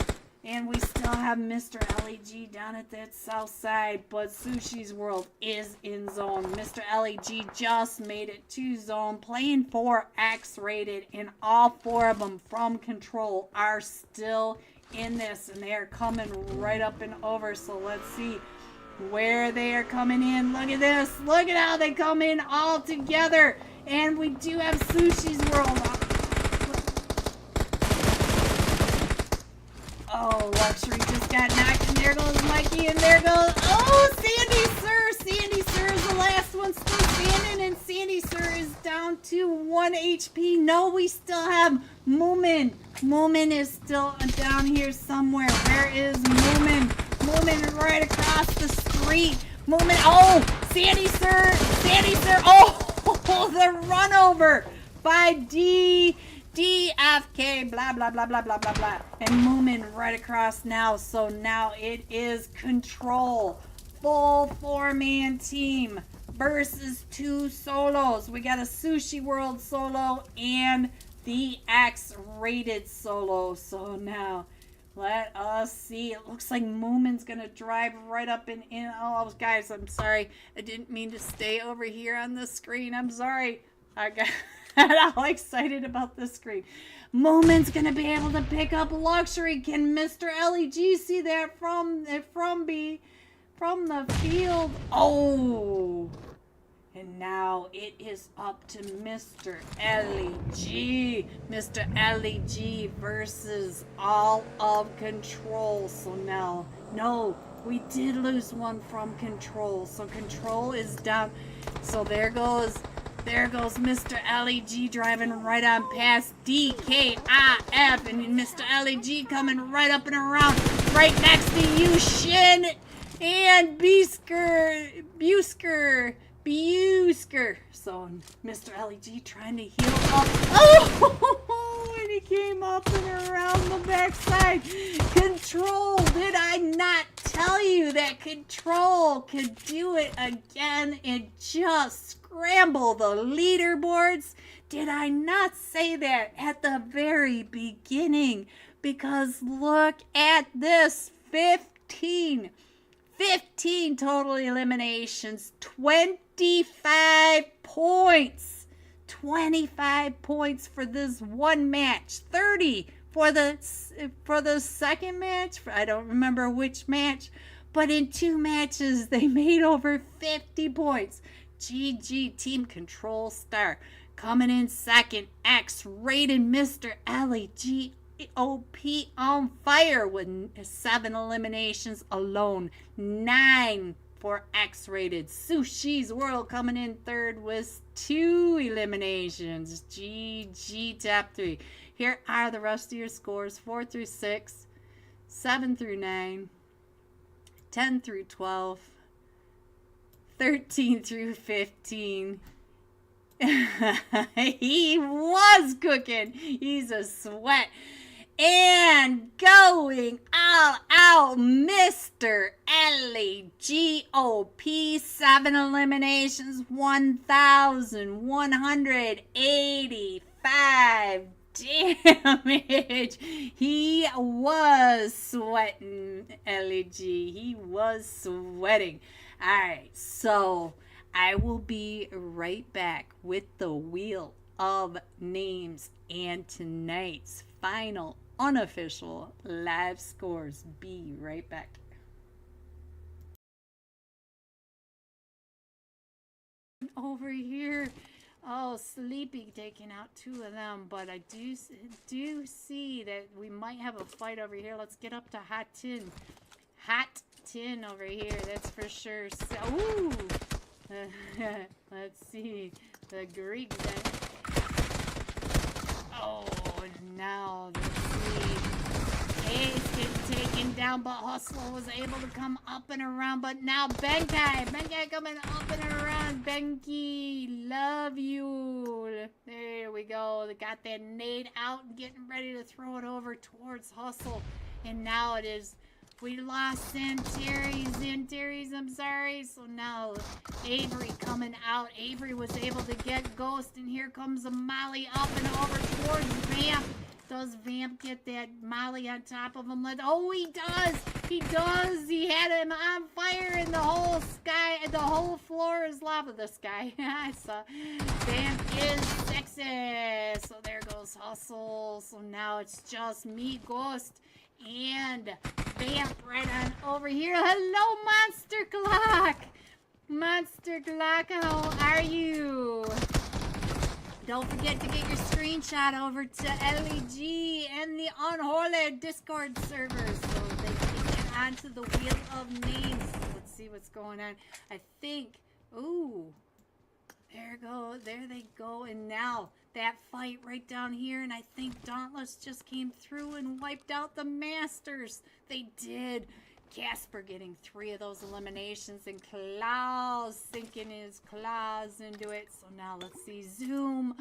And we still have Mr. LEG down at that south side, but Sushi's World is in zone. Mr. LEG just made it to zone, playing for X-Rated, and all 4 of them from control are still in this, and they are coming right up and over. So let's see where they are coming in. Look at this. Look at how they come in all together. And we do have Sushi's World. Oh, luxury just got knocked, and there goes Mikey, and there goes, oh, Sandy Sir. Sandy Sir is the last one still standing, and Sandy Sir is down to 1 HP. No, we still have Moomin. Moomin is still down here somewhere. Where is Moomin? Moomin right across the street. Moomin, oh, Sandy Sir, oh, the run over by DFK, blah, blah, blah, blah, blah, blah, blah. And Moomin right across now. So now it is control. Full 4-man team versus 2 solos. We got a Sushi World solo and the X-Rated solo. So now let us see. It looks like Moomin's going to drive right up and in. Oh, guys, I'm sorry. I didn't mean to stay over here on the screen. I'm sorry. I got all excited about this screen. Moomin's gonna be able to pick up luxury. Can Mr. LEG see that from the field? Oh! And now it is up to Mr. LEG. Mr. LEG versus all of Control. So now, no, we did lose one from Control. So Control is down. So there goes Mr. LEG driving right on past DKIF. And Mr. LEG coming right up and around right next to you, Shin and Busker. So Mr. LEG trying to heal up. Oh, and he came up and around the backside. Control, did I not tell you that Control could do it again and just scramble the leaderboards? Did I not say that at the very beginning? Because look at this, 15 total eliminations, 25 points. 25 points for this one match. 30 for the second match. I don't remember which match, but in 2 matches they made over 50 points. GG Team Control Star. Coming in second, X-rated Mr. LEG OP on fire with 7 eliminations alone. 9 for X-rated. Sushi's World coming in third with 2 eliminations. GG top 3. Here are the rest of your scores: 4 through 6, 7 through 9, 10 through 12, 13 through 15. He was cooking. He's a sweat. And going all out, Mr. LEGOP, 7 eliminations, 1,185 damage. He was sweating, LEG. He was sweating. All right, so I will be right back with the Wheel of Names and tonight's final unofficial live scores. Be right back. Over here, oh, Sleepy taking out 2 of them, but I do see that we might have a fight over here. Let's get up to Hot Tin. Hot Tin over here, that's for sure. So, ooh. Let's see the Greek then. Oh, now let's see. Ace getting taken down, but Hustle was able to come up and around. But now Benkai coming up and around. Benki, love you. There we go. They got that nade out and getting ready to throw it over towards Hustle. And now it is. We lost Zantares, I'm sorry. So now Avery coming out. Avery was able to get Ghost, and here comes a Molly up and over towards Vamp. Does Vamp get that Molly on top of him? Oh, he does! He does! He had him on fire, and the whole sky, the whole floor is lava. The sky. I saw. Vamp is sexy. So there goes Hustle. So now it's just me, Ghost, and Vamp right on over here. Hello, Monster Clock! Monster Clock, how are you? Don't forget to get your screenshot over to LEG and the Unholy Discord server so they can get onto the Wheel of Names. Let's see what's going on. I think, ooh, there they go. And now that fight right down here, and I think Dauntless just came through and wiped out the Masters. They did. Casper getting 3 of those eliminations, and Klaus sinking his claws into it. So now let's see Zoom.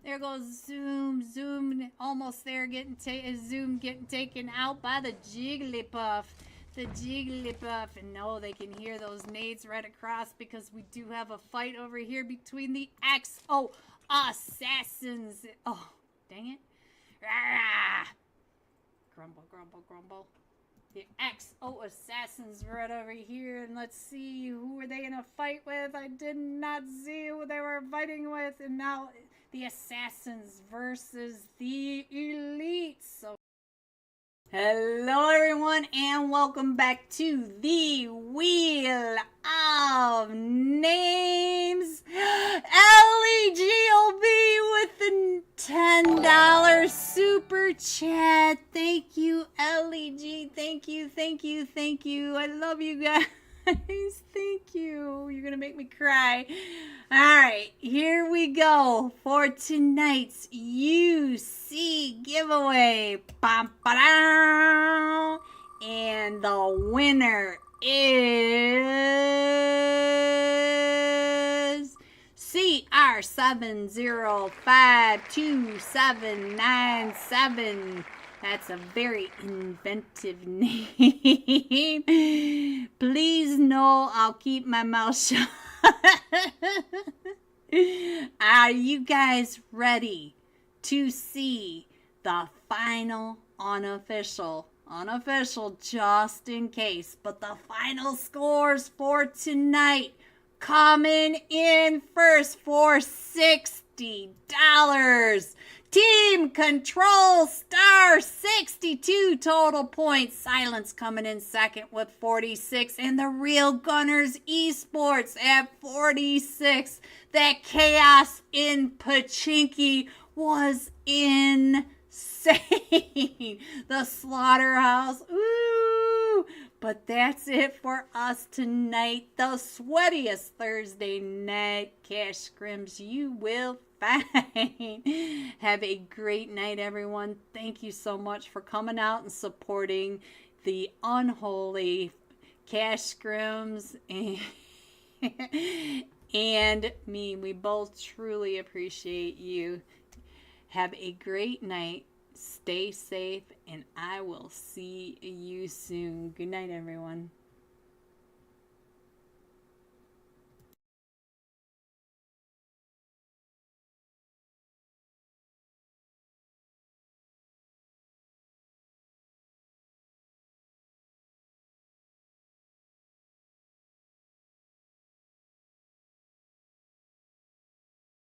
There goes Zoom. Zoom almost there, Zoom getting taken out by the Jigglypuff. The Jigglypuff. And no, they can hear those nades right across because we do have a fight over here between the XO Assassins. Oh, dang it. Rah! Grumble, grumble, grumble. The XO Assassins right over here, and let's see, who were they in a fight with? I did not see who they were fighting with, and now the Assassins versus the Elites. So hello everyone and welcome back to the Wheel of Names. LEGOB with the $10 super chat. Thank you, LEG. Thank you, thank you, thank you. I love you guys. Thank you. You're gonna make me cry. Alright, here we go for tonight's UC giveaway. Bum, ba-da! And the winner is CR70527997. That's a very inventive name. Please know I'll keep my mouth shut. Are you guys ready to see the final unofficial just in case, but the final scores for tonight? Coming in first for $60. Team Control Star 62 total points. Silence coming in second with 46. And the Real Gunners Esports at 46. That chaos in Pachinki was insane. The Slaughterhouse. Ooh. But that's it for us tonight. The sweatiest Thursday night cash scrims you will find. Have a great night, everyone. Thank you so much for coming out and supporting the Unholy cash scrims and me. We both truly appreciate you. Have a great night. Stay safe, and I will see you soon. Good night, everyone.